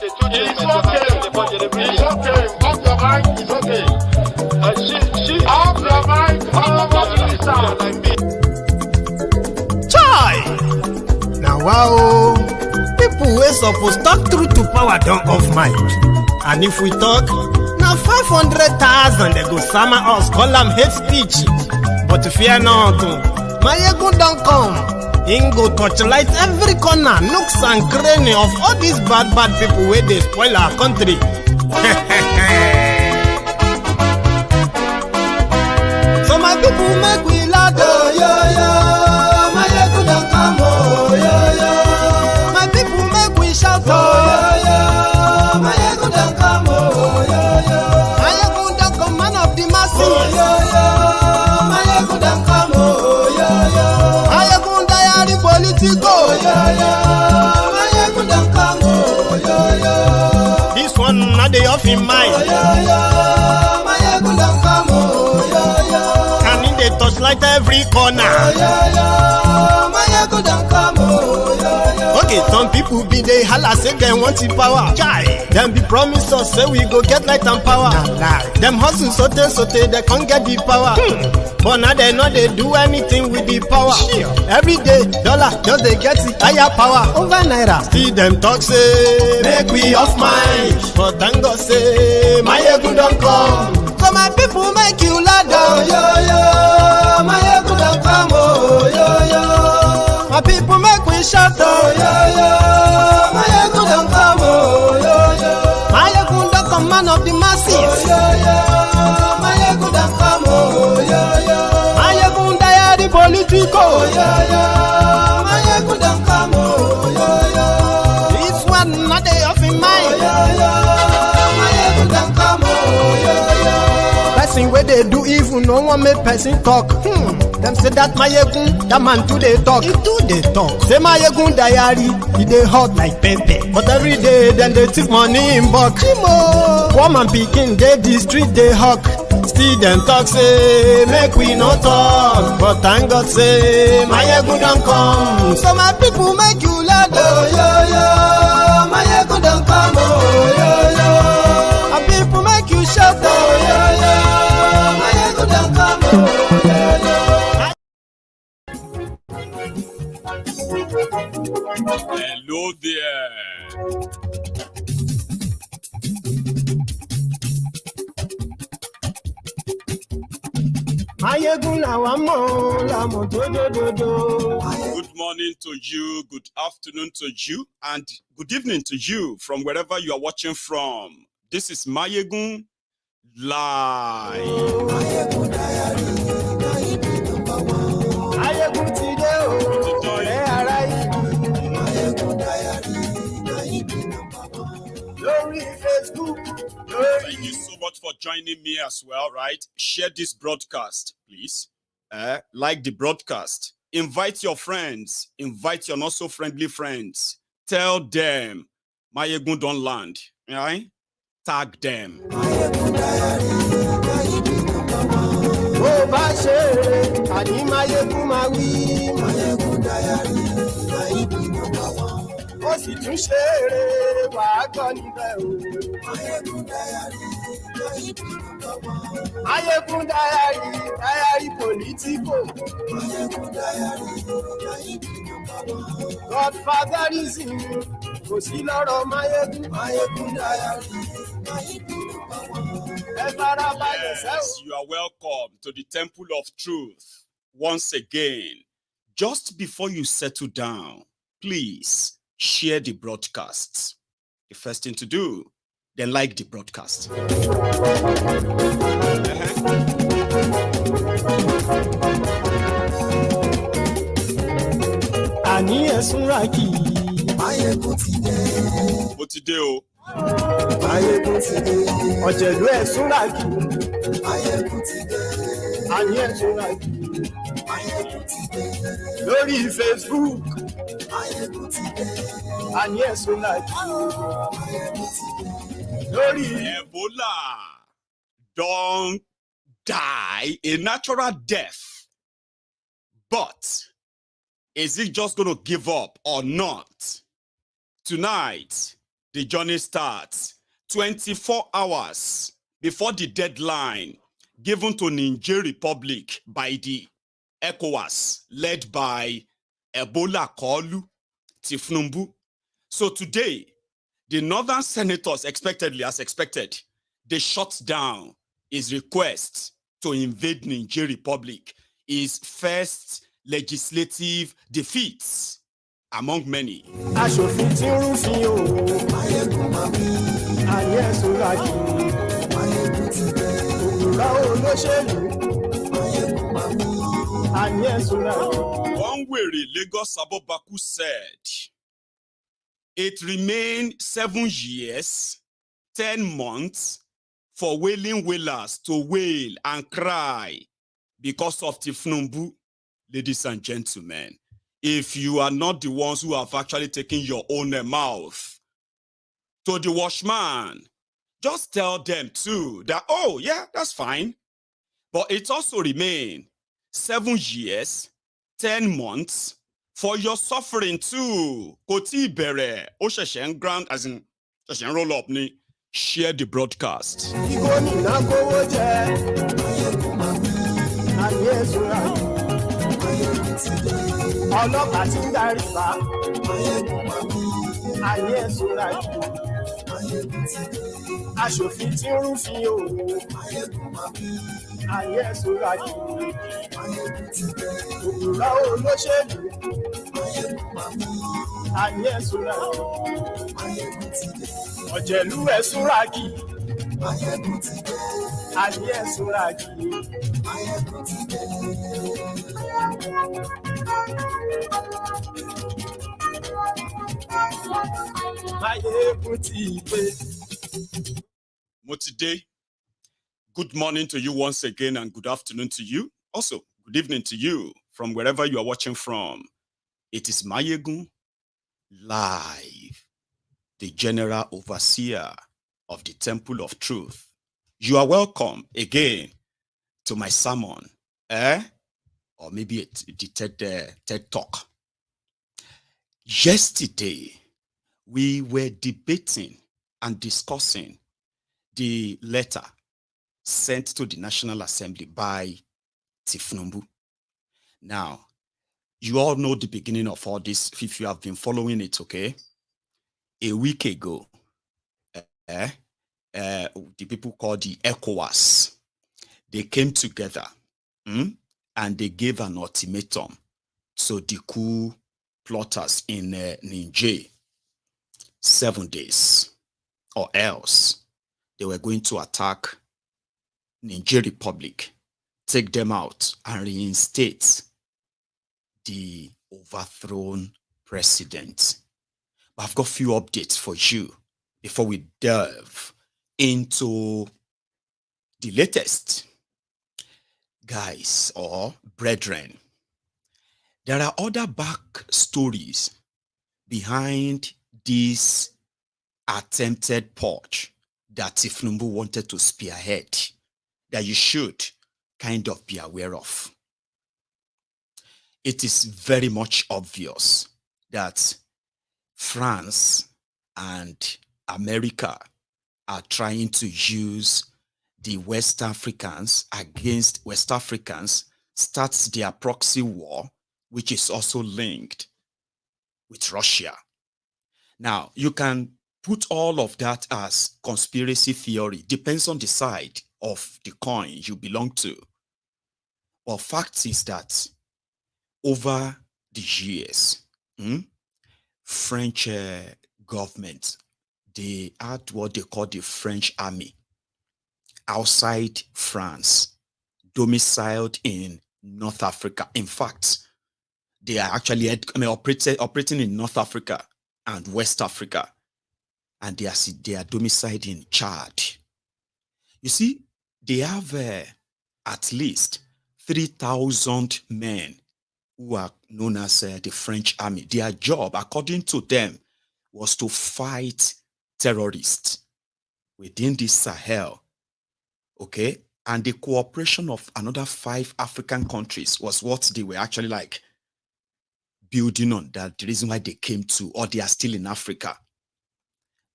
It's okay. Off your mic, it's okay. Off your mic, Chai! Now wow, people wey suppose talk truth to power don't off mic. And if we talk, now 500,000 they go summer us, call them hate speech. But fear not, Maiyegun don't come. Him go torchlight every corner, nooks and cranny of all these bad people where they spoil our country. So my people make we loud, Maiyegun don't come, my people make we shout, Maiyegun don't come, Maiyegun don't come, man of the masses, Maiyegun don't come, Maiyegun diary Politico, Maiyegun don't come, this one not the off in mind, Maiyegun don't come, and in the touchlight every corner, Maiyegun don't come. Okay, some people be they holla say they want the power. Chai, them be promise us say we go get light and power. Them hustle sote they can't get the power. But now they know they do anything with the power. Every day, dollar just they get the higher power over naira. Still them talk say make we off mind. But thank God say Maiyegun don't come. So my people make you ladder. Maiyegun don't come. My people make we shout. Maiyegun don't come. Maiyegun don't come, man of the masses. Maiyegun don't come. Maiyegun diary Politico. Maiyegun don't come. This one not the off in mind. Maiyegun don't come. Person where they do evil, no one make person talk. Them say that Maiyegun, that man too they talk. He too they talk. Say Maiyegun diary, he they hot like pepper. But every day, then they take money in bulk. Woman picking, they the street they hawk. Still them talk say, make we no talk. But thank God say, Maiyegun don't come. So my people make you loud. Maiyegun don't come. My people make you shout. Maiyegun don't come. Hello there. Good morning to you, good afternoon to you, and good evening to you from wherever you are watching from. This is Maiyegun Live. Thank you so much for joining me as well, right? Share this broadcast, please. Like the broadcast. Invite your friends. Invite your not so friendly friends. Tell them Maiyegun don't land. Right? Tag them. Ó sì tún ṣe eré wà á gbọ́ níbẹ̀ o. Maiyegun diary Politico. Godfatherism kò sí lọ́rọ̀ Maiyegun diary. Yes, you are welcome to the Temple of Truth once again. Just before you settle down, please share the broadcast. The first thing to do, then like the broadcast. Àní ẹ̀sùn ràkì. Maiyegun ti dé. Ó ti dé o. Maiyegun ti dé. Ọ̀jẹ̀lú ẹ̀sùn ràkì. Maiyegun ti dé. Àní ẹ̀sùn ràkì. Maiyegun ti dé. Lórí Facebook. Maiyegun ti dé. Àní ẹ̀sùn ràkì. Maiyegun ti dé. Lórí Ebola don't die a natural death. But is it just going to give up or not? Tonight, the journey starts 24 hours before the deadline given to Niger Republic by the ECOWAS, led by Ebola Kolu Tifnumbu. So today, the northern senators expectedly, as expected, they shut down his request to invade Niger Republic, his first legislative defeats among many. Onwere Lagos Abobaku said, it remained 7 years, 10 months for wailing wailers to wail and cry because of Tifnumbu. Ladies and gentlemen, if you are not the ones who have actually taken your own mouth to the watchman, just tell them too that, oh yeah, that's fine. But it also remains 7 years, 10 months for your suffering too. Koti bere, o sheshen grant, as in sheshen roll up ni. Share the broadcast. Aṣòfin tí ń rúfin o. Ayé ẹ̀sùnra jù. Òwúrọ̀ olóṣèlú. Ayé ẹ̀sùnra jù. Ọ̀jẹ̀lú ẹ̀sùnra jù. Ayé ẹ̀sùnra jù. Maiyegun ti dé. Motide, good morning to you once again and good afternoon to you. Also, good evening to you from wherever you are watching from. It is Maiyegun live, the general overseer of the Temple of Truth. You are welcome again to my sermon, or maybe the TED Talk. Yesterday, we were debating and discussing the letter sent to the National Assembly by Tifnumbu. Now, you all know the beginning of all this if you have been following it, okay? A week ago, the people called the ECOWAS, they came together and they gave an ultimatum to the coup plotters in Niger, 7 days, or else they were going to attack Niger Republic, take them out, and reinstate the overthrown president. But I've got a few updates for you before we delve into the latest. Guys or brethren, there are other backstories behind this attempted purge that Tifnumbu wanted to spearhead that you should kind of be aware of. It is very much obvious that France and America are trying to use the West Africans against West Africans, starts their proxy war, which is also linked with Russia. Now, you can put all of that as conspiracy theory. Depends on the side of the coin you belong to. But fact is that over the years, French government, they had what they call the French army outside France, domiciled in North Africa. In fact, they are actually operating in North Africa and West Africa, and they are domiciled in Chad. You see, they have at least 3,000 men who are known as the French army. Their job, according to them, was to fight terrorists within the Sahel. Okay, and the cooperation of another 5 African countries was what they were actually like building on. That the reason why they came to, or they are still in Africa.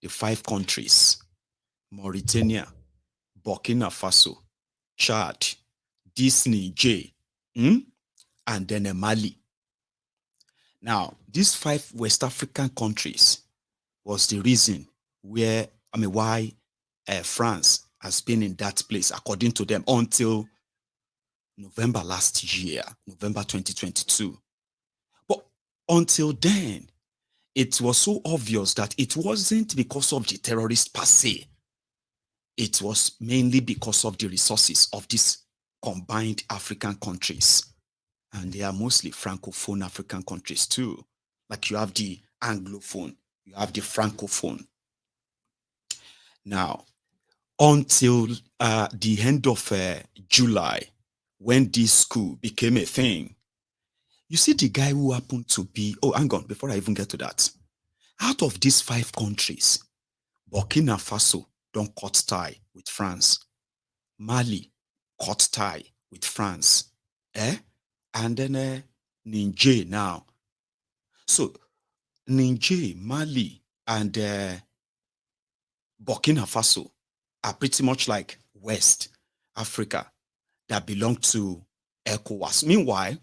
the 5 countries: Mauritania, Burkina Faso, Chad, Niger, and then Mali. Now, these 5 West African countries was the reason why France has been in that place, according to them, until November last year, November 2022. But until then, it was so obvious that it wasn't because of the terrorists per se. It was mainly because of the resources of these combined African countries. And they are mostly Francophone African countries too. Like you have the Anglophone, you have the Francophone. Now, until the end of July, when this coup became a thing, you see the guy who happened to be, hang on, before I even get to that. Out of these 5 countries, Burkina Faso don't cut tie with France. Mali cut tie with France. And then Niger now. So Niger, Mali, and Burkina Faso are pretty much like West Africa that belong to ECOWAS. Meanwhile,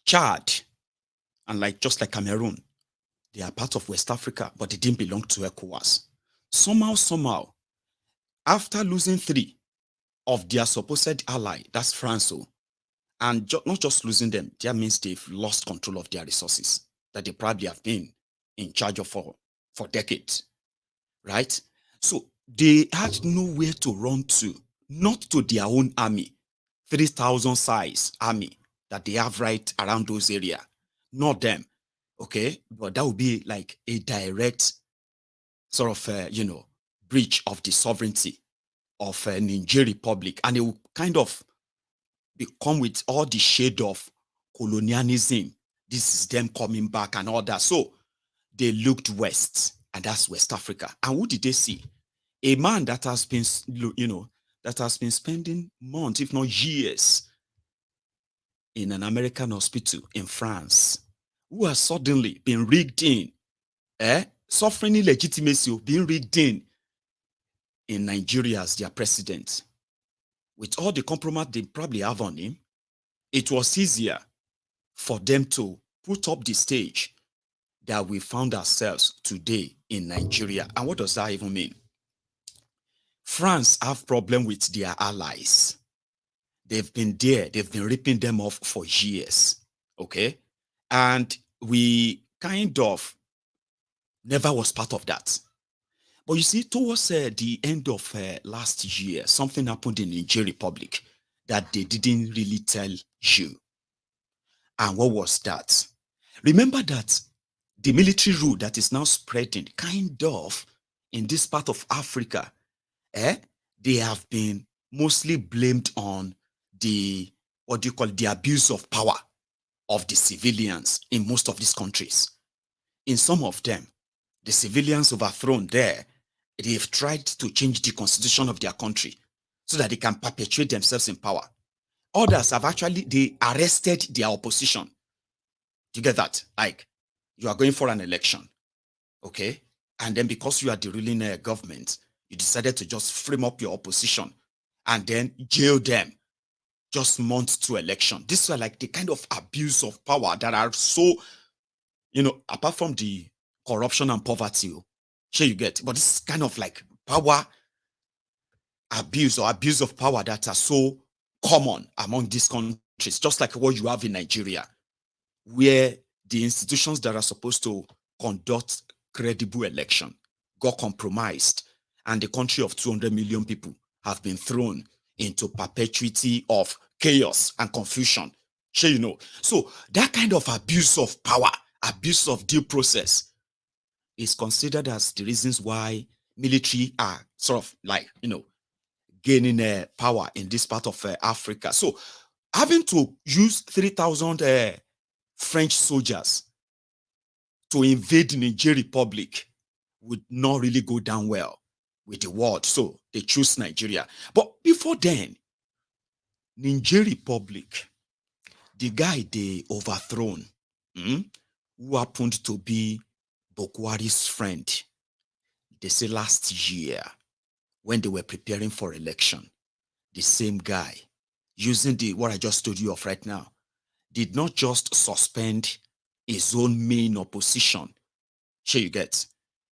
Chad and just like Cameroon, they are part of West Africa, but they didn't belong to ECOWAS. Somehow, after losing 3 of their supposed ally, that's France, and not just losing them, that means they've lost control of their resources that they probably have been in charge of for decades, right? So they had nowhere to run to, not to their own army, 3,000 size army that they have right around those areas, not them, okay? But that would be like a direct sort of, breach of the sovereignty of Niger Republic, and it will kind of become with all the shade of colonialism. This is them coming back and all that. So they looked west, and that's West Africa. And who did they see? A man that has been, that has been spending months, if not years, in an American hospital in France, who has suddenly been rigged in, suffering illegitimacy, being rigged in Nigeria as their president. With all the compromise they probably have on him, it was easier for them to put up the stage that we found ourselves today in Nigeria. And what does that even mean? France have problem with their allies. They've been there. They've been ripping them off for years. Okay? And we kind of never was part of that. But you see, towards the end of last year, something happened in Niger Republic that they didn't really tell you. And what was that? Remember that the military rule that is now spreading kind of in this part of Africa, they have been mostly blamed on the abuse of power of the civilians in most of these countries. In some of them, the civilians overthrown there, they've tried to change the constitution of their country so that they can perpetuate themselves in power. Others have they arrested their opposition. Do you get that? Like, you are going for an election, okay? And then because you are the ruling government, you decided to just frame up your opposition and then jail them just months to election. These are like the kind of abuse of power that are so, apart from the corruption and poverty, sure you get, but this is kind of like power abuse or abuse of power that are so common among these countries, just like what you have in Nigeria, where the institutions that are supposed to conduct credible election got compromised, and the country of 200 million people have been thrown into perpetuity of chaos and confusion. Sure, So that kind of abuse of power, abuse of due process, is considered as the reasons why military are sort of like, gaining power in this part of Africa. So having to use 3,000 French soldiers to invade Niger Republic would not really go down well with the world. So they choose Nigeria. But before then, Niger Republic, the guy they overthrown, who happened to be Bokwari's friend, they say last year, when they were preparing for election, the same guy, using what I just told you of right now, did not just suspend his own main opposition. Sure you get?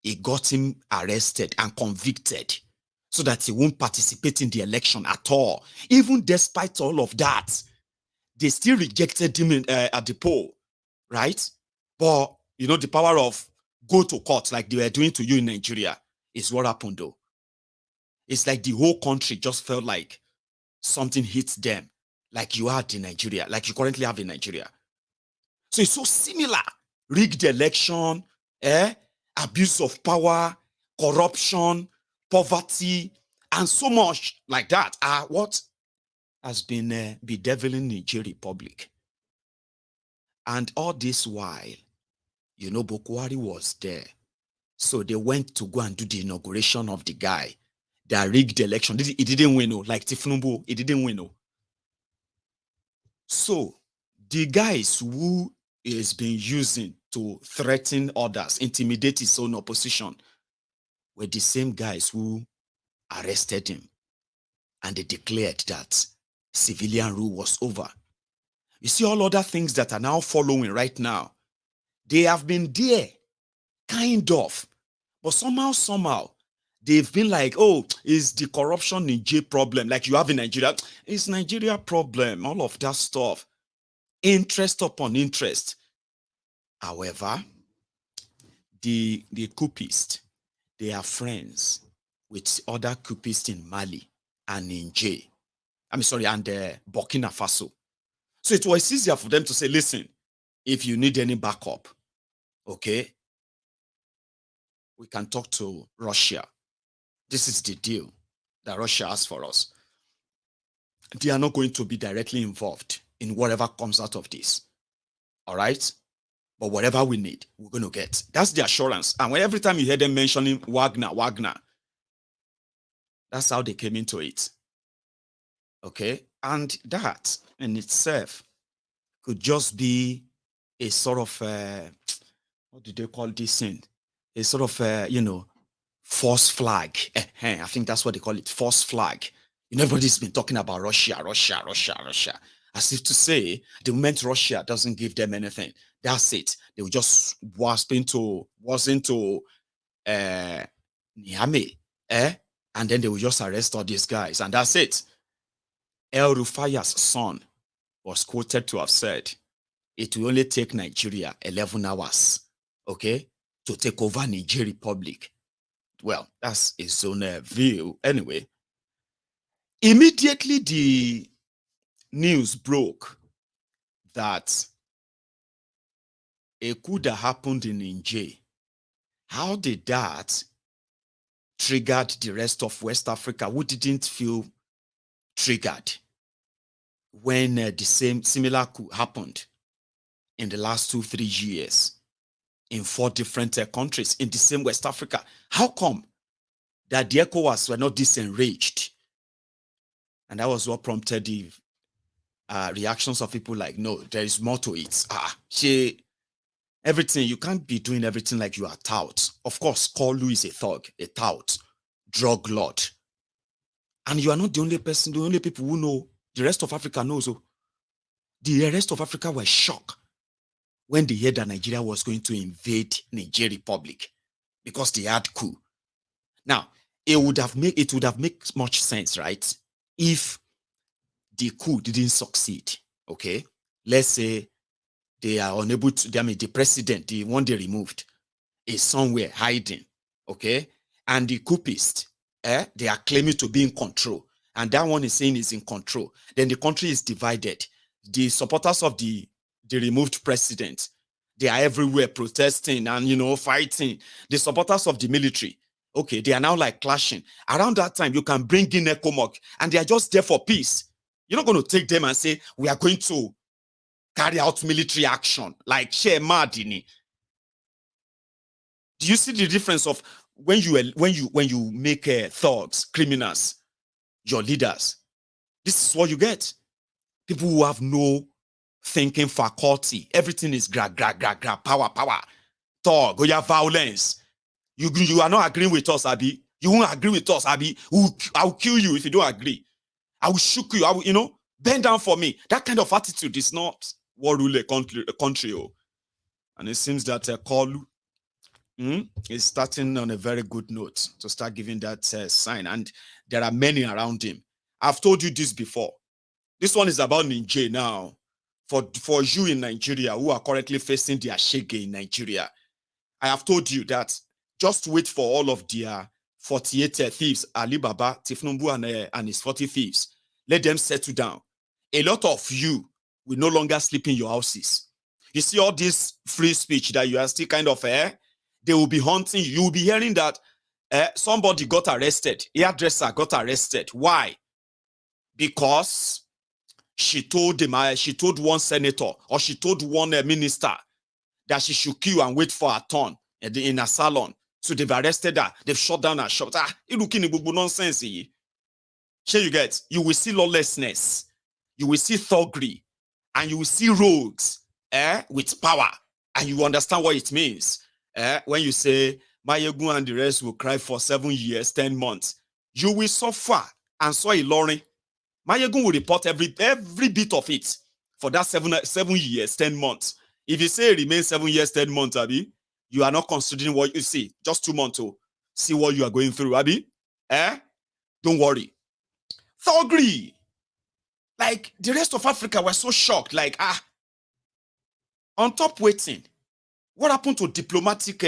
He got him arrested and convicted so that he won't participate in the election at all. Even despite all of that, they still rejected him at the poll, right? But, you know, the power of go to court like they were doing to you in Nigeria is what happened though. It's like the whole country just felt like something hits them, like you had in Nigeria, like you currently have in Nigeria. So it's so similar. Rigged election, abuse of power, corruption, poverty, and so much like that are what has been bedeviling Niger Republic. And all this while, you know, Bokwari was there. So they went to go and do the inauguration of the guy that rigged the election. He didn't win, like Tifnumbu, he didn't win. So the guys who is being using to threaten others, intimidate his own opposition, were the same guys who arrested him. And they declared that civilian rule was over. You see all other things that are now following right now, they have been there, kind of. But somehow, they've been like, oh, is the corruption Niger problem like you have in Nigeria? It's Nigeria problem, all of that stuff. Interest upon interest. However, the coupists, they are friends with other coupists in Mali and Niger. and Burkina Faso. So it was easier for them to say, listen, if you need any backup, okay, we can talk to Russia. This is the deal that Russia has for us. They are not going to be directly involved in whatever comes out of this. All right? But whatever we need, we're going to get. That's the assurance. And when every time you hear them mentioning Wagner, that's how they came into it. Okay? And that in itself could just be a sort of, what do they call this thing? A sort of, false flag. I think that's what they call it, false flag. Everybody's been talking about Russia. As if to say, the moment Russia doesn't give them anything, that's it. They will just wasp into Niamey, and then they will just arrest all these guys, and that's it. El Rufai's son was quoted to have said, it will only take Nigeria 11 hours, okay, to take over Niger Republic. Well, that's his own view. Anyway, immediately the news broke that a coup that happened in Niger. How did that trigger the rest of West Africa who didn't feel triggered when the same similar coup happened in the last 2-3 years in 4 different countries in the same West Africa? How come that the ECOWAS were not this enraged? And that was what prompted the reactions of people like, no, there is more to it. Everything, you can't be doing everything like you are tout. Of course, Kolu is a thug, a tout, drug lord. And you are not the only person, the only people who know. The rest of Africa knows. The rest of Africa were shocked when they heard that Nigeria was going to invade Niger Republic because they had coup. Now, it would have made much sense, right? If the coup didn't succeed, okay? Let's say they are unable to, the president, the one they removed, is somewhere hiding, okay? And the coupists, they are claiming to be in control. And that one is saying is in control. Then the country is divided. The supporters of the removed president, they are everywhere protesting and, fighting. The supporters of the military, okay, they are now like clashing. Around that time, you can bring in ECOMOG and they are just there for peace. You're not going to take them and say, we are going to carry out military action like Shea Madini. Do you see the difference of when you make thugs, criminals, your leaders? This is what you get. People who have no thinking faculty. Everything is power. thug, or your violence. You are not agreeing with us, Abi. You won't agree with us, Abi. I'll kill you if you don't agree. I will shook you. I will, bend down for me. That kind of attitude is not what rule a country. Oh. And it seems that Kolu is starting on a very good note to start giving that sign. And there are many around him. I've told you this before. This one is about Niger now. For you in Nigeria who are currently facing their shege in Nigeria, I have told you that just wait for all of their 48 thieves, Ali Baba, Tifnumbu, and his 40 thieves. Let them settle down. A lot of you will no longer sleep in your houses. You see all this free speech that you are still kind of, they will be hunting you. You will be hearing that somebody got arrested. Hairdresser got arrested. Why? Because she told one senator or she told one minister that she should queue and wait for her turn in a salon. So they've arrested her. They've shut down her shop. You looking at nonsense. Here you get. You will see lawlessness. You will see thuggery. And you will see rogues with power. And you understand what it means. When you say, Maiyegun and the rest will cry for 7 years, 10 months. You will suffer. And so Ilorin. Maiyegun will report every bit of it for that 7 years, 10 months. If you say it remains 7 years, 10 months, Abi, you are not considering what you see. Just 2 months to see what you are going through, Abi. Don't worry. Thuggery. Like, the rest of Africa were so shocked. Like, on top waiting. What happened to diplomatic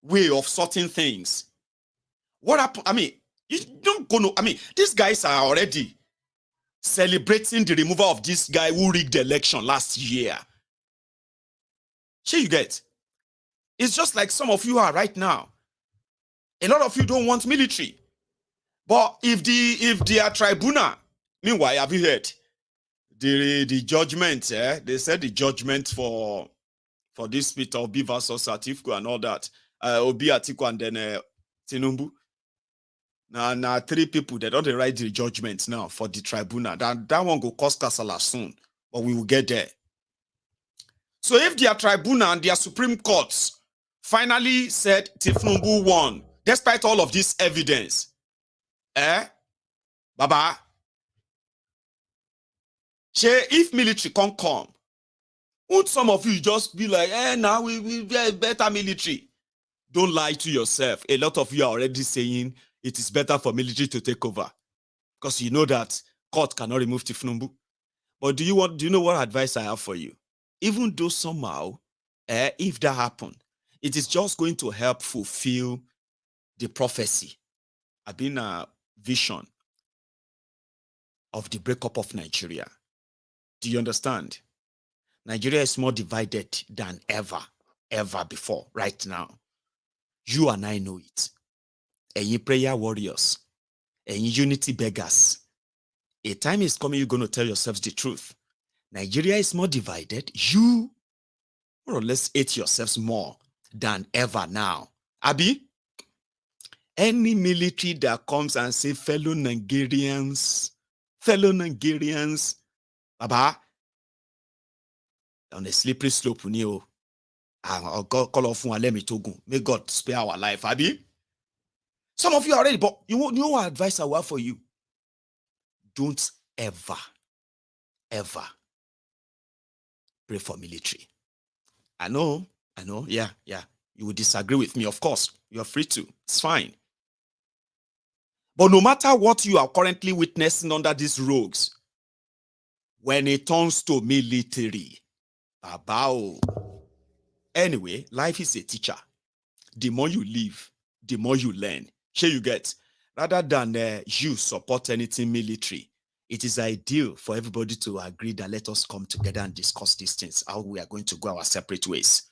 way of sorting things? What happened? I mean, you don't go no. I mean, these guys are already celebrating the removal of this guy who rigged the election last year. Sure, you get. It's just like some of you are right now. A lot of you don't want military. But if they are tribunal, meanwhile, have you heard the judgment? They said the judgment for this Peter Obi versus Atiku and all that. Obi, Atiku, and then Tinubu. Now 3 people, they don't write the judgment now for the tribunal. That one will cost Kasala soon, but we will get there. So if their tribunal and their Supreme Courts finally said Tifnumbu won, despite all of this evidence, Baba, if military can't come, won't some of you just be like, now we get better military? Don't lie to yourself. A lot of you are already saying it is better for military to take over because you know that court cannot remove Tifnumbu. But do you know what advice I have for you? Even though somehow, if that happened, it is just going to help fulfill the prophecy. I've been a vision of the breakup of Nigeria. Do you understand? Nigeria is more divided than ever before right now. You and I know it. And you prayer warriors, and you unity beggars. A time is coming, you're going to tell yourselves the truth. Nigeria is more divided. You more or less hate yourselves more than ever now. Abi, any military that comes and say, fellow Nigerians, Baba, on a slippery slope, I'll call off one, let me togun. May God spare our life, Abi. Some of you are already, but you know what advice I have for you? Don't ever pray for military. I know, yeah. You will disagree with me, of course. You're free to. It's fine. But no matter what you are currently witnessing under these rogues, when it turns to military, babao. Anyway, life is a teacher. The more you live, the more you learn. Here you get. Rather than you support anything military, it is ideal for everybody to agree that let us come together and discuss these things, how we are going to go our separate ways.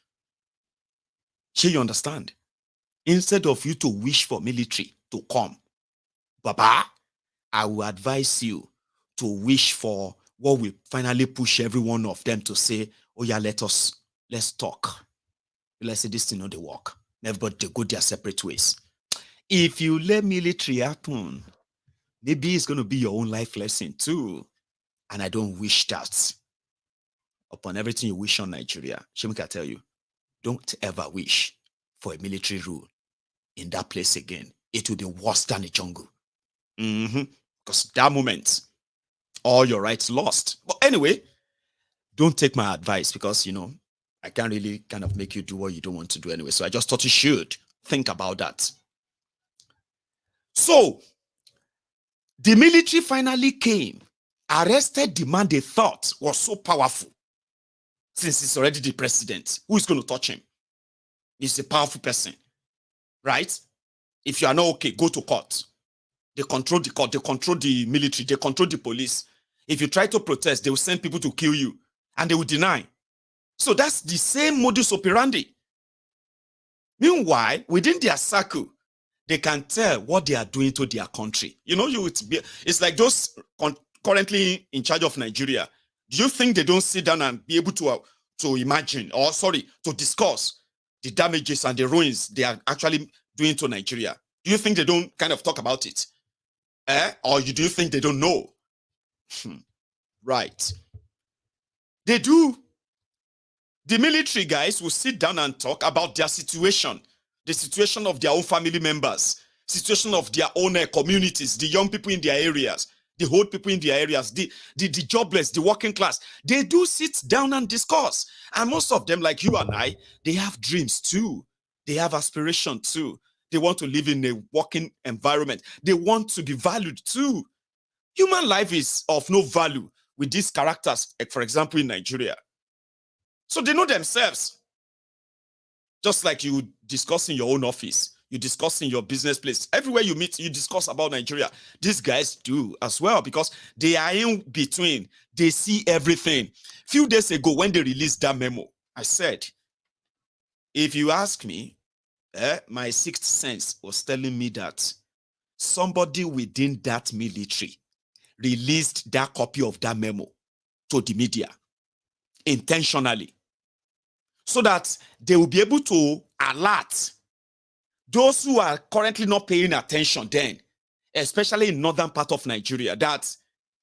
Here you understand? Instead of you to wish for military to come, Baba, I will advise you to wish for what will finally push every one of them to say, oh yeah, let's talk. Let's say this thing not the work. Everybody they go their separate ways. If you let military happen, maybe it's going to be your own life lesson too. And I don't wish that upon everything you wish on Nigeria. Shemika tell you, Don't ever wish for a military rule in that place again. It will be worse than a jungle. Because that moment, all your rights lost. But anyway, don't take my advice because, I can't really kind of make you do what you don't want to do anyway. So I just thought you should think about that. So, the military finally came, arrested the man they thought was so powerful. Since he's already the president, who is going to touch him? He's a powerful person, right? If you are not okay, go to court. They control the court, they control the military, they control the police. If you try to protest, they will send people to kill you, and they will deny. So that's the same modus operandi. Meanwhile, within their circle, they can tell what they are doing to their country. It's like those currently in charge of Nigeria. Do you think they don't sit down and be able to imagine, to discuss the damages and the ruins they are actually doing to Nigeria? Do you think they don't kind of talk about it? Or do you think they don't know? Right. They do. The military guys will sit down and talk about their situation, the situation of their own family members, situation of their own communities, the young people in their areas, the old people in their areas, the jobless, the working class. They do sit down and discuss. And most of them, like you and I, they have dreams too. They have aspiration too. They want to live in a working environment. They want to be valued too. Human life is of no value with these characters, like for example, in Nigeria. So they know themselves. Just like you discuss in your own office, you discuss in your business place. Everywhere you meet, you discuss about Nigeria. These guys do as well because they are in between. They see everything. Few days ago, when they released that memo, I said, if you ask me, my sixth sense was telling me that somebody within that military released that copy of that memo to the media intentionally so that they will be able to alert those who are currently not paying attention then, especially in northern part of Nigeria, that,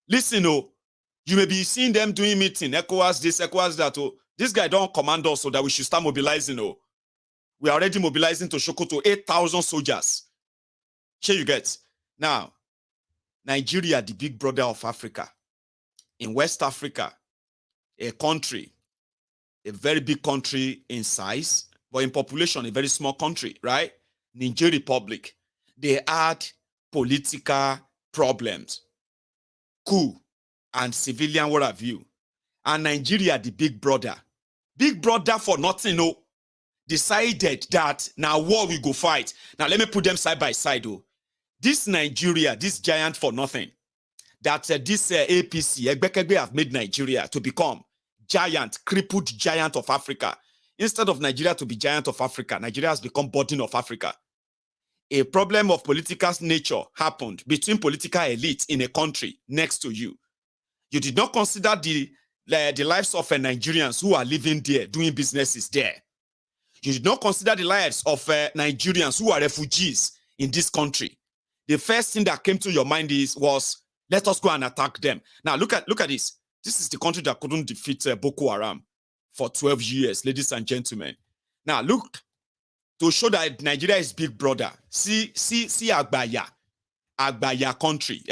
listen, you may be seeing them doing meeting, ECOWAS this, ECOWAS that, this guy don't command us so that we should start mobilizing, We are already mobilizing to Sokoto 8,000 soldiers. Here you get. Now, Nigeria, the big brother of Africa. In West Africa, a country, a very big country in size, but in population, a very small country, right? Niger Republic. They had political problems, coup, and civilian what have you. And Nigeria, the big brother for nothing, decided that now war we go fight. Now let me put them side by side. This Nigeria, this giant for nothing, that this APC, Egbekegbe have made Nigeria to become giant, crippled giant of Africa. Instead of Nigeria to be giant of Africa, Nigeria has become burden of Africa. A problem of political nature happened between political elites in a country next to you. You did not consider the lives of Nigerians who are living there, doing businesses there. You did not consider the lives of Nigerians who are refugees in this country. The first thing that came to your mind was, let us go and attack them. Now, look at this. This is the country that couldn't defeat Boko Haram for 12 years, ladies and gentlemen. Now, look, to show that Nigeria is big brother. See Agbaya country.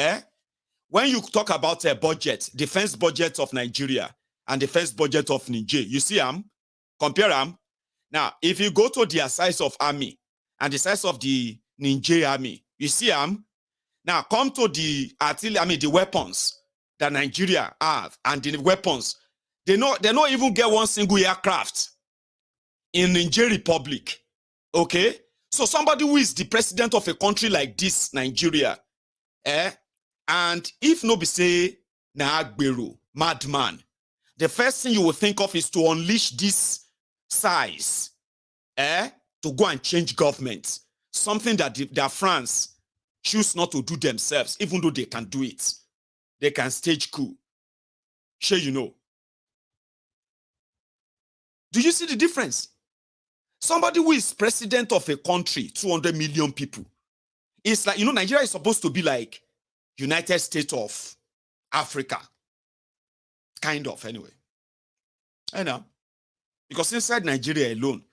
When you talk about a budget, defense budget of Nigeria and defense budget of Niger, you see them, compare them. Now, if you go to their size of army and the size of the Niger army, you see them. Now, come to the artillery, the weapons that Nigeria have, and the weapons, they don't even get one single aircraft in Niger Republic. Okay? So somebody who is the president of a country like this, Nigeria, and if no be say na agbero, madman, the first thing you will think of is to unleash this size, to go and change government. Something that France choose not to do themselves, even though they can do it. They can stage coup. Sure, you know. Do you see the difference? Somebody who is president of a country, 200 million people. It's like, Nigeria is supposed to be like United States of Africa. Kind of, anyway. I know. Because inside Nigeria alone,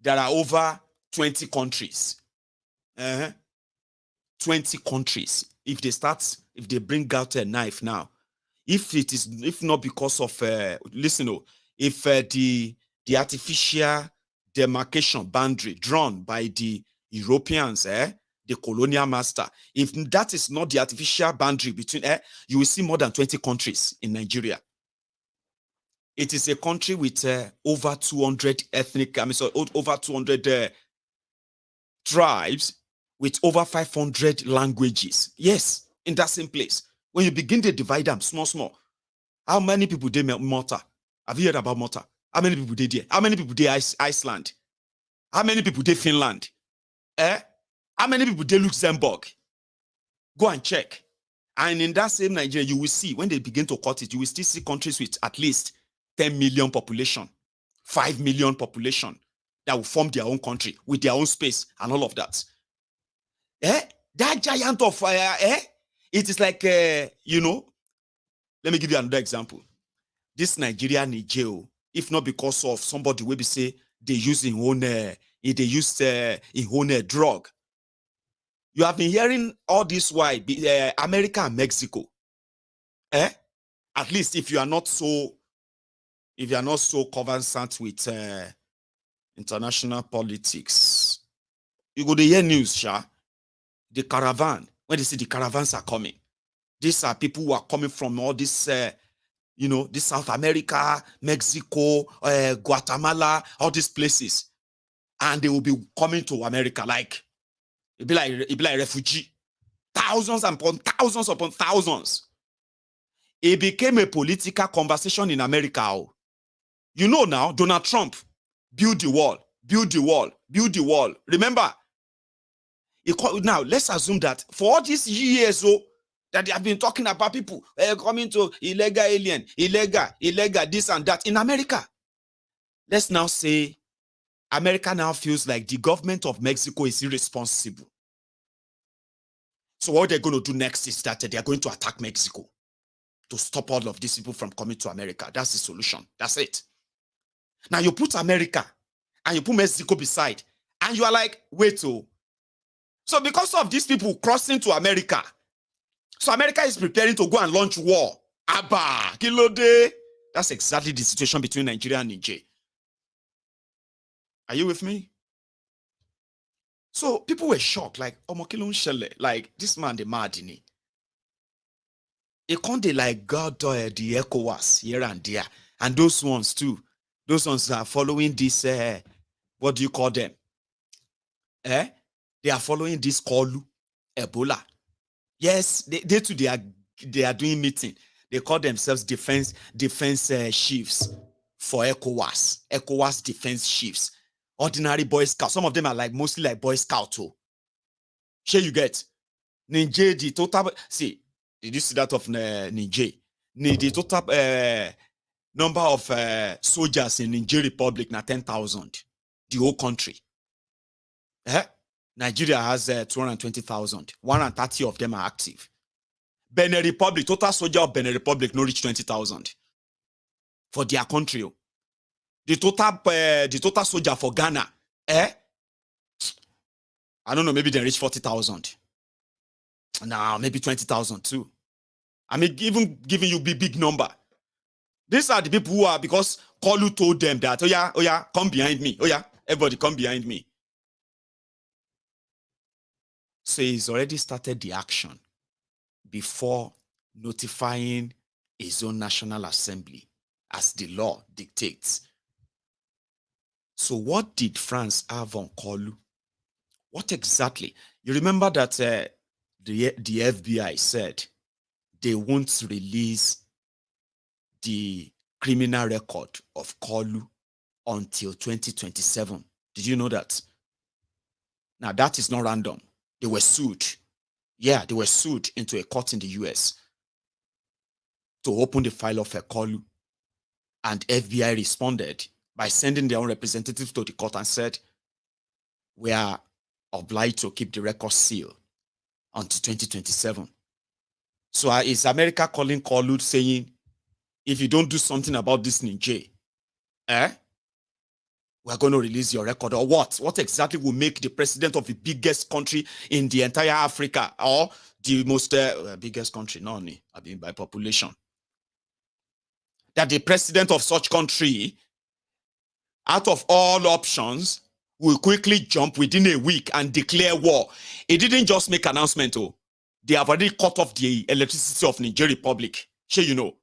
there are over 20 countries. 20 countries. If they bring out a knife now, if not because of if the artificial demarcation boundary drawn by the Europeans, the colonial master, if that is not the artificial boundary between, you will see more than 20 countries in Nigeria. It is a country with over 200 over 200 tribes with over 500 languages. Yes, in that same place. When you begin to divide them small, how many people did Malta? Have you heard about Malta? How many people did there? How many people did Iceland? How many people did Finland? How many people did Luxembourg? Go and check. And in that same Nigeria, you will see, when they begin to cut it, you will still see countries with at least 10 million population, 5 million population that will form their own country with their own space and all of that. That giant of fire, it is like, let me give you another example. This Nigeria, Niger, if not because of somebody will be say they use in own drug. You have been hearing all this why America and Mexico. At least if you are not so conversant with international politics, you go to hear news, the caravan. When they say the caravans are coming, these are people who are coming from all this, this South America, Mexico, Guatemala, all these places, and they will be coming to America like it be like refugee, thousands upon thousands. It became a political conversation in America. You know now, Donald Trump build the wall. Remember? Now, let's assume that for all these years that they have been talking about people coming to illegal alien, illegal, this and that in America. Let's now say America now feels like the government of Mexico is irresponsible. So what they're going to do next is that they are going to attack Mexico to stop all of these people from coming to America. That's the solution. That's it. Now you put America and you put Mexico beside, and you are like, wait, so because of these people crossing to America, so America is preparing to go and launch war. Abba, Kilode. That's exactly the situation between Nigeria and Niger. Are you with me? So people were shocked, like, like this man, the mad in it. It can't they like God the ECOWAS here and there. And those ones too. Those ones are following this, what do you call them? They are following this Kolu, Ebola. Yes, they are doing meeting. They call themselves defense chiefs for ECOWAS defense chiefs. Ordinary Boy Scouts. Some of them are like mostly like Boy Scouts. Sure, you get Niger, the total. See, did you see that of Niger? The total number of soldiers in Niger Republic now 10,000. The whole country. Nigeria has 220,000. 130 of them are active. Benin Republic, total soldier of Benin Republic no reach 20,000 for their country. The total soldier for Ghana, I don't know, maybe they reach 40,000. Now maybe 20,000 too. I mean, even giving you big number. These are the people who are, because Kolu told them that, oh yeah, come behind me. Oh yeah, everybody come behind me. So he's already started the action before notifying his own National Assembly as the law dictates. So what did France have on Kolu? What exactly? You remember that the FBI said they won't release the criminal record of Kolu until 2027. Did you know that? Now that is not random. They were sued. Yeah, they were sued into a court in the US to open the file of a Kolu. And FBI responded by sending their own representatives to the court and said, we are obliged to keep the record sealed until 2027. So is America calling Kolu saying, if you don't do something about this Niger, we're going to release your record, or what? What exactly will make the president of the biggest country in the entire Africa, or the most biggest country, not only, I mean by population, that the president of such country, out of all options, will quickly jump within a week and declare war? It didn't just make an announcement, oh. They have already cut off the electricity of Niger Republic. Sure, you know.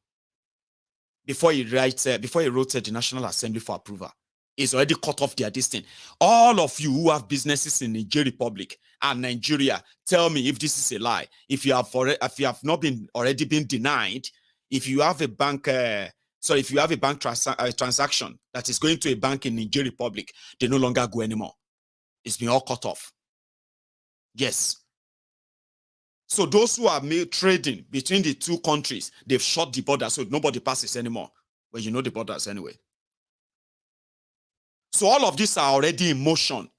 Before he wrote the National Assembly for approval, it's already cut off their distance. All of you who have businesses in Niger Republic and Nigeria, tell me if this is a lie. If you have not been already been denied, if you have a bank, if you have a bank transaction that is going to a bank in Niger Republic, they no longer go anymore. It's been all cut off. Yes. So those who are trading between the two countries, they've shut the border so nobody passes anymore. Well, you know the borders anyway. So all of these are already in motion.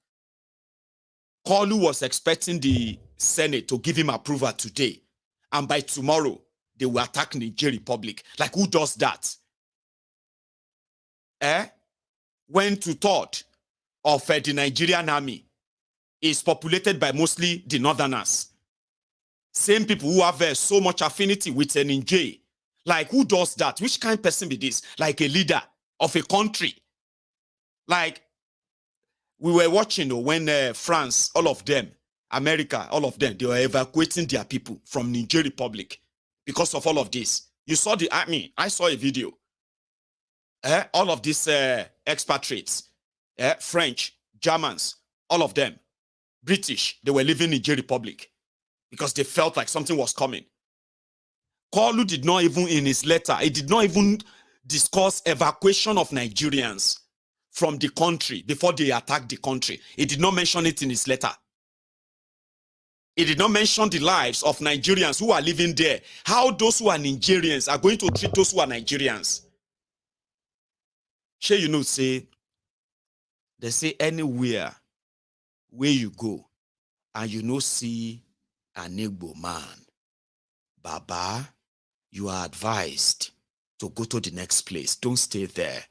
Kalu was expecting the Senate to give him approval today. And by tomorrow, they will attack Niger Republic. Like, who does that? When 2/3 of the Nigerian army is populated by mostly the northerners. Same people who have so much affinity with Niger. Like, who does that? Which kind of person be this? Like a leader of a country. Like, we were watching when France, all of them, America, all of them, they were evacuating their people from Niger Republic because of all of this. You saw I saw a video. All of these expatriates, French, Germans, all of them, British, they were leaving Niger Republic because they felt like something was coming. Kalu did not even, in his letter, he did not even discuss evacuation of Nigerians from the country before they attacked the country. He did not mention it in his letter. He did not mention the lives of Nigerians who are living there. How those who are Nigerians are going to treat those who are Nigerians. Sure, you know, they say anywhere where you go and you know see an Igbo man, Baba, you are advised to go to the next place. Don't stay there.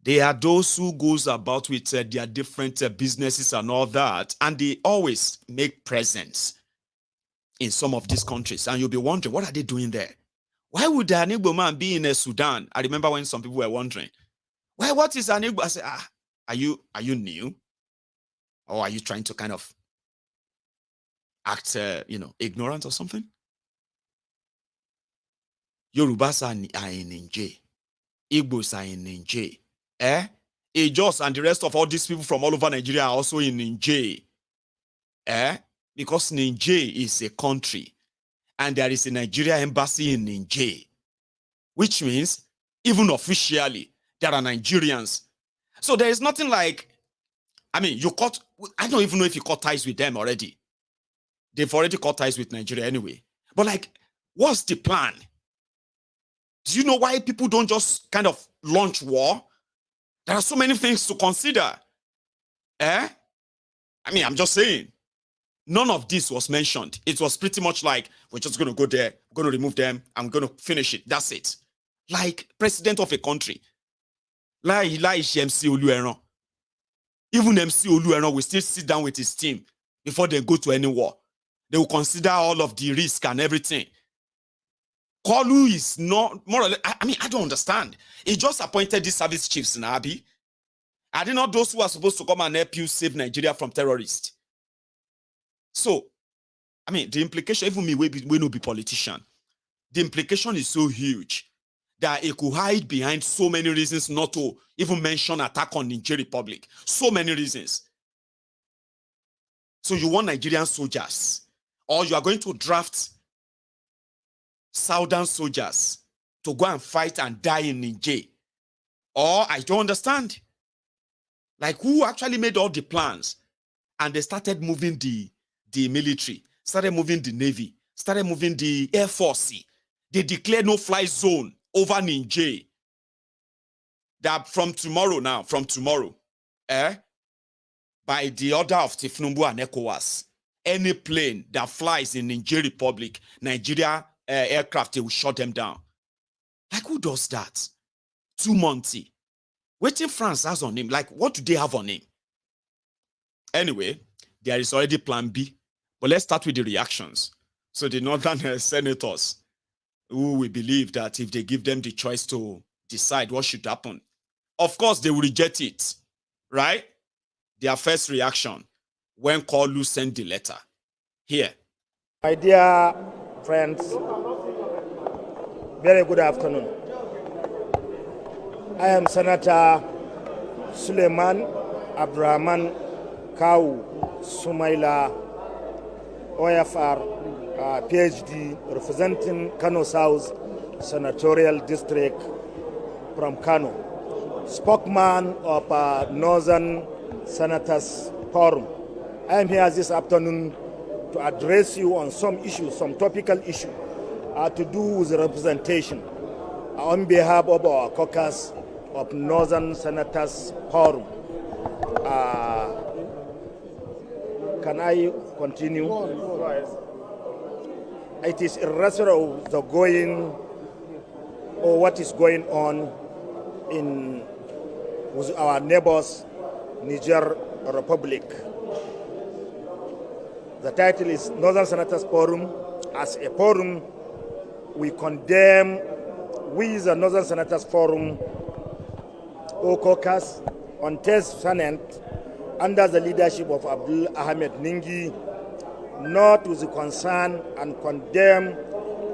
There are those who goes about with their different businesses and all that, and they always make presence in some of these countries. And you'll be wondering, what are they doing there? Why would an Igbo man be in Sudan? I remember when some people were wondering, well, what is an Igbo? I said, are you new? Or are you trying to kind of act, ignorant or something? Yorubas are in Niger. Igbos are in Niger. Ejos and the rest of all these people from all over Nigeria are also in Niger. Because Niger is a country and there is a Nigeria embassy in Niger, which means even officially there are Nigerians. So there is nothing like, I don't even know if you cut ties with them already. They've already cut ties with Nigeria anyway. But like, what's the plan? Do you know why people don't just kind of launch war? There are so many things to consider. I'm just saying. None of this was mentioned. It was pretty much like, we're just going to go there, we're going to remove them, I'm going to finish it. That's it. Like president of a country. Like MC Olueran. Even MC Olueran will still sit down with his team before they go to any war. They will consider all of the risk and everything. Kalu is not, more or less, I don't understand. He just appointed these service chiefs in Abi. Are they not those who are supposed to come and help you save Nigeria from terrorists? So, the implication, even me, we no be politician. The implication is so huge that it could hide behind so many reasons not to even mention attack on Niger Republic. So many reasons. So you want Nigerian soldiers, or you are going to draft Southern soldiers to go and fight and die in Niger. Or I don't understand. Like, who actually made all the plans? And they started moving the military, started moving the Navy, started moving the Air Force. They declared no-fly zone over Niger. That from tomorrow, by the order of Tifnumbu and ECOWAS, any plane that flies in Niger Republic, Nigeria aircraft, they will shut them down. Like, who does that? 2 months. Waiting France has on him. Like, what do they have on him? Anyway, there is already plan B. But let's start with the reactions. So the northern senators, who we believe that if they give them the choice to decide what should happen, of course they will reject it, right? Their first reaction when Kolu sent the letter. Here. My dear friends, very good afternoon. I am Senator Suleiman Abdurrahman Kau Sumaila, OFR, PhD, representing Kano South Senatorial District from Kano, spokesman of Northern Senators Forum. I am here this afternoon to address you on some issues, some topical issues to do with representation on behalf of our caucus of Northern Senators Forum. Can I continue? It is irrespective of the going or what is going on with our neighbors, Niger Republic. The title is Northern Senators Forum. As a forum, we condemn, we the Northern Senators Forum, or caucus, on test Senate, under the leadership of Abdul Ahmed Ningi, not with the concern and condemn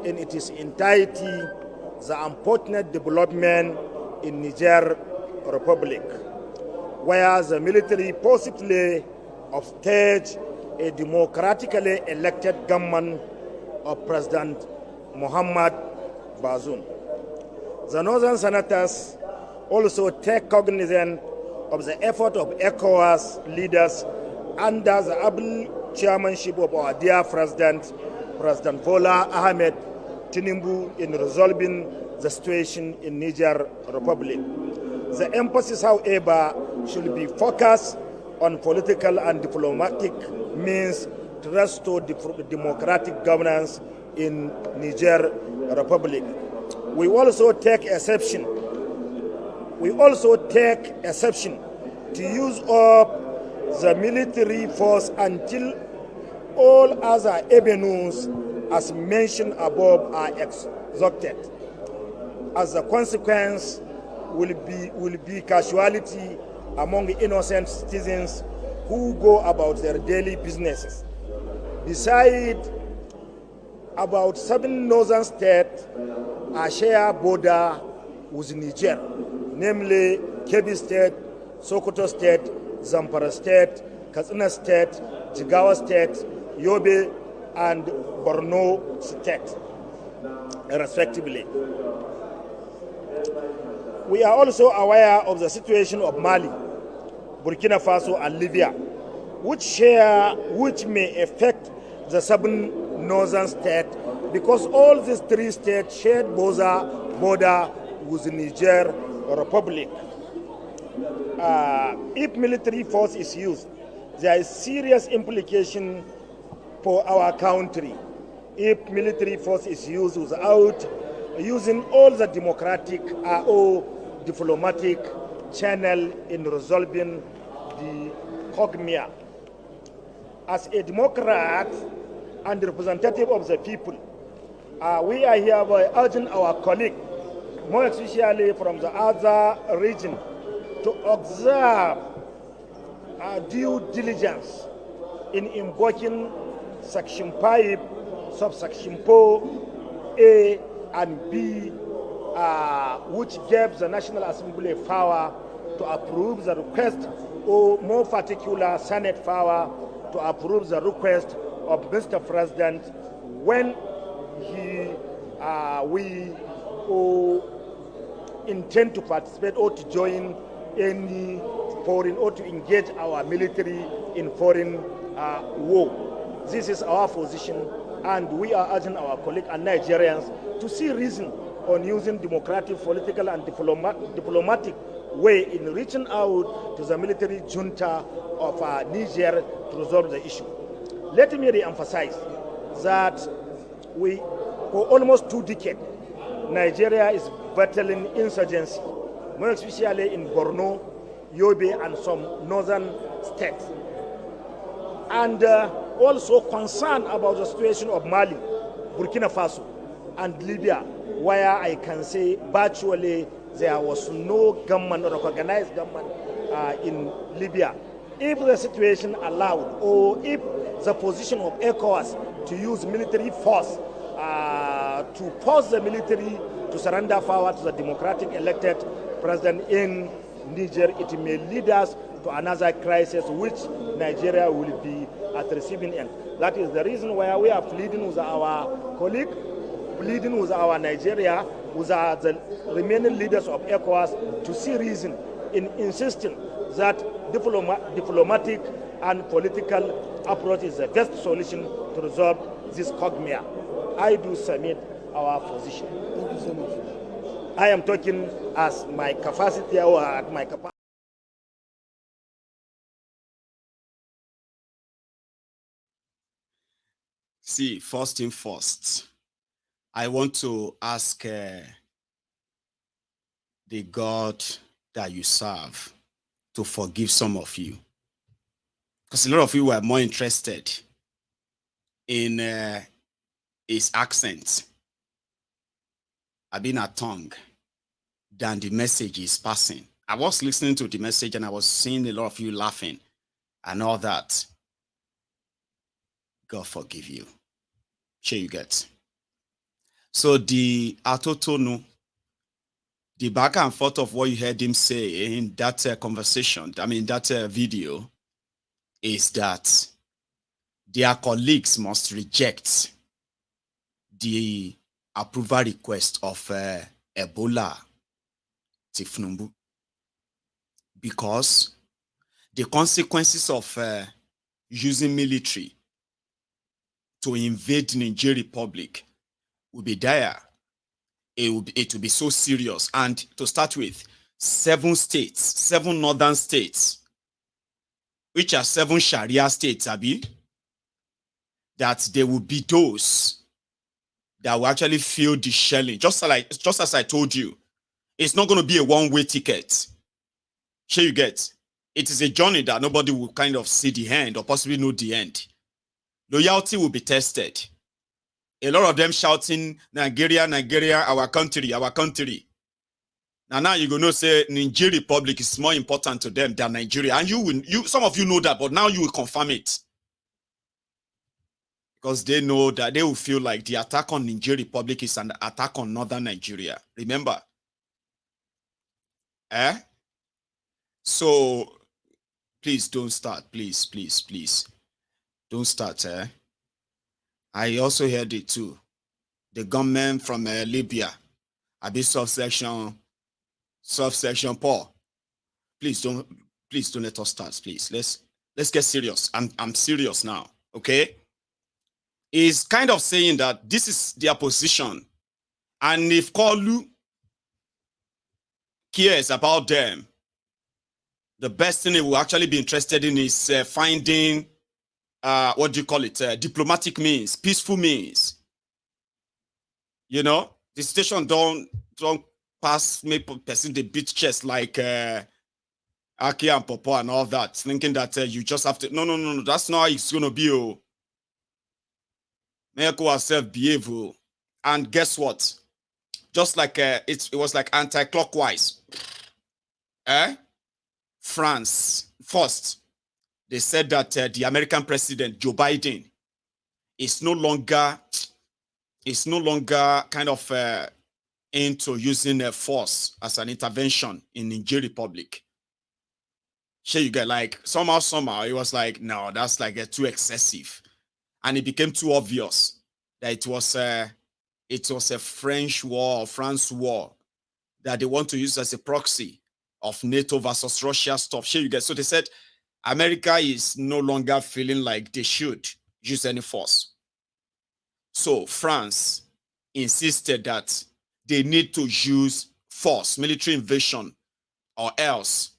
in its entirety the unfortunate development in Niger Republic, where the military possibly upstaged a democratically elected government of President Muhammad Bazoum. The Northern Senators also take cognizance of the effort of ECOWAS leaders under the able chairmanship of our dear President Bola Ahmed Tinubu in resolving the situation in Niger Republic. The emphasis, however, should be focused on political and diplomatic means to restore democratic governance in Niger Republic. We also take exception to use up the military force until all other avenues as mentioned above are exhausted. As a consequence will be casualty among innocent citizens who go about their daily businesses. Besides, about 7 northern states are share border with Niger, namely Kebbi State, Sokoto State, Zamfara State, Katsina State, Jigawa State, Yobe, and Borno State, respectively. We are also aware of the situation of Mali, Burkina Faso, and Libya, which may affect the 7 northern states, because all these 3 states share border with the Niger Republic. If military force is used, there is serious implication for our country. If military force is used without using all the democratic or diplomatic channel in resolving the cognia. As a Democrat and representative of the people, we are here by urging our colleague, more especially from the other region, to observe due diligence in invoking Section 5, subsection 4A and B, which gave the National Assembly power to approve the request, or more particular, Senate power to approve the request of Mr. President when we intend to participate or to join any foreign or to engage our military in foreign war. This is our position, and we are urging our colleagues and Nigerians to see reason on using democratic, political, and diplomatic way in reaching out to the military junta of Niger to resolve the issue. Let me re-emphasize that for almost 2 decades, Nigeria is battling insurgency more especially in Borno, Yobe, and some northern states. And also concerned about the situation of Mali, Burkina Faso, and Libya, where I can say virtually there was no government or recognized government in Libya. If the situation allowed, or if the position of ECOWAS to use military force to force the military to surrender power to the democratic elected president in Niger, it may lead us to another crisis which Nigeria will be at the receiving end. That is the reason why we are pleading with our colleague, pleading with our Nigeria, with the remaining leaders of ECOWAS to see reason in insisting that diplomatic and political approach is the best solution to resolve this quagmire. I do submit our position. Thank you so much. I am talking as my capacity or at my capacity. See, first thing first, I want to ask the God that you serve to forgive some of you. Because a lot of you were more interested in his accent, being a tongue, than the message is passing. I was listening to the message and I was seeing a lot of you laughing and all that. God forgive you. Sure you get. So the atotonu, the back and forth of what you heard him say in that conversation, that video, is that their colleagues must reject the approval request of Ebola Tifnumbu, because the consequences of using military to invade Niger Republic will be dire. It will be so serious. And to start with, 7 states, 7 northern states, which are 7 Sharia states, Abi, that there will be those that will actually feel the shelling. Just as I told you, it's not going to be a one-way ticket. Sure you get. It is a journey that nobody will kind of see the end or possibly know the end. Loyalty will be tested. A lot of them shouting, Nigeria, Nigeria, our country, our country. Now you're going to say Niger Republic is more important to them than Nigeria. And some of you know that, but now you will confirm it. Because they know that they will feel like the attack on Niger Republic is an attack on northern Nigeria. Remember? So, please don't start. Please, please, please. Don't start. I also heard it too. The government from Libya, a bit subsection Paul. Please don't let us start, please. Let's get serious. I'm serious now, okay? Is kind of saying that this is their position. And if Kolu cares about them, the best thing they will actually be interested in is finding what do you call it? Diplomatic means, peaceful means. You know, the station don't pass me person the beat chest like Aki and Popo and all that, thinking that you just have to. No. That's not how it's gonna be. Oh, make ourselves behave. Oh. And guess what? Just like it was like anti-clockwise. France first. They said that the American president, Joe Biden, is no longer kind of into using force as an intervention in Niger Republic. Sure, you get like somehow it was like, no, that's like too excessive. And it became too obvious that it was a French war or France war that they want to use as a proxy of NATO versus Russia stuff. Sure, you get. So they said America is no longer feeling like they should use any force. So France insisted that they need to use force, military invasion, or else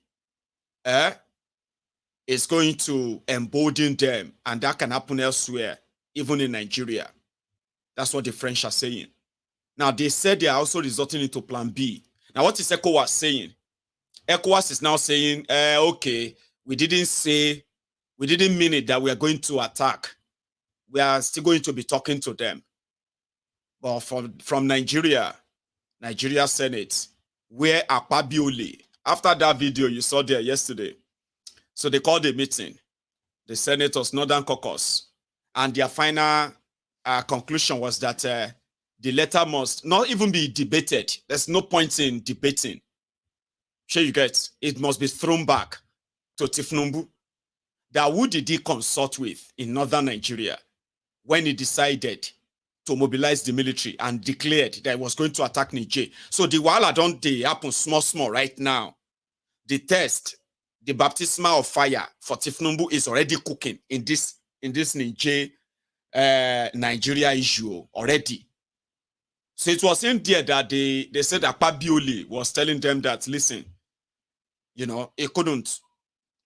it's going to embolden them, and that can happen elsewhere, even in Nigeria. That's what the French are saying. Now, they said they are also resorting into plan B. Now, what is ECOWAS saying? ECOWAS is now saying, okay, we didn't mean it that we are going to attack. We are still going to be talking to them. But from Nigeria Senate, where Akpabiole, after that video you saw there yesterday, so they called a meeting, the Senators, Northern Caucus, and their final conclusion was that the letter must not even be debated. There's no point in debating. Sure you get, it must be thrown back to Tifnumbu. That who did he consult with in northern Nigeria when he decided to mobilize the military and declared that he was going to attack Niger? So the wahala don't happen small right now. The test, the baptismal of fire for Tifnumbu is already cooking in this Niger Nigeria issue already. So it was in there that they said that Akpabiole was telling them that, listen, you know, he couldn't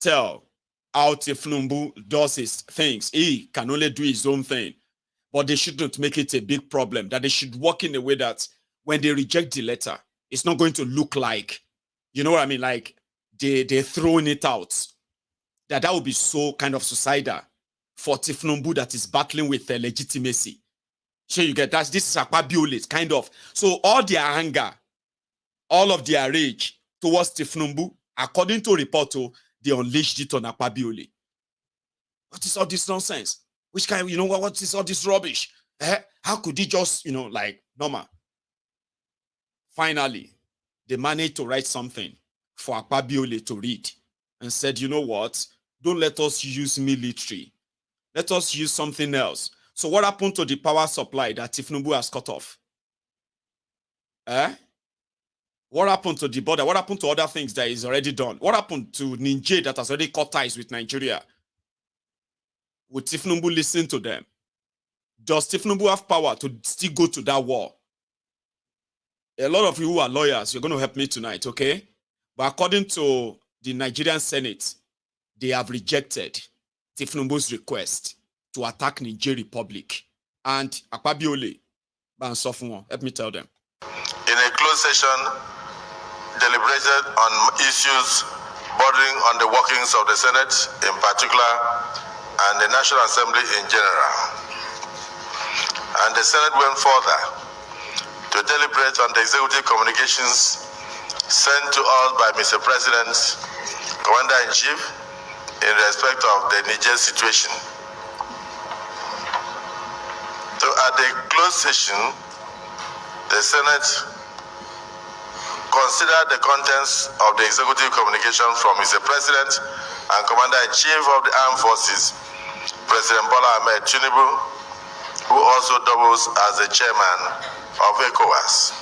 tell how Tifnumbu does his things. He can only do his own thing. But they shouldn't make it a big problem. That they should work in a way that when they reject the letter, it's not going to look like, you know what I mean, like they're throwing it out. That would be so kind of suicidal for Tifnumbu that is battling with legitimacy. So you get that. This is Akpabiole, kind of. So all their anger, all of their rage towards Tifnumbu, according to report, they unleashed it on Akpabiole. What is all this nonsense? Which kind of, you know, what is all this rubbish? How could he just, you know, like, normal? Finally, they managed to write something for Akpabiole to read and said, you know what? Don't let us use military. Let us use something else. So what happened to the power supply that Tifnumbu has cut off? What happened to the border? What happened to other things that is already done? What happened to Niger that has already cut ties with Nigeria? Would Tifnumbu listen to them? Does Tifnumbu have power to still go to that war? A lot of you who are lawyers, you're going to help me tonight, okay? But according to the Nigerian Senate, they have rejected Tifnumbu's request to attack Niger Republic. And Akpabiole, help me tell them. In a closed session, deliberated on issues bordering on the workings of the Senate in particular and the National Assembly in general. And the Senate went further to deliberate on the executive communications sent to us by Mr. President, Commander-in-Chief, in respect of the Niger situation. So at the closed session, the Senate considered the contents of the executive communication from Mr. President and Commander-in-Chief of the Armed Forces, President Bola Ahmed Tinubu, who also doubles as the chairman of ECOWAS,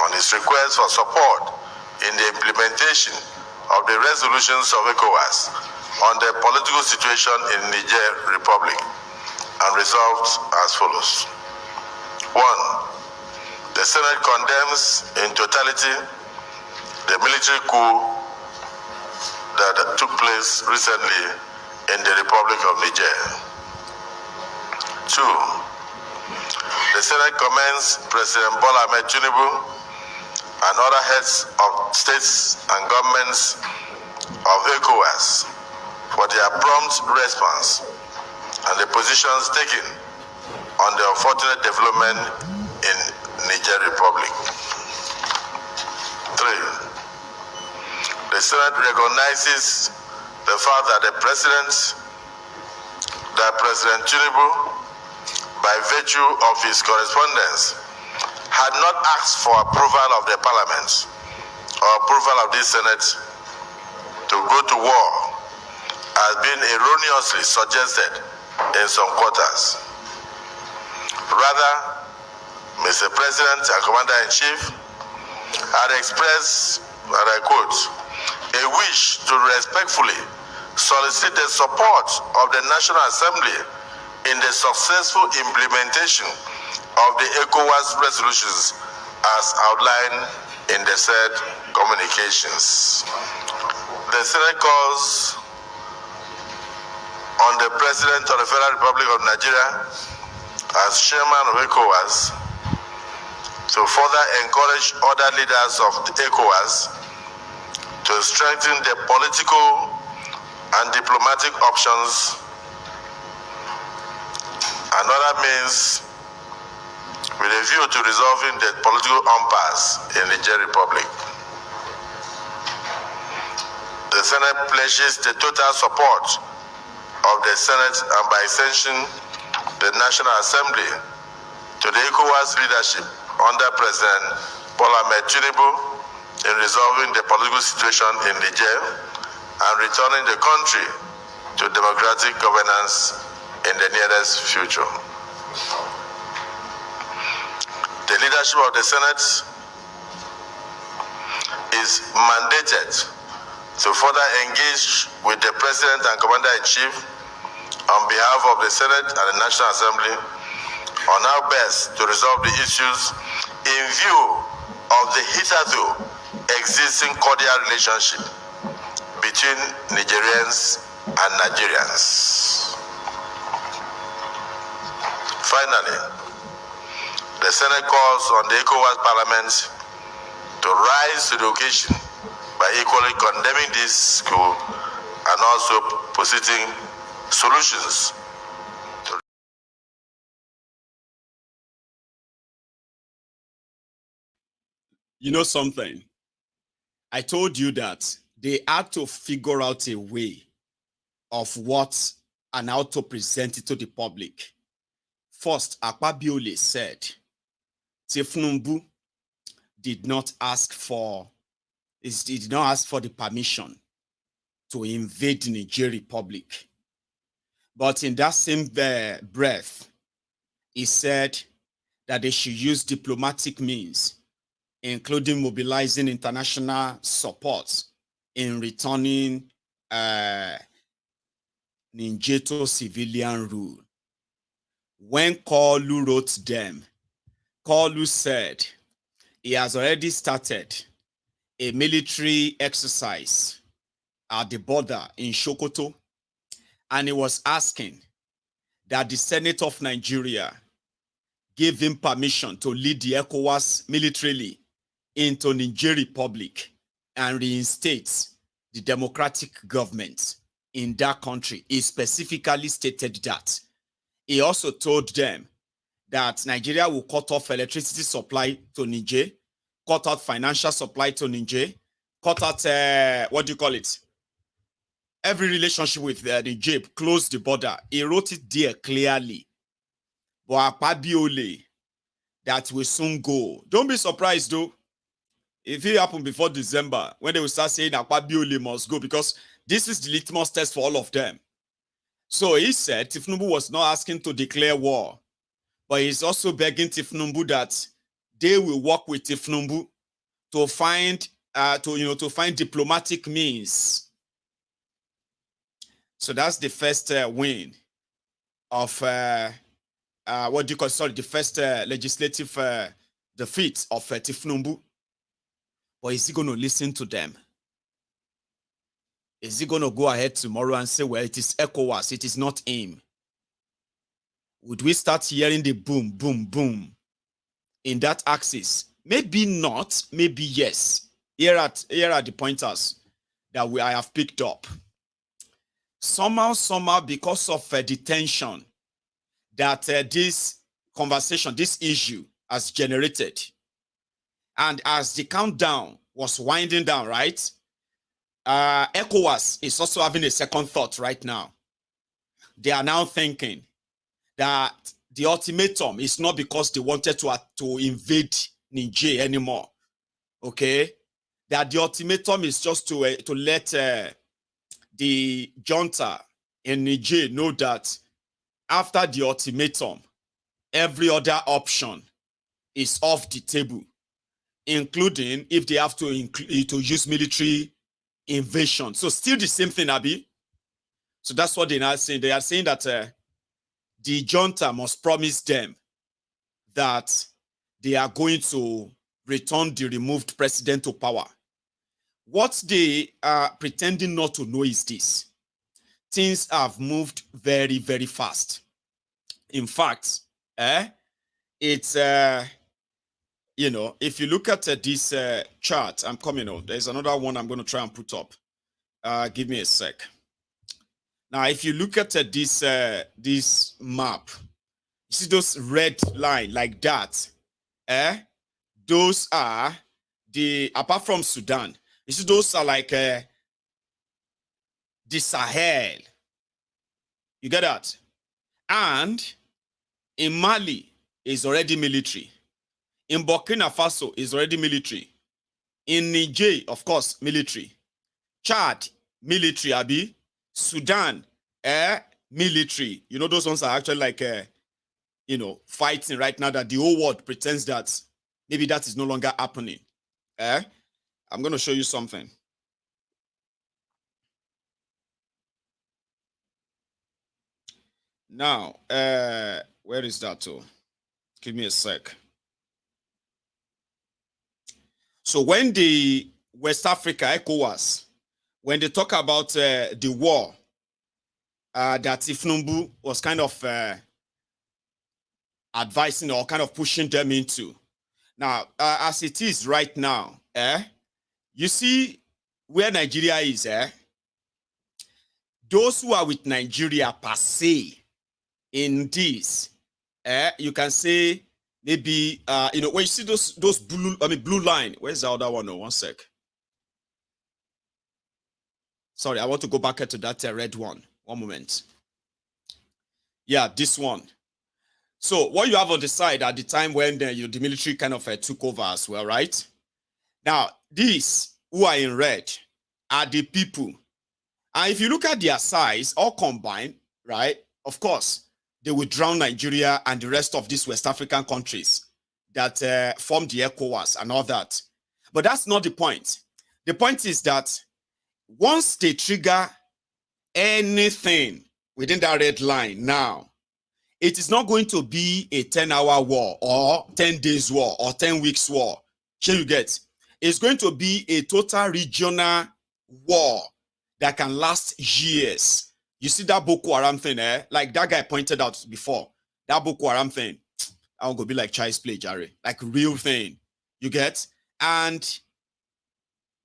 on his request for support in the implementation of the resolutions of ECOWAS on the political situation in Niger Republic, and resolved as follows. 1. The Senate condemns in totality the military coup that took place recently in the Republic of Niger. 2. The Senate commends President Bola Ahmed Tinubu and other heads of states and governments of ECOWAS for their prompt response and the positions taken on the unfortunate development in Niger Republic. 3. The Senate recognizes the fact that President Tinubu, by virtue of his correspondence, had not asked for approval of the Parliament or approval of this Senate to go to war, has been erroneously suggested in some quarters. Rather, Mr. President and Commander-in-Chief had expressed, and I quote, a wish to respectfully solicit the support of the National Assembly in the successful implementation of the ECOWAS resolutions as outlined in the said communications. The Senate calls on the President of the Federal Republic of Nigeria as chairman of ECOWAS to further encourage other leaders of the ECOWAS to strengthen the political and diplomatic options and other means with a view to resolving the political impasse in the Niger Republic. The Senate pledges the total support of the Senate and by extension the National Assembly to the ECOWAS leadership under President Bola Ahmed Tinubu in resolving the political situation in Niger and returning the country to democratic governance in the nearest future. The leadership of the Senate is mandated to further engage with the President and Commander-in-Chief on behalf of the Senate and the National Assembly on how best to resolve the issues in view of the hitherto existing cordial relationship between Nigerians and Nigerians. Finally, the Senate calls on the ECOWAS Parliament to rise to the occasion by equally condemning this coup and also positing solutions. You know something? I told you that they had to figure out a way of what and how to present it to the public. First, Akpabiole said Tifnumbu did not ask for the permission to invade the Niger Republic. But in that same breath, he said that they should use diplomatic means, including mobilizing international support in returning Niger to civilian rule. When Kolu wrote them, Kolu said he has already started a military exercise at the border in Sokoto, and he was asking that the Senate of Nigeria give him permission to lead the ECOWAS militarily into Niger Republic and reinstate the democratic government in that country. He specifically stated that. He also told them that Nigeria will cut off electricity supply to Niger, cut out financial supply to Niger, cut out, every relationship with Niger, close the border. He wrote it there clearly. But Akpabiole, that will soon go. Don't be surprised though, if it happened before December, when they will start saying Akpabiole must go, because this is the litmus test for all of them. So he said Tifnumbu was not asking to declare war, but he's also begging Tifnumbu that they will work with Tifnumbu to find diplomatic means. So that's the first win of the first legislative defeat of Tifnumbu. But is he going to listen to them? Is he going to go ahead tomorrow and say, well, it is ECOWAS, it is not him? Would we start hearing the boom, boom, boom in that axis? Maybe not, maybe yes. Here are the pointers that I have picked up. Somehow, because of the tension that this conversation, this issue has generated, and as the countdown was winding down, right? ECOWAS is also having a second thought right now. They are now thinking that the ultimatum is not because they wanted to invade Niger anymore, okay? That the ultimatum is just to let the junta in Niger know that after the ultimatum, every other option is off the table, including if they have to use military invasion. So still the same thing, Abi. So that's what they're now saying. They are saying that the junta must promise them that they are going to return the removed president to power. What they are pretending not to know is this. Things have moved very, very fast. In fact, it's you know, if you look at this chart, I'm coming on. There's another one I'm going to try and put up. Give me a sec. Now, if you look at this map, you see those red line like that. Those are apart from Sudan, you see those are like the Sahel. You get that? And in Mali is already military. In Burkina Faso is already military. In Niger, of course, military. Chad, military, Abi. Sudan, military. You know, those ones are actually like, you know, fighting right now that the whole world pretends that maybe that is no longer happening. I'm going to show you something. Now, where is that to? Give me a sec. So when the West Africa ECOWAS, when they talk about the war that Ifnumbu was kind of advising or kind of pushing them into. Now, as it is right now, you see where Nigeria is, those who are with Nigeria per se in this, you can say maybe, you know, when you see those blue line, where's the other one? No, one sec. Sorry, I want to go back to that red one. One moment. Yeah, this one. So what you have on the side at the time when the military kind of took over as well, right? Now, these who are in red are the people. And if you look at their size, all combined, right? Of course, they will drown Nigeria and the rest of these West African countries that form the ECOWAS and all that. But that's not the point. The point is that once they trigger anything within that red line now, it is not going to be a 10-hour war or 10 days war or 10 weeks war. Here you get. It's going to be a total regional war that can last years. You see that Boko Haram thing, like that guy pointed out before. That Boko Haram thing, I'm going to be like child's play, Jerry. Like real thing. You get? And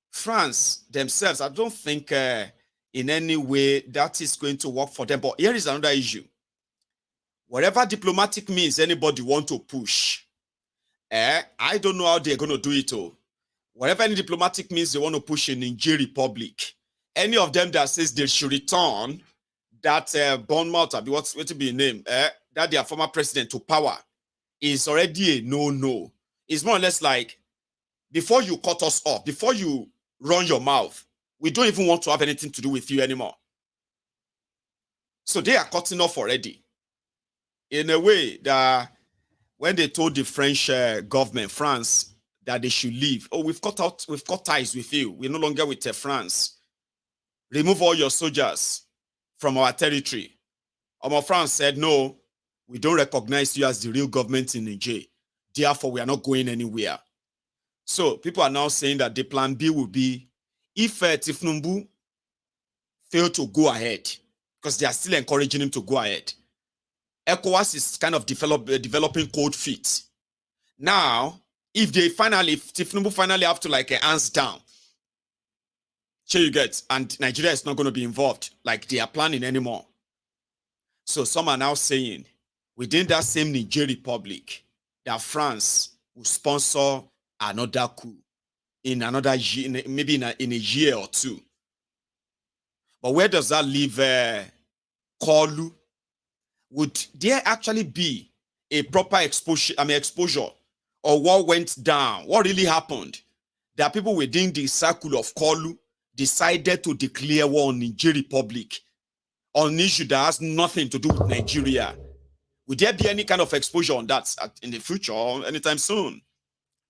France themselves, I don't think in any way that is going to work for them. But here is another issue. Whatever diplomatic means anybody want to push, I don't know how they're going to do it. Whatever any diplomatic means they want to push in Niger Republic, any of them that says they should return that Bournemouth, what's to be named, that their former president to power is already a no-no. It's more or less like, before you cut us off, before you run your mouth, we don't even want to have anything to do with you anymore. So they are cutting off already. In a way that when they told the French government, France, that they should leave, oh, we've cut ties with you. We're no longer with France. Remove all your soldiers from our territory. France said, no, we don't recognize you as the real government in Niger. Therefore, we are not going anywhere. So people are now saying that the plan B will be if Tifnumbu failed to go ahead, because they are still encouraging him to go ahead. ECOWAS is kind of developing cold feet. Now, if Tifnumbu finally have to like hands down, sure you get, and Nigeria is not going to be involved like they are planning anymore. So some are now saying within that same Niger Republic that France will sponsor another coup in another year, maybe in a year or two. But where does that leave Kolu? Would there actually be a proper exposure, or what went down? What really happened? There are people within the circle of Kolu decided to declare war on Niger Republic on an issue that has nothing to do with Nigeria. Would there be any kind of exposure on that in the future or anytime soon?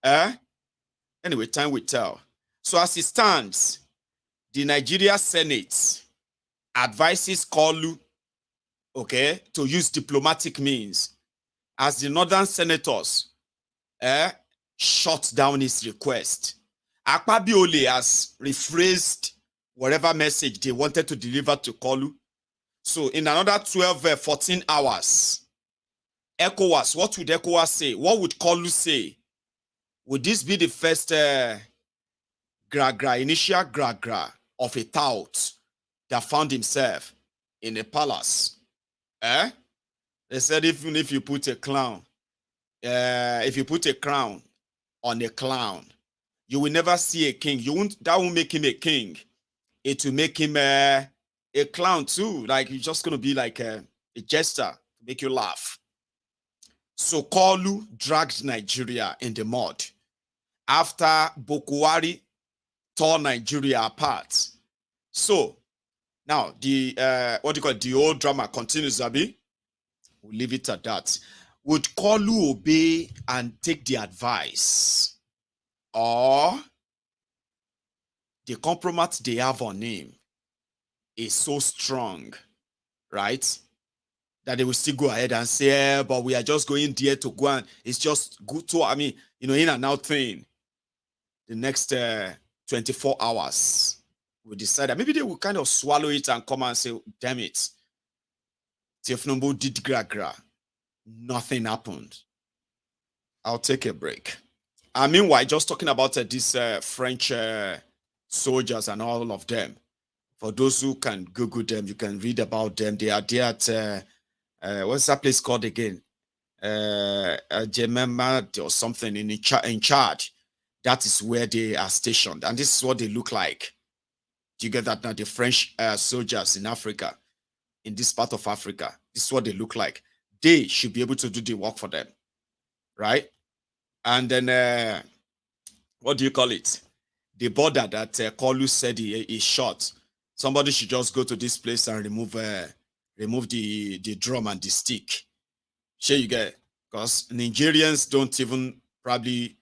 Anyway, time will tell. So as it stands, the Nigeria Senate advises Kolu, okay, to use diplomatic means as the northern senators shut down his request. Akpabiole has rephrased whatever message they wanted to deliver to Kolu. So in another 14 hours, ECOWAS, what would ECOWAS say? What would Kolu say? Would this be the first initial gra of a tout that found himself in a palace? They said even if you put a clown, if you put a crown on a clown, you will never see a king. That won't make him a king. It will make him a clown too. Like he's just gonna be like a jester to make you laugh. So Kolu dragged Nigeria in the mud after Bokwari tore Nigeria apart. So now the the old drama continues, Abi. We'll leave it at that. Would Kolu obey and take the advice, or the compromise they have on him is so strong, right, that they will still go ahead and say, but we are just going there to go and it's just good to, in and out thing. The next 24 hours, we decide that maybe they will kind of swallow it and come and say, damn it, Tifnumbu did gra. Nothing happened. I'll take a break. Meanwhile, just talking about these French soldiers and all of them. For those who can Google them, you can read about them. They are there at, what's that place called again? Jemema or something in charge. That is where they are stationed. And this is what they look like. Do you get that now? The French soldiers in Africa, in this part of Africa, this is what they look like. They should be able to do the work for them, right? And then, what do you call it? The border that Kolu said he shot. Somebody should just go to this place and remove the drum and the stick. Sure you get, because Nigerians don't probably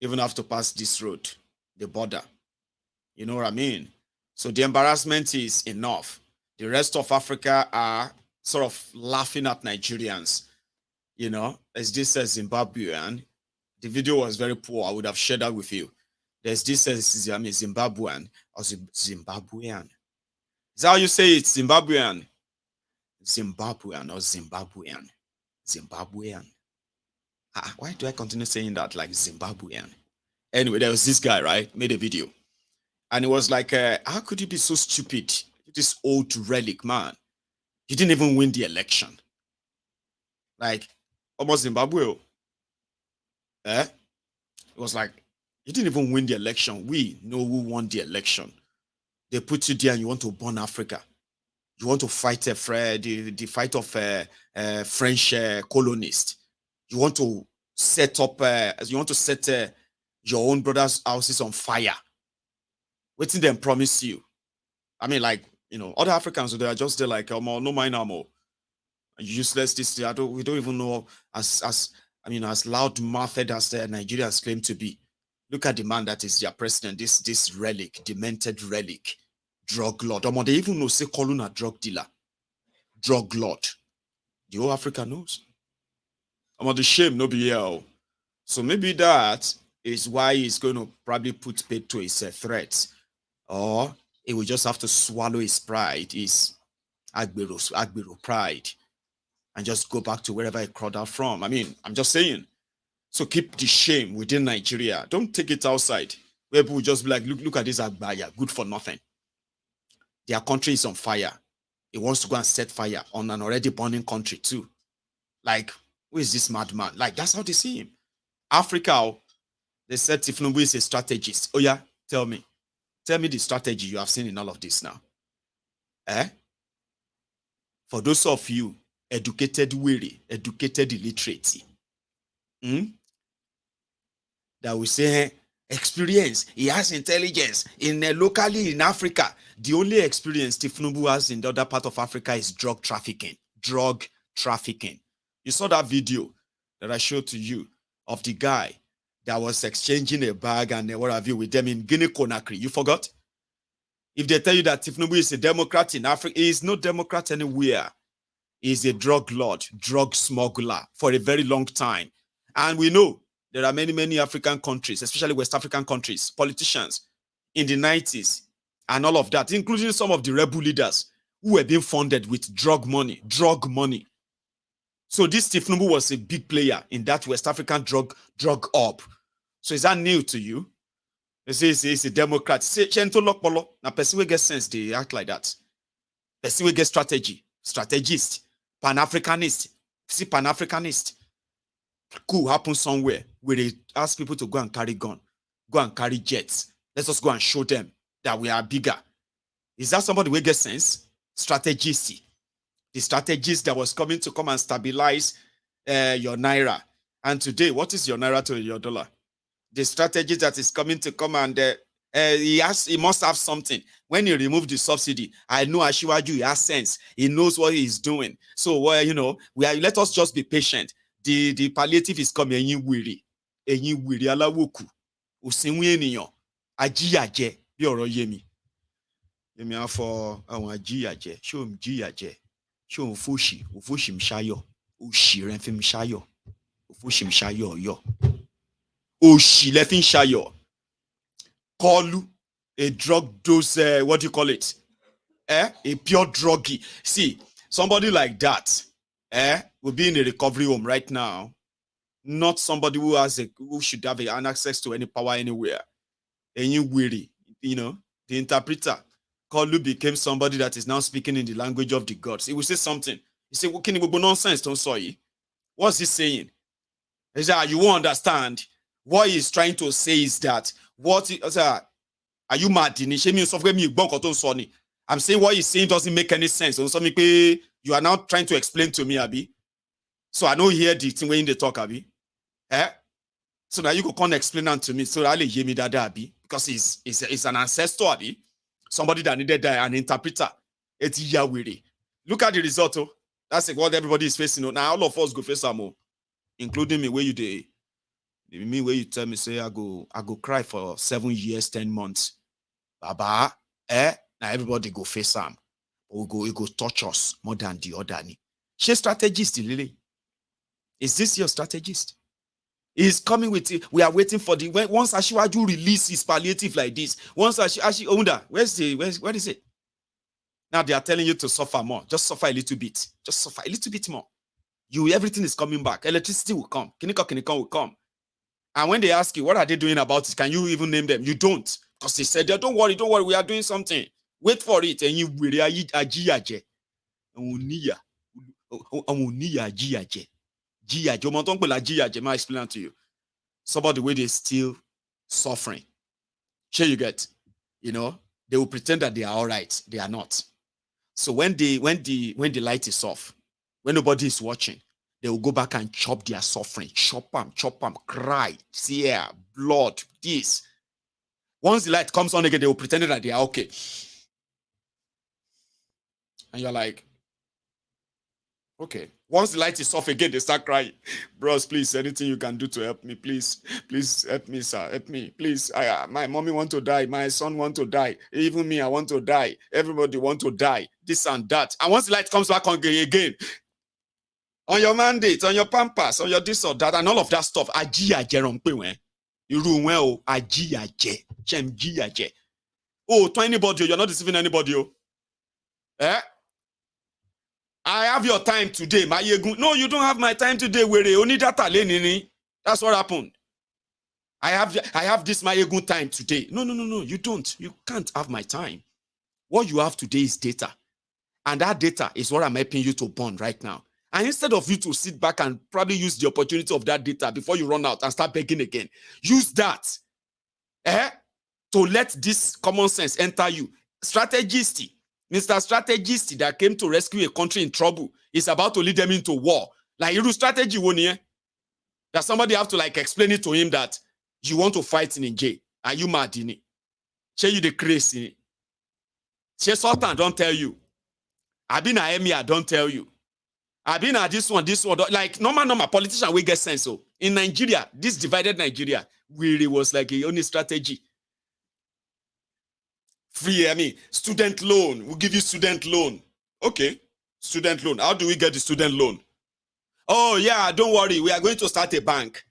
even have to pass this road, the border. You know what I mean? So the embarrassment is enough. The rest of Africa are sort of laughing at Nigerians. You know, as this Zimbabwean, the video was very poor. I would have shared that with you. There's this Zimbabwean or Zimbabwean. Is that how you say it? Zimbabwean? Zimbabwean or Zimbabwean? Zimbabwean. Why do I continue saying that like Zimbabwean? Anyway, there was this guy, right? Made a video. And it was like, how could you be so stupid? This old relic, man. You didn't even win the election. Like, almost Zimbabwe. It was like, you didn't even win the election. We know who won the election. They put you there and you want to burn Africa. You want to fight the fight of French colonists. You want to set up, your own brothers' houses on fire. What did them promise you? I mean, like, other Africans, they are just there like, no mind no more. Useless this, we don't even know as loud-mouthed as the Nigerians claim to be. Look at the man that is their president, this relic, demented relic, drug lord. They even know say Koluna a drug dealer, drug lord. The whole Africa knows. The shame no be here. So maybe that is why he's going to probably put paid to his threats, or he will just have to swallow his pride, his Agbero pride, and just go back to wherever he crawled out from. I mean, I'm just saying. So keep the shame within Nigeria. Don't take it outside, where people will just be like, look at this Agbaya, good for nothing. Their country is on fire. He wants to go and set fire on an already burning country too. Like, who is this madman? Like, that's how they see him. Africa, they said Tifnumbu is a strategist. Oh yeah, tell me the strategy you have seen in all of this now. For those of you educated weary, educated illiterate, that will say experience, he has intelligence locally in Africa. The only experience Tifnumbu has in the other part of Africa is drug trafficking. You saw that video that I showed to you of the guy that was exchanging a bag and what have you with them in Guinea-Conakry. You forgot? If they tell you that Tifnumbu is a Democrat in Africa, he is no Democrat anywhere. He is a drug lord, drug smuggler for a very long time. And we know there are many, many African countries, especially West African countries, politicians in the 90s and all of that, including some of the rebel leaders who were being funded with drug money. So this Steve Numbu was a big player in that West African drug up. So is that new to you? They say he's a Democrat. Say Chento Lokpolo. Now person will get sense, they act like that. Person will get strategist, Pan-Africanist. See Pan-Africanist. Cool happen somewhere where they ask people to go and carry gun, go and carry jets. Let's just go and show them that we are bigger. Is that somebody will get sense? Strategist. The strategist that was coming to come and stabilize your naira. And today, what is your naira to your dollar? The strategist that is coming to come and he must have something. When he removed the subsidy, I know Ashiwaju, he has sense. He knows what he's doing. So, let us just be patient. The palliative is coming. Enyi wiri alawoku. Osinwi eniyan. Ajiyaje bi oro yemi. Yemi afọ àwọn ajiyaje. Show him jiyaje. Show him fushi mshayo. Ushi renfi mshayo. Fushi mshayo yo. Oshi lefin shayo. Kolu, a drug dose, what do you call it? A pure druggie. See, somebody like that, will be in a recovery home right now. Not somebody who should have an access to any power anywhere. And you weary, the interpreter. Kolu became somebody that is now speaking in the language of the gods. He will say something. He said, "What can you go nonsense? Don't say. What's he saying?" He said, "You won't understand." What he's trying to say is that are you mad? I'm saying what he's saying doesn't make any sense. You are now trying to explain to me, Abi. So I don't hear the thing when they talk, Abi. So now you can explain that to me. So I'll hear me that, Abi, because he's an ancestor, Abi. Somebody that needed an interpreter. It's Yahweh. Look at the result. That's what everybody is facing. Now all of us go face some, including me. Where you dey? Me where you tell me say I go cry for 7 years, 10 months. Baba, now everybody go face some. We go touch us more than the other. She strategist, Lily. Is this your strategist? He's coming with it. We are waiting for once Ashiwaju release his palliative like this. Once Onda, where is it? Now they are telling you to suffer more. Just suffer a little bit. Just suffer a little bit more. Everything is coming back. Electricity will come. Kinika will come. And when they ask you, what are they doing about it? Can you even name them? You don't. Because they said, don't worry, we are doing something. Wait for it. And you will ajiyaje. May I explain to you? Somebody where they still suffering. Sure you get, they will pretend that they are all right. They are not. So when the light is off, when nobody is watching, they will go back and chop their suffering. Chop them, cry, tear, blood, this. Once the light comes on again, they will pretend that they are okay. And you're like, okay. Once the light is off again, they start crying. Bros, please, anything you can do to help me, please. Please help me, sir. Help me, please. My mommy want to die. My son want to die. Even me, I want to die. Everybody want to die. This and that. And once the light comes back on again, on your mandate, on your pampas, on your this or that, and all of that stuff, ajiyaje rompe iru wen o ajiyaje, chem jiyaje. Oh, to anybody, you're not deceiving anybody. I have your time today, Maiyegun. No, you don't have my time today. We're only data lenini. That's what happened. I have this Maiyegun time today. No, you don't. You can't have my time. What you have today is data. And that data is what I'm helping you to burn right now. And instead of you to sit back and probably use the opportunity of that data before you run out and start begging again, use that to let this common sense enter you. Strategist, Mr. Strategist that came to rescue a country in trouble is about to lead them into war. Like, you do strategy one year that somebody have to explain it to him that you want to fight in Niger. Are you mad in it? Share you the crazy. Share Sultan don't tell you. I've been at Emir, don't tell you. I've been at this one. Like, normal politician, we get sense. So in Nigeria, this divided Nigeria, really was like a only strategy. Free, student loan. We'll give you student loan. Okay, student loan. How do we get the student loan? Oh, yeah, don't worry. We are going to start a bank.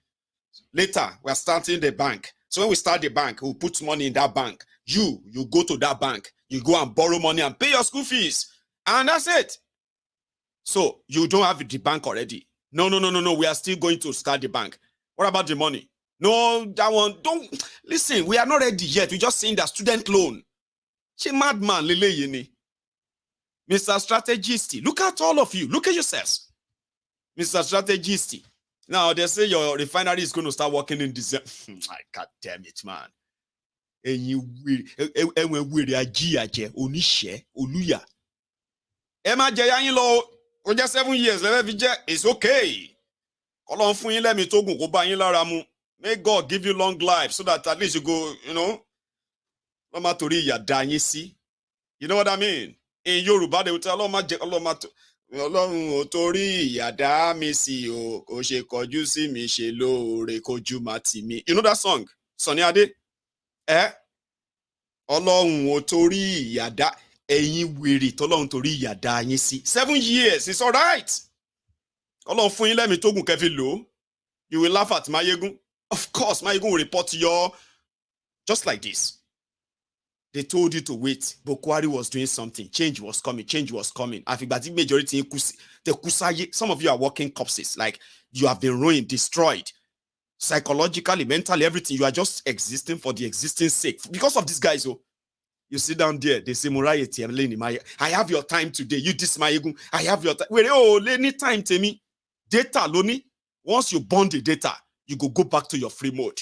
Later, we are starting the bank. So when we start the bank, we'll put money in that bank. You go to that bank. You go and borrow money and pay your school fees. And that's it. So you don't have the bank already. No. We are still going to start the bank. What about the money? No, that one. Don't listen. We are not ready yet. We're just saying that student loan. She madman, Lele Yini. Mr. Strategist. Look at all of you. Look at yourselves. Mr. Strategist. Now they say your refinery is going to start working in December. God damn it, man. And you will Oluya. Emma Jayan Lo, for just 7 years, it's okay. May God give you long life so that at least you go, you know, you know what I mean? In Yoruba, they will tell Ọlọ́run ò torí ìyàdá mi sí o, kò ṣe kọjú sí mi ṣe lóore kójú má tì mí. You know that song? Sunny Ade? Ọlọ́run ò torí ìyàdá ẹ̀yin wèrè tọ́lọ́run torí ìyàdá yín sí. 7 years, it's all right. Ọlọ́run fún yín lẹ́mìí tó gùn kẹ́fì lò. You will laugh at Maiyegun. Of course, Maiyegun will report to you just like this. They told you to wait. Bokwari was doing something. Change was coming. Change was coming. I think that majority, some of you are walking corpses. Like you have been ruined, destroyed. Psychologically, mentally, everything. You are just existing for the existing sake. Because of these guys, oh, you sit down there. They say, I have your time today. You this Maiyegun. I have your time. Wait, oh, any time to me. Data, Loni. Once you burn the data, you go back to your free mode.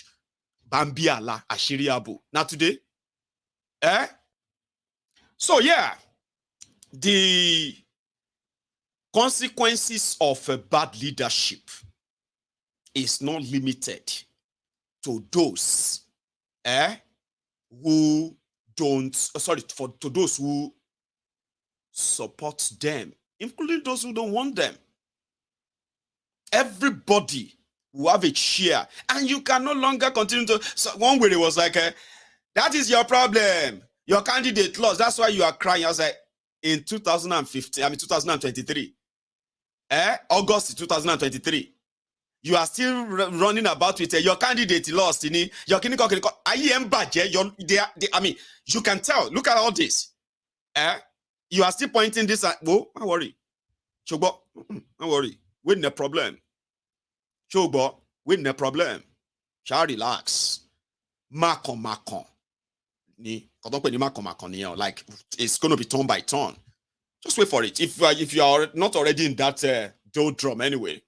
Bambi Allah, Ashiri Abu. Now today, so yeah, the consequences of a bad leadership is not limited to those who don't, to those who support them, including those who don't want them. Everybody will have a share, and you can no longer continue to. So one way it was like, that is your problem. Your candidate lost. That's why you are crying. I was like, in 2023, August 2023, you are still running about with your candidate lost. I mean, you can tell. Look at all this. You are still pointing this at. Oh, don't worry. Chobo, don't worry. With no problem. Chobo, with no problem. Shall relax. Macon. Like it's going to be turn by turn. Just wait for it. If you are not already in that doldrum anyway.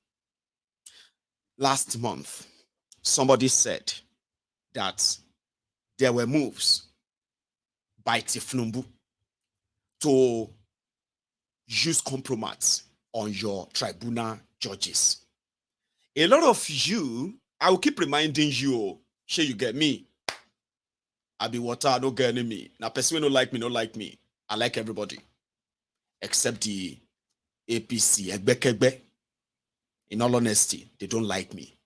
Last month, somebody said that there were moves by Tifnumbu to use compromise on your tribunal judges. A lot of you, I will keep reminding you, sure you get me. I be water, no get enemy. Now, person don't like me. I like everybody. Except the APC, Egbekegbe. In all honesty, they don't like me.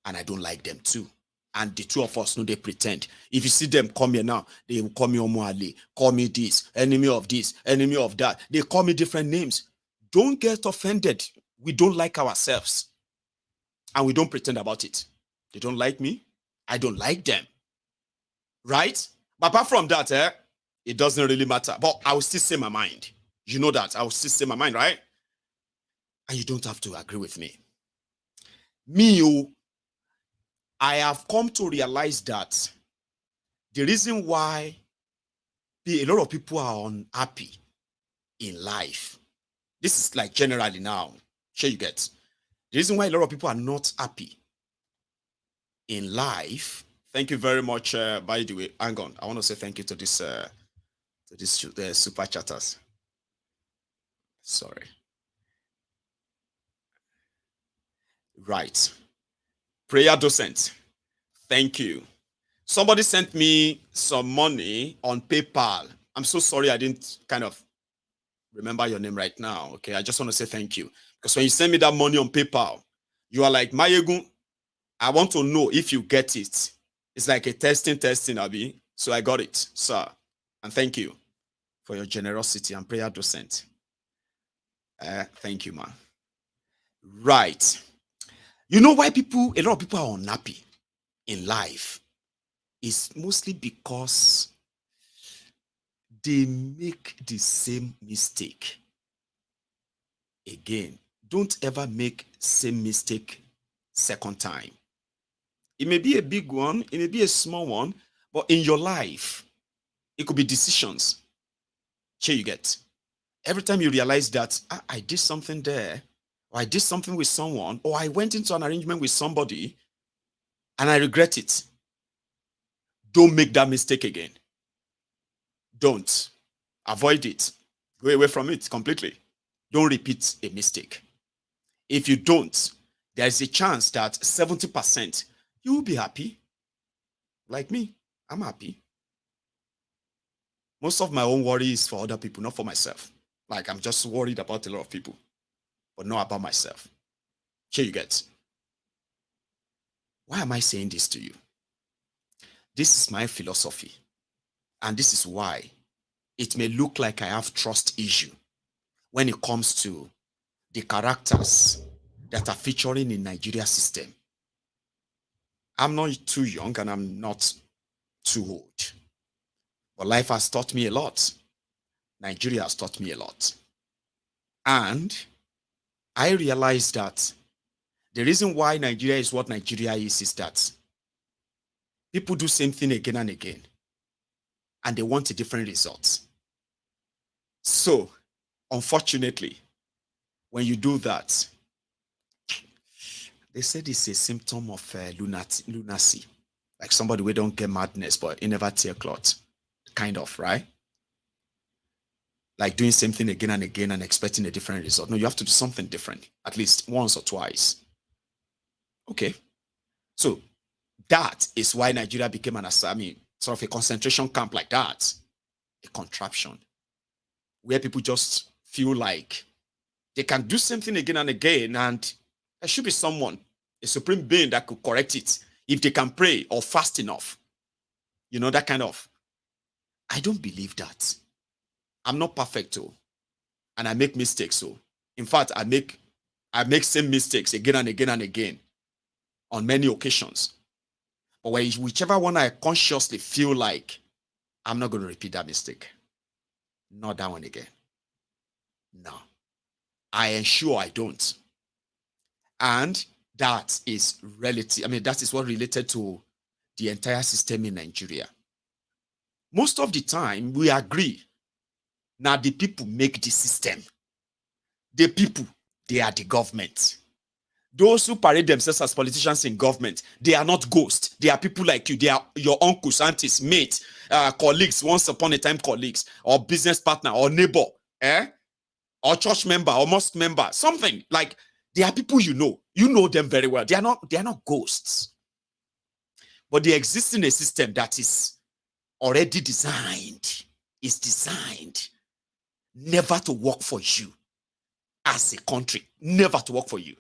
And I don't like them too. And the two of us, no, they pretend. If you see them come here now, they will call me Omoale, call me this, enemy of that. They call me different names. Don't get offended. We don't like ourselves. And we don't pretend about it. They don't like me. I don't like them. Right? But apart from that, it doesn't really matter. But I will still say my mind. You know that. I will still say my mind, right? And you don't have to agree with me. I have come to realize that the reason why a lot of people are unhappy in life, this is like generally now, sure you get. The reason why a lot of people are not happy in life. Thank you very much. By the way, hang on. I want to say thank you to this super chatters. Sorry. Right. Prayer docent. Thank you. Somebody sent me some money on PayPal. I'm so sorry I didn't kind of remember your name right now. Okay, I just want to say thank you. Because when you send me that money on PayPal, you are like, Maiyegun, I want to know if you get it. It's like a testing, Abi. So I got it, sir. And thank you for your generosity and prayer docent. Thank you, man. Right. You know why a lot of people are unhappy in life? It's mostly because they make the same mistake again. don't ever make same mistake second time. It may be a big one, it may be a small one, but in your life, it could be decisions. Here you get. Every time you realize that I did something there, or I did something with someone, or I went into an arrangement with somebody, and I regret it, don't make that mistake again. Don't. Avoid it. Go away from it completely. Don't repeat a mistake. If you don't, there's a chance that 70% you will be happy. Like me, I'm happy. Most of my own worry is for other people, not for myself. Like, I'm just worried about a lot of people, but not about myself. Here you get. Why am I saying this to you? This is my philosophy. And this is why it may look like I have trust issue when it comes to the characters that are featuring in Nigeria system. I'm not too young and I'm not too old. But life has taught me a lot. Nigeria has taught me a lot. And I realized that the reason why Nigeria is what Nigeria is that people do same thing again and again, and they want a different result. So, unfortunately, when you do that, they said it's a symptom of lunacy. Like somebody who don't get madness, but he never tear cloth. Kind of, right? Like doing same thing again and again and expecting a different result. No, you have to do something different, at least once or twice. Okay. So that is why Nigeria became sort of a concentration camp like that. A contraption. Where people just feel like they can do something again and again, and there should be someone, a supreme being that could correct it if they can pray or fast enough. You know, that kind of. I don't believe that. I'm not perfect, though, and I make mistakes. So, in fact, I make same mistakes again and again and again on many occasions. But whichever one I consciously feel like I'm not going to repeat that mistake, not that one again. No, I ensure I don't, and that is relative. I mean, that is what related to the entire system in Nigeria. Most of the time, we agree. Now, the people make the system. The people, they are the government. Those who parade themselves as politicians in government, they are not ghosts. They are people like you. They are your uncles, aunties, mates, colleagues, once upon a time colleagues, or business partner, or neighbor, or church member, or mosque member, something. Like, they are people you know. You know them very well. They are not ghosts. But they exist in a system that is already designed. Is designed never to work for you as a country. Never to work for you.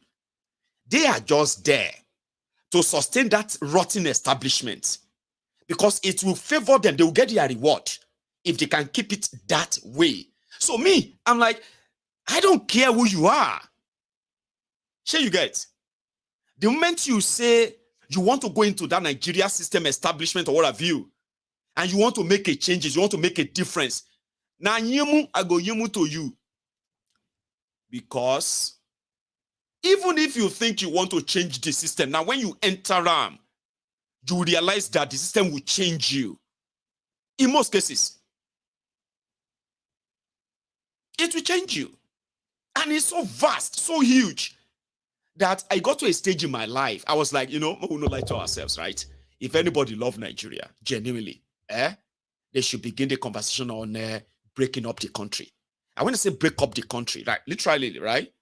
They are just there to sustain that rotten establishment because it will favor them. They will get their reward if they can keep it that way. So me, I'm like, I don't care who you are. Sure you get. The moment you say you want to go into that Nigeria system establishment or what have you, and you want to make a changes, you want to make a difference, now I go yimu to you. Because even if you think you want to change the system, now when you enter RAM, you realize that the system will change you. In most cases, it will change you. And it's so vast, so huge, that I got to a stage in my life, I was like, we will not lie to ourselves, right? If anybody loves Nigeria, genuinely, they should begin the conversation on breaking up the country. I want to say break up the country, right? Literally, right?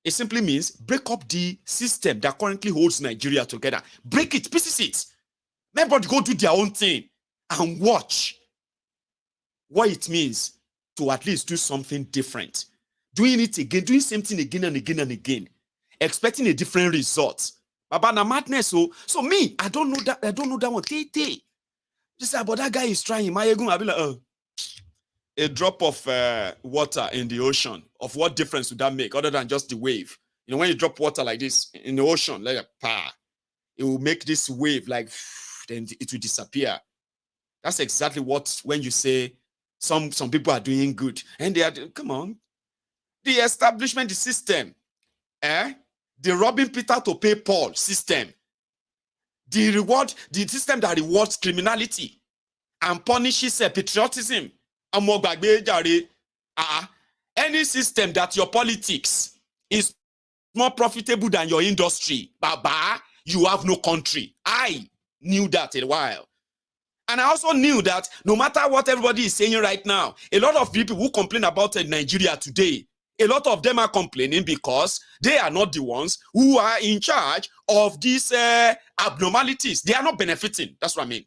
It simply means break up the system that currently holds Nigeria together. Break it, pieces it. Everybody go do their own thing and watch what it means to at least do something different. Doing it again, doing same thing again and again and again, expecting a different result. But na madness. So me, I don't know that one. Just say, but that guy is trying. Maiyegun, I'll be like, a drop of water in the ocean, of what difference would that make other than just the wave? When you drop water like this in the ocean, like it will make this wave like, then it will disappear. That's exactly what, when you say some people are doing good, and they are, come on, The establishment, the system, the robbing Peter to pay Paul system, the system that rewards criminality and punishes patriotism. Any system that your politics is more profitable than your industry, Baba, you have no country. I knew that a while. And I also knew that no matter what everybody is saying right now, a lot of people who complain about Nigeria today, a lot of them are complaining because they are not the ones who are in charge of these abnormalities. They are not benefiting. That's what I mean.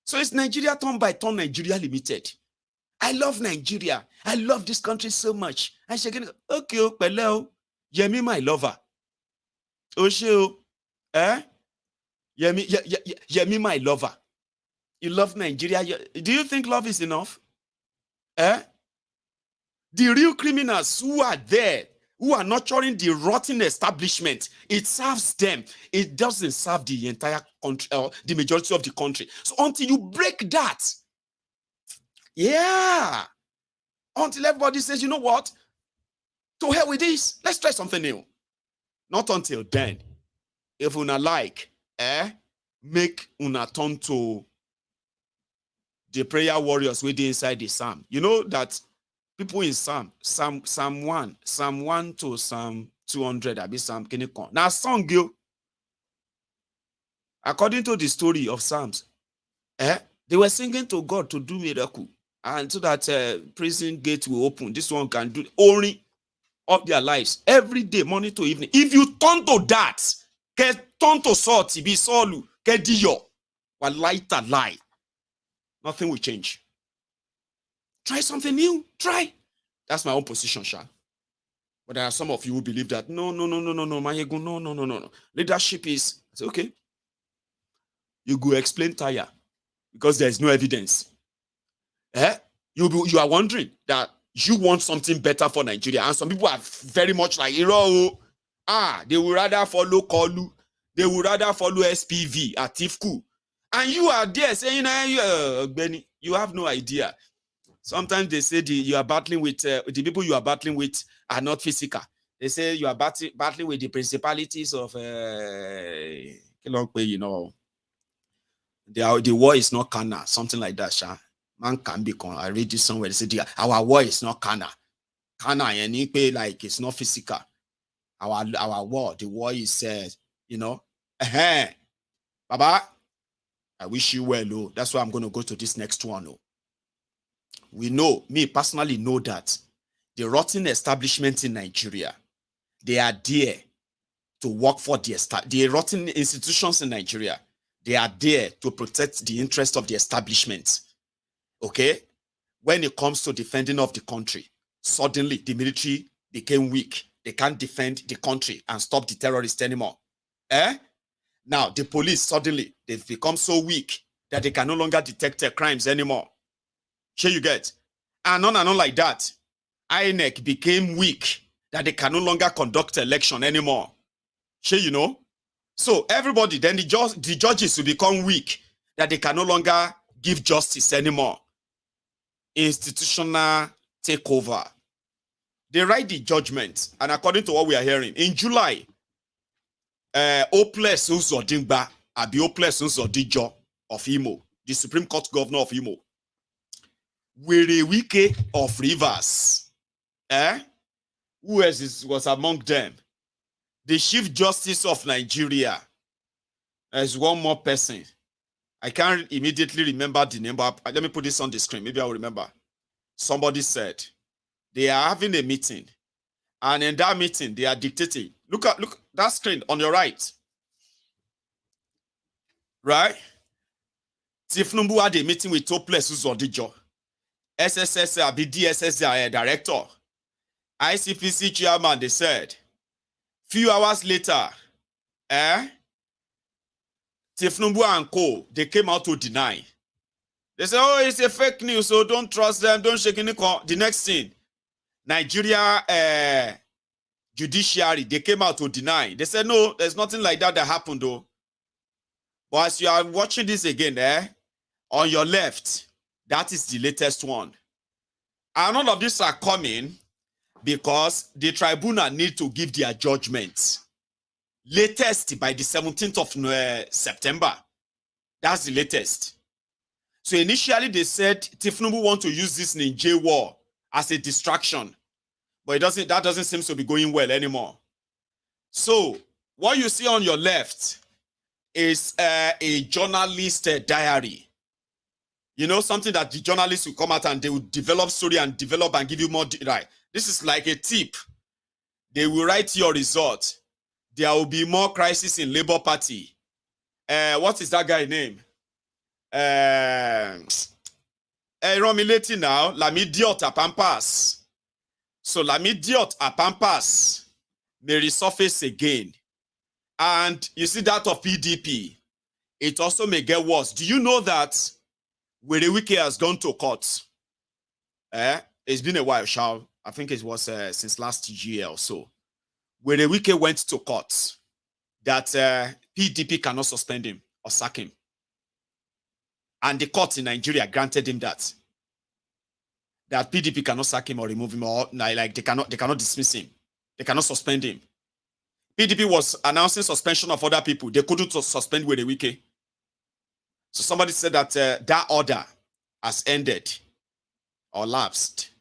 So it's Nigeria turn by turn, Nigeria Limited. I love Nigeria. I love this country so much. And she can, okay, Peleo, Yemi, my lover. Oshio, Yemi, my lover. You love Nigeria. Do you think love is enough? The real criminals who are there, who are nurturing the rotten establishment, it serves them. It doesn't serve the entire country, or the majority of the country. So until you break that, yeah, until everybody says, you know what, to hell with this, let's try something new. Not until then. If una like, make una turn to the prayer warriors within inside the Psalm. You know that people in Psalm 1 to Psalm 200, abi Psalm Kinikon. Now, song you, according to the story of Psalms, they were singing to God to do miracle, and so that prison gate will open. This one can do only of their lives every day, morning to evening. If you turn to that, turn to salt, be solu, get diyo, or light a lie. Nothing will change. Try something new. Try. That's my own position, Sha. But there are some of you who believe that no, Maiyegun, no. Leadership is okay. You go explain tire because there is no evidence. You are wondering that you want something better for Nigeria, and some people are very much like, they will rather follow Kolu, they will rather follow SPV at Tifku. And you are there saying, Benny, you have no idea. Sometimes they say you are battling with, the people you are battling with are not physical. They say you are battling with the principalities of, the war is not carnal, something like that, Sha. Man can be, I read this somewhere, they say, our war is not carnal. Carnal, and you pay like it's not physical. Our war, the war is, Baba, I wish you well, oh. That's why I'm going to go to this next one, oh. We know, me personally know that the rotten establishments in Nigeria, they are there to work for the rotten institutions in Nigeria. They are there to protect the interest of the establishment. Okay? When it comes to defending of the country, suddenly the military became weak. They can't defend the country and stop the terrorists anymore. Now, the police, suddenly, they've become so weak that they can no longer detect their crimes anymore. Sure you get? And on like that. INEC became weak that they can no longer conduct election anymore. Sure you know? So everybody, then the judges will become weak that they can no longer give justice anymore. Institutional takeover. They write the judgment, and according to what we are hearing, in July, Oples Uzodimba, Abi Oples Uzodijo of Imo, the Supreme Court Governor of Imo, Werewike of Rivers, who else was among them? The Chief Justice of Nigeria. There's one more person. I can't immediately remember the name, but let me put this on the screen. Maybe I'll remember. Somebody said they are having a meeting, and in that meeting, they are dictating. Look that screen on your right. Right? Tifnumbu had a meeting with Oples Uzodijo, SSS, DSS director, ICPC chairman. They said, few hours later, Tifnumbu and co, they came out to deny. They said, oh, it's a fake news, so don't trust them, don't shake any. The next thing, Nigeria judiciary, they came out to deny. They said, no, there's nothing like that happened, though. But as you are watching this again, on your left, that is the latest one. And all of these are coming because the tribunal need to give their judgment latest by the 17th of September. That's the latest. So initially they said Tifnubu want to use this Niger war as a distraction, but that doesn't seem to be going well anymore. So what you see on your left is a journalist diary. You know, something that the journalists will come out and they will develop story and develop and give you more. Right. This is like a tip. They will write your result. There will be more crisis in Labour Party. What is that guy name? Romileti now. Lamidiot à Pampas. So Lamidiot à Pampas may resurface again. And you see that of PDP. It also may get worse. Do you know that Werewike has gone to court? It's been a while, shall I think it was since last year or so. Werewike went to court that PDP cannot suspend him or sack him. And the court in Nigeria granted him that PDP cannot sack him or remove him, or like they cannot dismiss him. They cannot suspend him. PDP was announcing suspension of other people. They couldn't suspend Werewike. So somebody said that that order has ended or lapsed.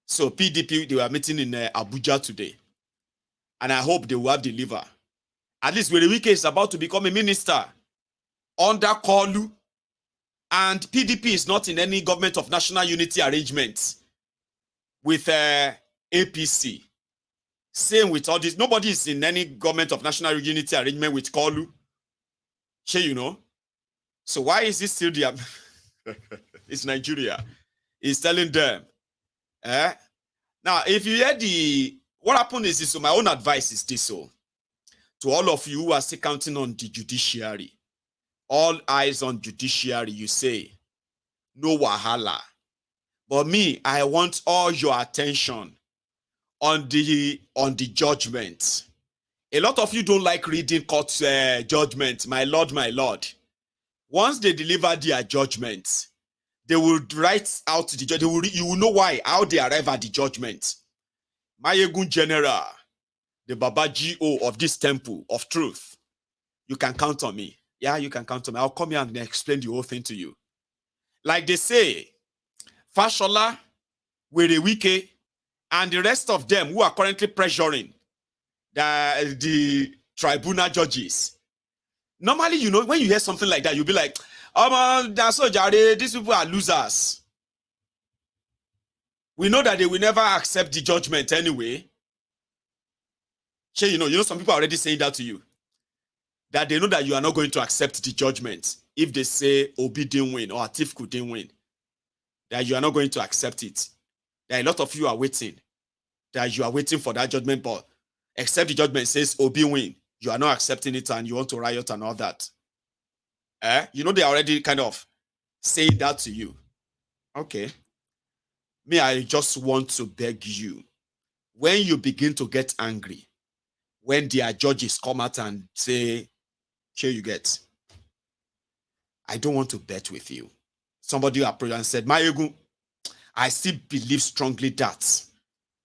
So PDP, they were meeting in Abuja today. And I hope they will have the liver. At least Werewike is about to become a minister under Kolu. And PDP is not in any government of national unity arrangement with APC. Same with all this. Nobody is in any government of national unity arrangement with Kolu. Sure, you know. So why is this still the... It's Nigeria. He's telling them. Now, if you hear what happened is this, so my own advice is this, so to all of you who are still counting on the judiciary, all eyes on judiciary, you say, no wahala. But me, I want all your attention on the judgment. A lot of you don't like reading court judgment, my lord, my lord. Once they deliver their judgment, they will write out the judgment. You will know how they arrive at the judgment. Maiyegun General, the Baba GO of this temple of truth, you can count on me. Yeah, you can count on me. I'll come here and explain the whole thing to you. Like they say, Fashola, Werewike, and the rest of them who are currently pressuring the tribunal judges. Normally, you know, when you hear something like that, you'll be like, that's so Charade, these people are losers. We know that they will never accept the judgment anyway. You know, some people are already saying that to you. That they know that you are not going to accept the judgment. If they say Obi didn't win or Atiku didn't win, that you are not going to accept it. That a lot of you are waiting. That you are waiting for that judgment, but except the judgment says Obi win, you are not accepting it and you want to riot and all that. You know, they are already kind of saying that to you. Okay. Me, I just want to beg you, when you begin to get angry, when their judges come out and say, here you get, I don't want to bet with you. Somebody approached and said, Maiyegun, I still believe strongly that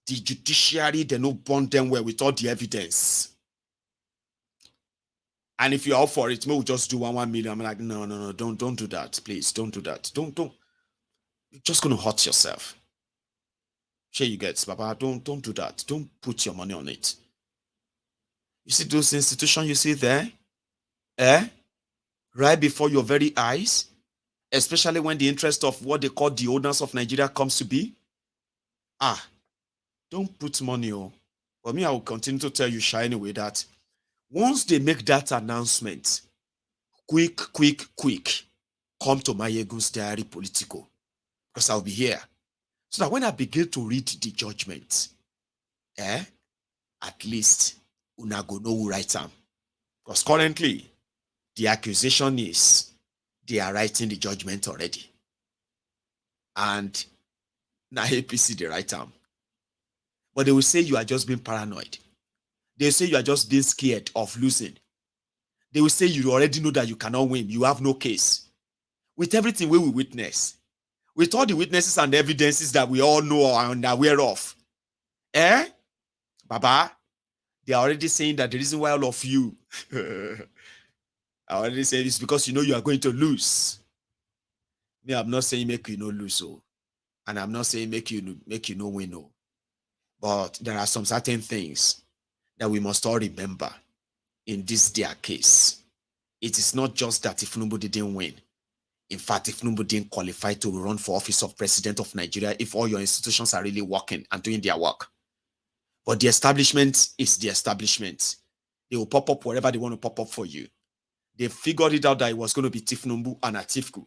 the judiciary, they don't bond them well with all the evidence. And if you're all for it, we'll just do 1 million. I'm like, no, don't do that. Please, don't do that. Don't. You're just going to hurt yourself. Here you get, Papa, don't do that. Don't put your money on it. You see those institutions you see there? Right before your very eyes? Especially when the interest of what they call the owners of Nigeria comes to be? Don't put money on. For me, I will continue to tell you, Sha, anyway, that once they make that announcement, quick, come to MaiyegunsDiary Politico. Because I'll be here. So that when I begin to read the judgment, at least una go know who write them. Because currently, the accusation is they are writing the judgment already. And now APC, they write them. But they will say you are just being paranoid. They will say you are just being scared of losing. They will say you already know that you cannot win. You have no case. With everything we will witness, with all the witnesses and evidences that we all know and are aware of, Baba, they are already saying that the reason why all of you are already saying this because you know you are going to lose. Me, I'm not saying make you no lose, and I'm not saying make you no win, but there are some certain things that we must all remember in this their case. It is not just that if Tinubu didn't win. In fact, if Tinubu didn't qualify to run for office of president of Nigeria, if all your institutions are really working and doing their work. But the establishment is the establishment. They will pop up wherever they want to pop up for you. They figured it out that it was going to be Tinubu and Atiku.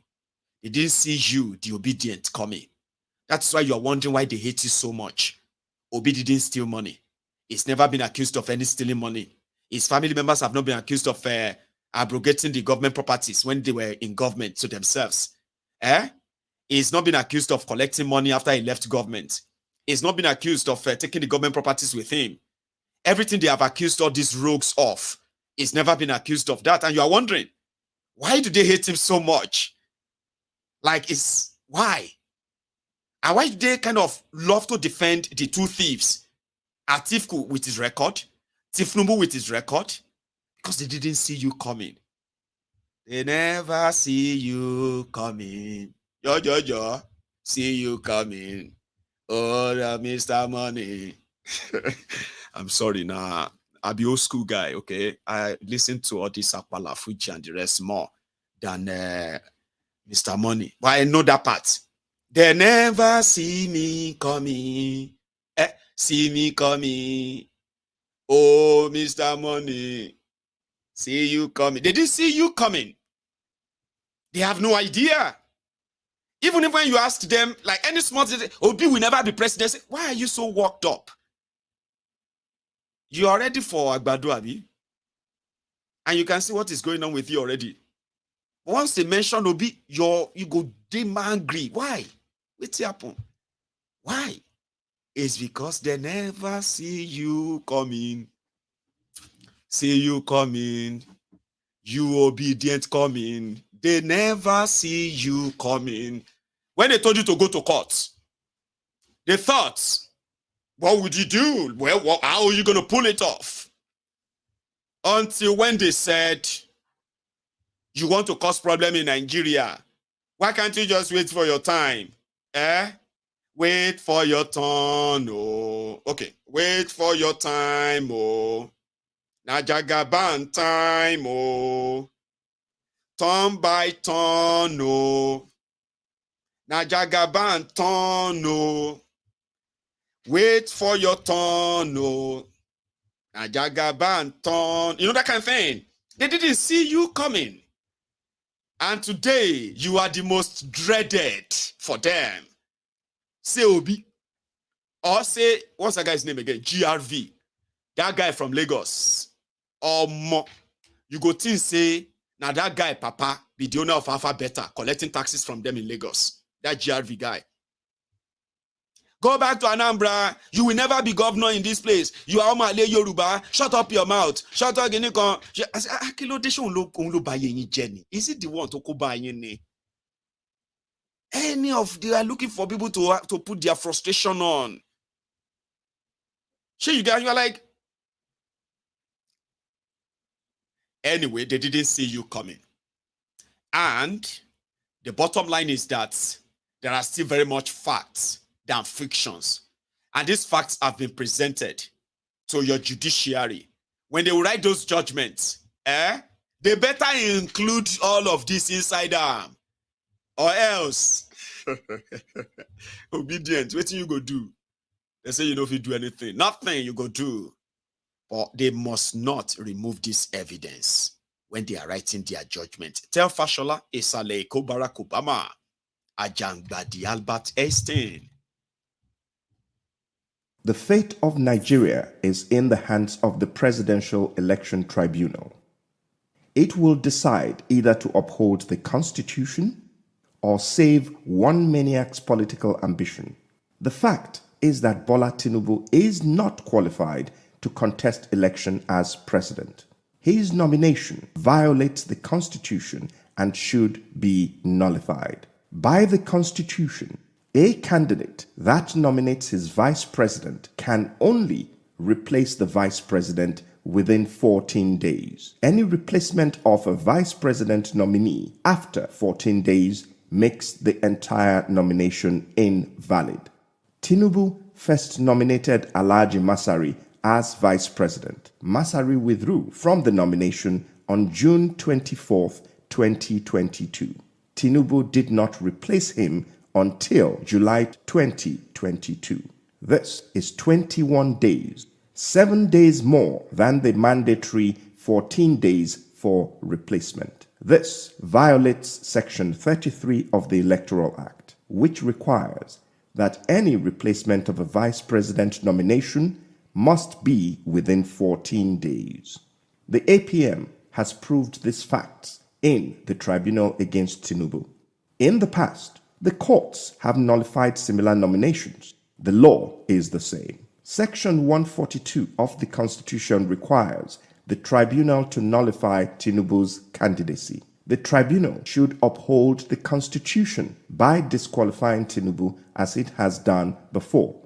They didn't see you, the obedient, coming. That's why you're wondering why they hate you so much. Obi didn't steal money. He's never been accused of any stealing money. His family members have not been accused of abrogating the government properties when they were in government to themselves. He's not been accused of collecting money after he left government. He's not been accused of taking the government properties with him. Everything they have accused all these rogues of, he's never been accused of that. And you are wondering, why do they hate him so much? Like, why? And why do they kind of love to defend the two thieves? Atiku with his record, Tinubu with his record, because they didn't see you coming. They never see you coming. Yo, see you coming. Oh, Mr. Money. I'm sorry, nah. I'll be old school guy, okay? I listen to all this Apala, Fuji, and the rest more than Mr. Money. But I know that part. They never see me coming. See me coming. Oh, Mr. Money. See you coming. They didn't see you coming. They have no idea. Even if when you ask them, like any small thing, Obi will never be president. Say, why are you so worked up? You are ready for Agbado, Abi? And you can see what is going on with you already. Once they mention Obi, you go damn angry. Why? What's happen? Why? It's because they never see you coming. See you coming. You obedient coming. They never see you coming. When they told you to go to court, they thought, what would you do? Well, how are you going to pull it off? Until when they said, you want to cause problem in Nigeria. Why can't you just wait for your time? Wait for your turn, oh. Okay, wait for your time, oh. Najagaban time, oh. Turn by turn, oh. Najagaban turn, oh. Wait for your turn, oh. Najagaban turn. You know that kind of thing. They didn't see you coming. And today, you are the most dreaded for them. Say Obi. Or say, what's that guy's name again? GRV. That guy from Lagos. Or more. You go think say, now that guy, Papa, be the owner of Alpha Beta, collecting taxes from them in Lagos. That GRV guy. Go back to Anambra. You will never be governor in this place. You are Omale Yoruba. Shut up your mouth. Shut up. I said, is it the one to go buy any of they are looking for people to put their frustration on. Sure, you guys, you are like. Anyway, they didn't see you coming. And the bottom line is that there are still very much facts than fictions. And these facts have been presented to your judiciary. When they will write those judgments, they better include all of this inside them. Or else, obedient, what you go do? They say you know if you do anything. Nothing you go do. But they must not remove this evidence when they are writing their judgment. Tell Fashola, Esale, Barack Obama, Ajangbadi Albert Einstein. The fate of Nigeria is in the hands of the Presidential Election Tribunal. It will decide either to uphold the Constitution or save one maniac's political ambition. The fact is that Bola Tinubu is not qualified to contest election as president. His nomination violates the Constitution and should be nullified. By the Constitution, A candidate that nominates his vice president can only replace the vice president within 14 days. Any replacement of a vice president nominee after 14 days makes the entire nomination invalid. Tinubu first nominated Alhaji Masari as vice president. Masari withdrew from the nomination on June 24, 2022. Tinubu did not replace him until July 2022. This is 21 days, 7 days more than the mandatory 14 days for replacement. This violates Section 33 of the Electoral Act, which requires that any replacement of a vice president nomination must be within 14 days. The APM has proved these facts in the tribunal against Tinubu. In the past, the courts have nullified similar nominations. The law is the same. Section 142 of the Constitution requires the tribunal to nullify Tinubu's candidacy. The tribunal should uphold the Constitution by disqualifying Tinubu as it has done before.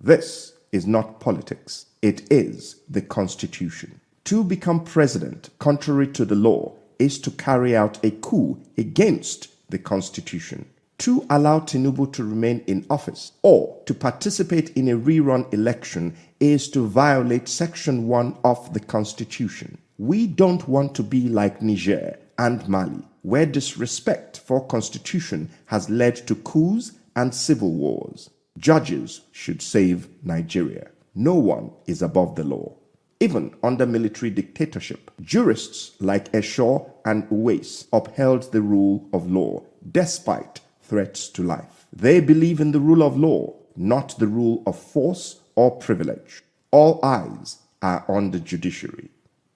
This is not politics. It is the Constitution. To become president, contrary to the law, is to carry out a coup against the Constitution. To allow Tinubu to remain in office or to participate in a rerun election is to violate Section 1 of the Constitution. We don't want to be like Niger and Mali, where disrespect for Constitution has led to coups and civil wars. Judges should save Nigeria. No one is above the law. Even under military dictatorship, jurists like Esho and Uwais upheld the rule of law despite threats to life. They believe in the rule of law, not the rule of force or privilege. All eyes are on the judiciary.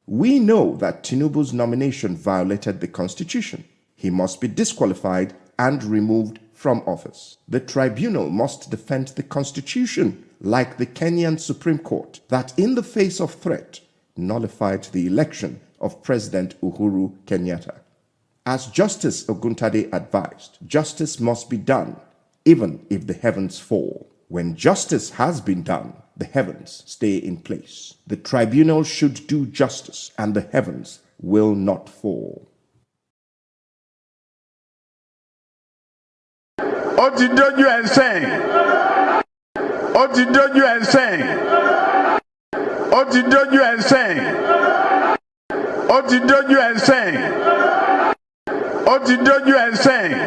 We know that Tinubu's nomination violated the Constitution. He must be disqualified and removed from office. The tribunal must defend the Constitution, like the Kenyan Supreme Court, that in the face of threat nullified the election of President Uhuru Kenyatta. As Justice Oguntade advised, justice must be done, even if the heavens fall. When justice has been done, the heavens stay in place. The tribunal should do justice, and the heavens will not fall. Ó ti dójú ẹ̀ sẹ́yìn. Ó ti dójú ẹ̀ sẹ́yìn. Ó ti dójú ẹ̀ sẹ́yìn. Ó ti dójú ẹ̀ sẹ́yìn. Ó ti dójú ẹ̀ sẹ́yìn.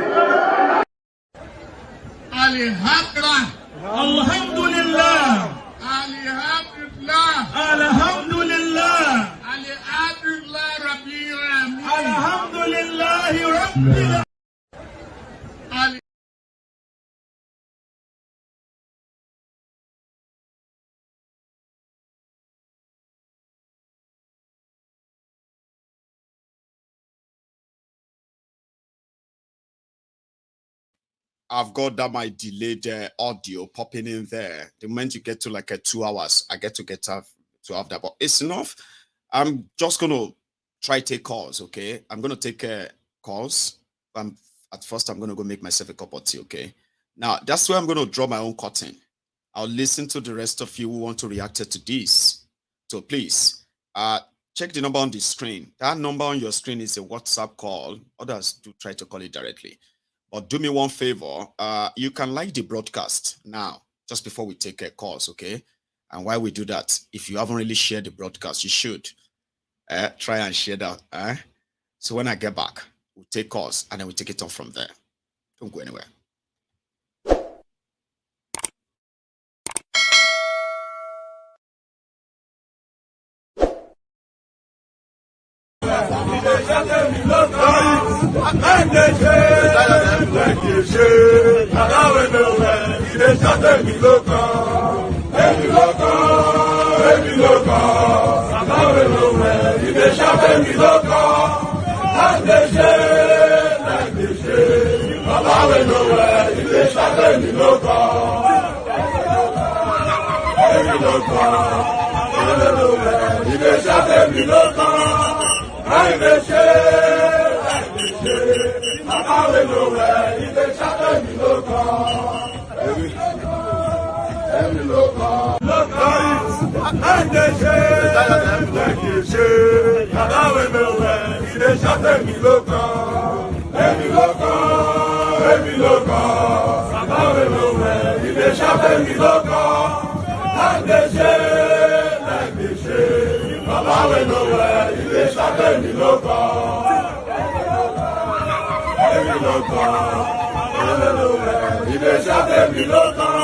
Alhamdulillah. Alhamdulillah. Alhamdulillah. Alhamdulillah. Alhamdulillah Rabbil Alamin. Alhamdulillah Rabbil Alamin. I've got that my delayed audio popping in there. The moment you get to like 2 hours, I get to have that, but it's enough. I'm just gonna try take calls, okay? I'm gonna take calls. At first I'm gonna go make myself a cup of tea, okay? Now that's where I'm gonna draw my own curtain. I'll listen to the rest of you who want to react to this. So please, check the number on the screen. That number on your screen is a WhatsApp call. Others do try to call it directly. But do me one favor, you can like the broadcast now, just before we take calls, okay? And while we do that, if you haven't really shared the broadcast, you should try and share that. So when I get back, we'll take calls and then we'll take it on from there. Don't go anywhere. èmi ló kàn, èmi ló kàn, èmi ló kàn. Bàbá mi ló wẹ̀, ilé ṣàfẹ́ mi ló kàn. Láìdéṣe, láìdéṣe. Bàbá mi ló wẹ̀, ilé ṣàfẹ́ mi ló kàn. Èmi ló kàn, èmi ló wẹ̀, ilé ṣàfẹ́ mi ló kàn.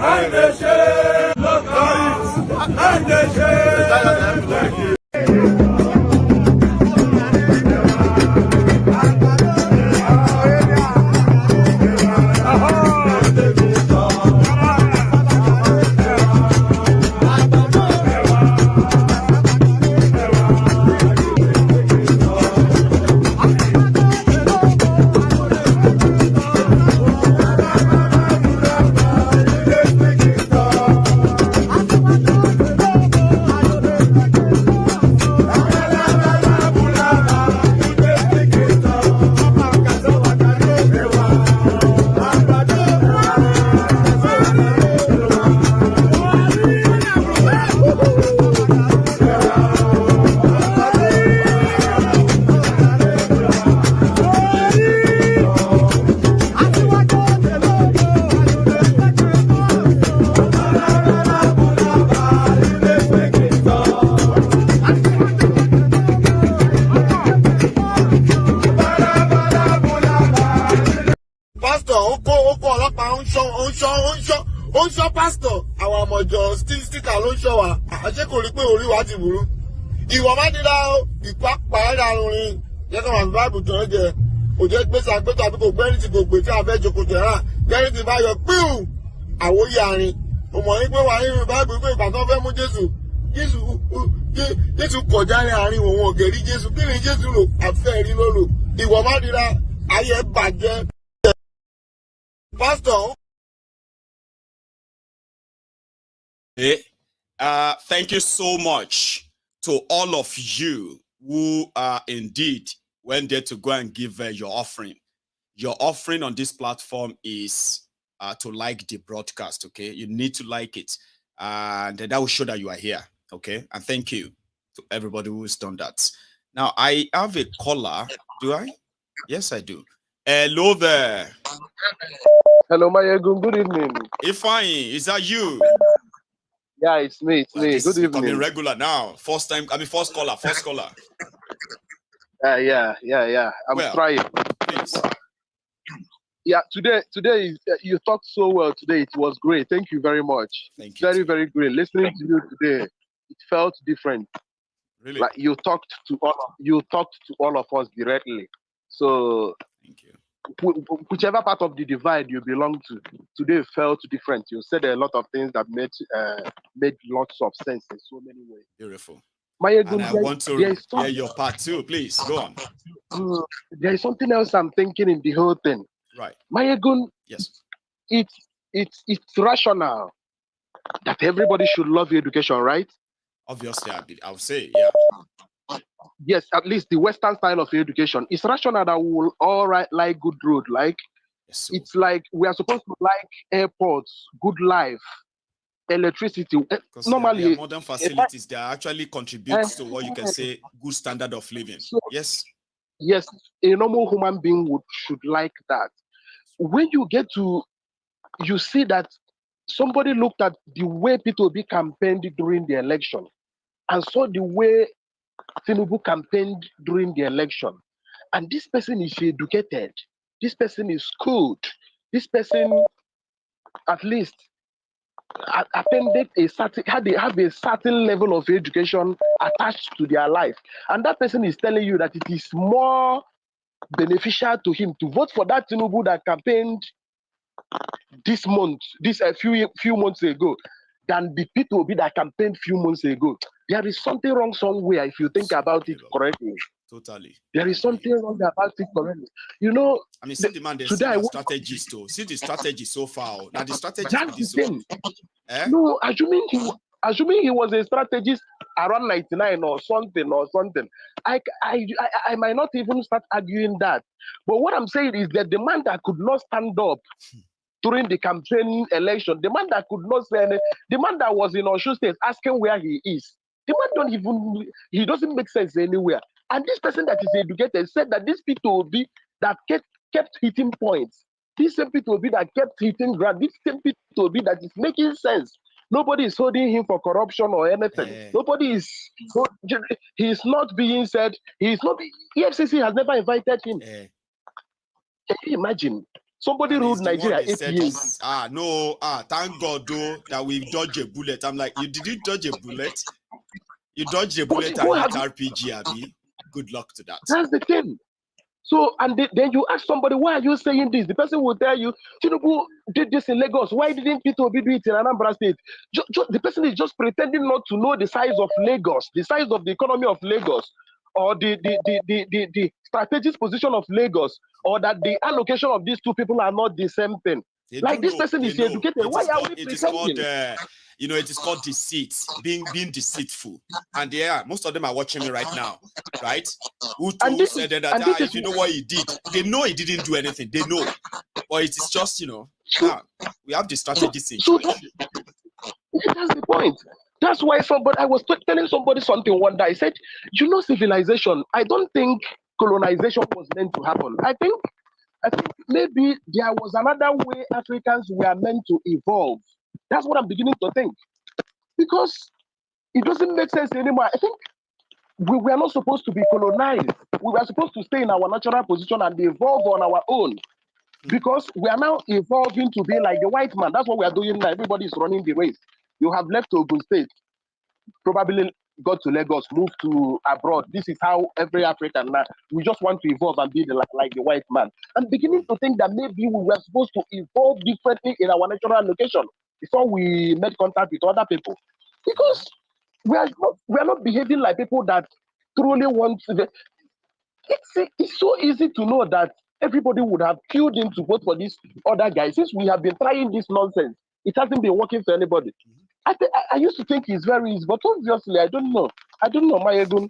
Láìdéṣe, láìdéṣe. Pastor, àwọn ọmọjọ sticker ló ń ṣọ́ wa àṣẹ kò rí pé orí wa ti burú ìwọ má dídá ìpápá ẹ̀dá orin jẹ́ kí wọ́n báìbù tó ń jẹ kò jẹ́ gbèsè àgbẹ̀tọ̀ àbí kò gbẹ́rì tí kò gbé tí a fẹ́ jókòó tẹ̀ra gbẹ́rì tí bá yọ píù àwòyí àárín o mọ̀ ní pé wà nínú báìbù pé ìgbà tó fẹ́ mú Jésù kọjá ní àárín òun ògèrí Jésù kí ni Jésù lò àfẹ́ rí ló lò ìwọ má dídá ayé bàjẹ́ Pastor. Thank you so much to all of you who indeed went there to go and give your offering. Your offering on this platform is to like the broadcast, okay? You need to like it. And that will show that you are here, okay? And thank you to everybody who has done that. Now, I have a caller. Do I? Yes, I do. Hello there. Hello, Maiyegun. Good evening. Ifeanyi, is that you? Yeah, it's me. It's me. Good evening. Becoming regular now. First caller. Yeah. I'm trying. Please. Yeah, today you talked so well today. It was great. Thank you very much. Thank you. Very, very great. Listening to you today, it felt different. Really? Like you talked to all of us directly. So thank you. Whichever part of the divide you belong to, today felt different. You said a lot of things that made lots of sense in so many ways. Beautiful. Maiyegun, and I want to hear your part too. Please go on. There is something else I'm thinking in the whole thing. Right. Maiyegun, yes. It's rational that everybody should love education, right? Obviously, I would say, yeah. Yes, at least the Western style of education. It's rational that we will all like good road. Like, yes, it's like we are supposed to like airports, good life, electricity. Normally, modern facilities that actually contribute to what you can say good standard of living. So, yes, a normal human being should like that. When you get to, you see that somebody looked at the way P2B campaigned during the election and saw the way Tinubu campaigned during the election. And this person is educated. This person is schooled. This person, at least, attended have a certain level of education attached to their life. And that person is telling you that it is more beneficial to him to vote for that Tinubu that campaigned this few months ago than the P2B that campaigned few months ago. There is something wrong somewhere if you think about it correctly. Totally. There is something wrong about it correctly. You know, I mean, see the man, today strategies too. See the strategy so far. Now the strategy. That's the thing. No, assuming he was a strategist around 99 or something. I might not even start arguing that. But what I'm saying is that the man that could not stand up during the campaign election, the man that could not say anything, the man that was in Osun State asking where he is, the man he doesn't make sense anywhere. And this person that is educated said that this P2B that kept hitting points, this same P2B that kept hitting ground, this same P2B that is making sense. Nobody is holding him for corruption or anything. Nobody is. He is not being said. He is not. EFCC has never invited him. Can you imagine? Somebody ruled Nigeria 8 years. Thank God though that we've dodged a bullet. I'm like, you didn't dodge a bullet. You dodged a bullet and hit RPG, Abi. Good luck to that. That's the thing. So, and then you ask somebody, why are you saying this? The person will tell you, Tinubu did this in Lagos. Why didn't P2B do it in Anambra State? The person is just pretending not to know the size of Lagos, the size of the economy of Lagos, or the strategic position of Lagos, or that the allocation of these two people are not the same thing. Like this person is educated. Why are we pretending? It is called deceit, being deceitful. And most of them are watching me right now, right? Who said that if you know what he did, they know he didn't do anything. They know. But it is just, we have the strategies in charge. That's the point. That's why I was telling somebody something one day. I said, civilization, I don't think colonization was meant to happen. I think maybe there was another way Africans were meant to evolve. That's what I'm beginning to think. Because it doesn't make sense anymore. I think we were not supposed to be colonized. We were supposed to stay in our natural position and evolve on our own. Because we are now evolving to be like the white man. That's what we are doing now. Everybody is running the race. You have left Ogun State, probably got to Lagos, moved to abroad. This is how every African now, we just want to evolve and be like the white man. I'm beginning to think that maybe we were supposed to evolve differently in our natural location before we made contact with other people. Because we are not behaving like people that truly want to. It's so easy to know that everybody would have queued in to vote for this other guy. Since we have been trying this nonsense, it hasn't been working for anybody. I used to think it's very easy, but obviously I don't know. Maiyegun.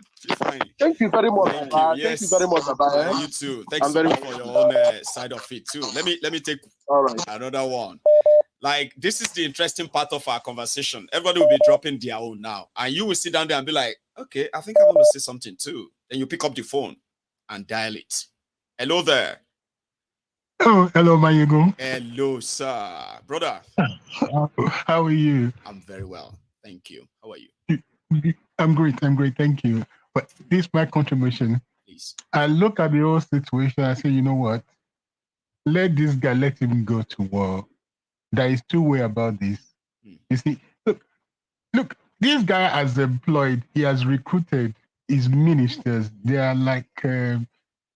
Thank you very much. Thank you very much, Baba. You too. Thanks so much for your own side of it too. Let me take another one. Like, this is the interesting part of our conversation. Everybody will be dropping their own now, and you will sit down there and be like, okay, I think I want to say something too. Then you pick up the phone and dial it. Hello there. Oh, hello, Maiyegun. Hello, sir. Brother. How are you? I'm very well. Thank you. How are you? I'm great. Thank you. But this is my contribution. Please. I look at the whole situation. I say, you know what? Let him go to war. There is two ways about this. You see, look, this guy has employed, he has recruited his ministers. They are like 2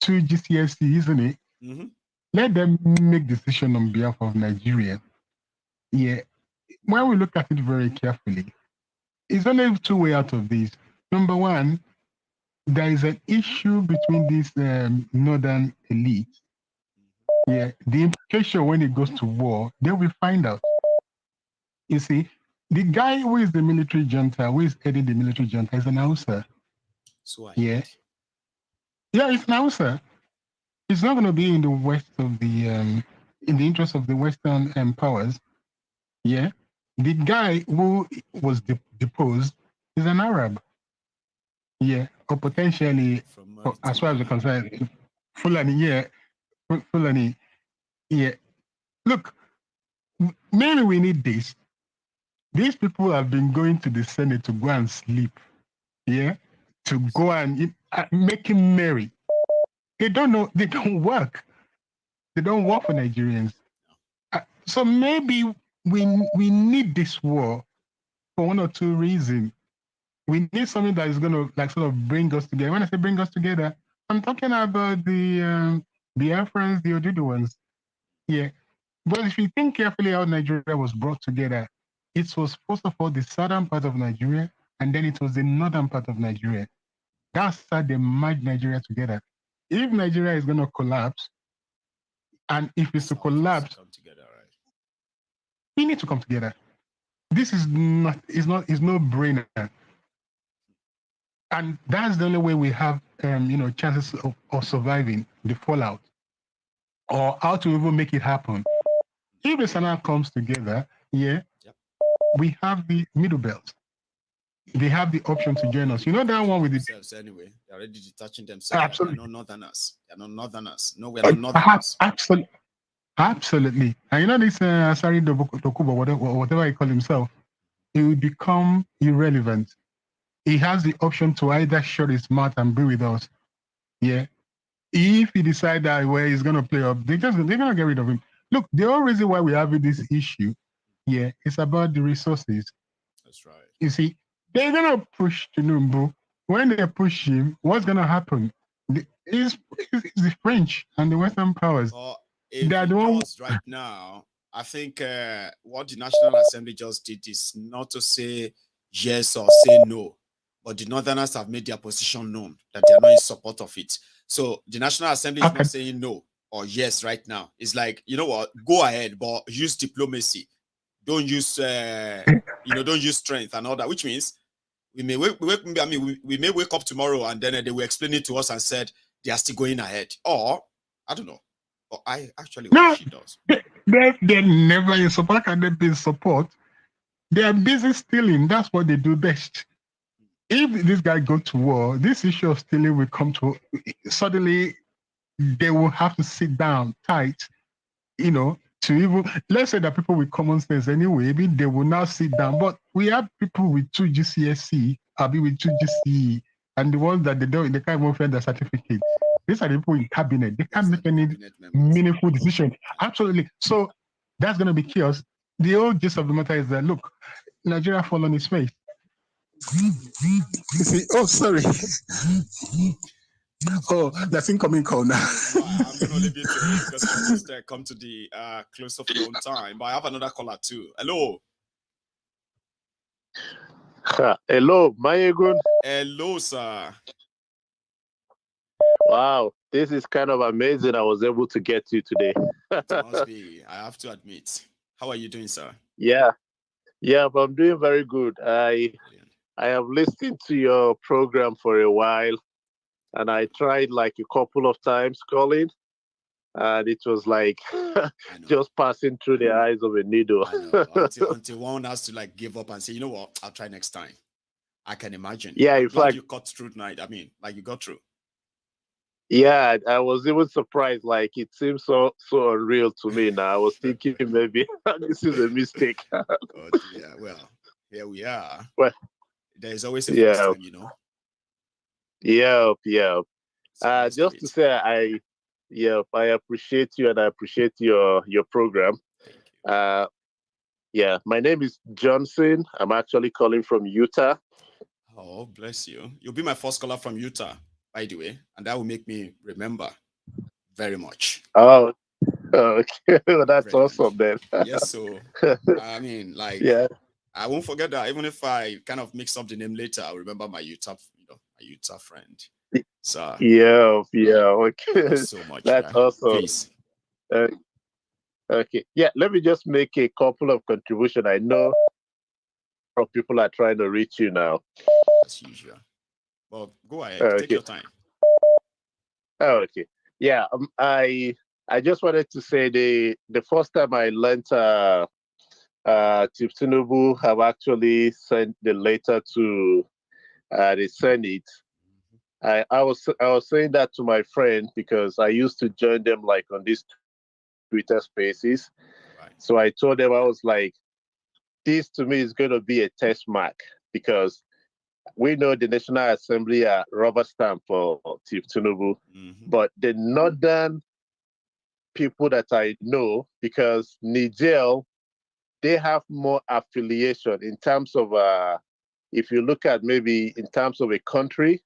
GCSE, isn't it? Mm-hmm. Let them make decision on behalf of Nigeria. Yeah. When we look at it very carefully, it's only two ways out of this. Number one, there is an issue between this northern elite. Yeah, the implication when it goes to war, they will find out. You see, the guy who is the military junta, who is heading the military junta, is an Hausa. Yeah, it's an Hausa. It's not going to be in the west of the, in the interest of the Western powers. Yeah, the guy who was deposed is an Arab. Yeah, or potentially, as far as we're concerned, Fulani. Yeah. Fulani, yeah. Look, maybe we need this. These people have been going to the Senate to go and sleep, yeah, to go and make him merry. They don't know, they don't work. They don't work for Nigerians. So maybe we need this war for one or two reasons. We need something that is going to sort of bring us together. When I say bring us together, I'm talking about the Biafrans, the Oduduwans. Yeah. But if you think carefully how Nigeria was brought together, it was first of all the southern part of Nigeria, and then it was the northern part of Nigeria. That's how they merged Nigeria together. If Nigeria is going to collapse, and if it's to collapse, we need to come together. This is no brainer. And that's the only way we have, chances of surviving the fallout, or how to even make it happen. If the Senate comes together, we have the middle belt. they have the option to join us. You know that one with the anyway. They're already detaching themselves. Absolutely. They're not northerners. They're not northerners. No, we're not northerners. Absolutely. Absolutely. And you know this Asari Dokubo, whatever he call himself, he will become irrelevant. He has the option to either shut his mouth and be with us. Yeah. If he decide that where he's gonna play up, they're gonna get rid of him. Look, the whole reason why we're having this issue, yeah, it's about the resources. That's right. You see, they're gonna push Tinubu. When they push him, what's gonna happen? It's the French and the Western powers. If it does right now, I think what the National Assembly just did is not to say yes or say no, but the Northerners have made their position known that they are not in support of it. So the National Assembly is not saying no or yes right now. It's like, you know what, go ahead, but use diplomacy. Don't use, don't use strength and all that, which means we may we may wake up tomorrow and then they will explain it to us and said they are still going ahead. Or, I don't know. Or I actually no, she does. They're never in support. Can they be in support? They are busy stealing. That's what they do best. If this guy go to war, this issue of stealing will come to suddenly they will have to sit down tight, to even let's say that people with common sense anyway, maybe they will now sit down. But we have people with 2 GCSE, with 2 GCE, and the ones that they can't even find their certificate. These are the people in cabinet. They can't make any meaningful decision. Absolutely. So that's going to be chaos. The whole gist of the matter is that, look, Nigeria fall on its face. You see, oh, sorry. Oh, that's incoming call now. I'm going to leave you to it because I just come to the close of your own time. But I have another caller too. Hello. Hello, Maiyegun. Hello, sir. Wow, this is kind of amazing. I was able to get you today. It must be. I have to admit. How are you doing, sir? Yeah, but I'm doing very good. I have listened to your program for a while, and I tried like a couple of times calling, and it was like just passing through the eyes of a needle. I know. Until one has to like give up and say, you know what, I'll try next time. I can imagine. Yeah, I'm in glad fact, you got through tonight. I mean, like you got through. Yeah, I was even surprised. Like it seems so unreal to me now. I was thinking maybe this is a mistake. Oh, yeah, well, here we are. Well, there's always a first time, Yeah. So just to say, I appreciate you and I appreciate your program. Yeah, my name is Johnson. I'm actually calling from Utah. Oh, bless you. You'll be my first caller from Utah, by the way, and that will make me remember very much. Oh, okay. Well, that's awesome then. Yes, so I mean, like, I won't forget that. Even if I kind of mix up the name later, I'll remember my Utah, my Utah friend. So yeah, okay. Thanks so much. That's awesome. Peace. Okay, yeah. Let me just make a couple of contributions. I know people are trying to reach you now. As usual. Well, go ahead. Take your time. Oh, okay. Yeah. I just wanted to say the first time I learned Chief Tinubu have actually sent the letter to the Senate. I was saying that to my friend because I used to join them like on these Twitter spaces. Right. So I told them, I was like, this to me is going to be a test mark because we know the National Assembly are rubber stamp for Chief Tinubu, but the northern people that I know, because Niger, they have more affiliation in terms of, if you look at maybe in terms of a country,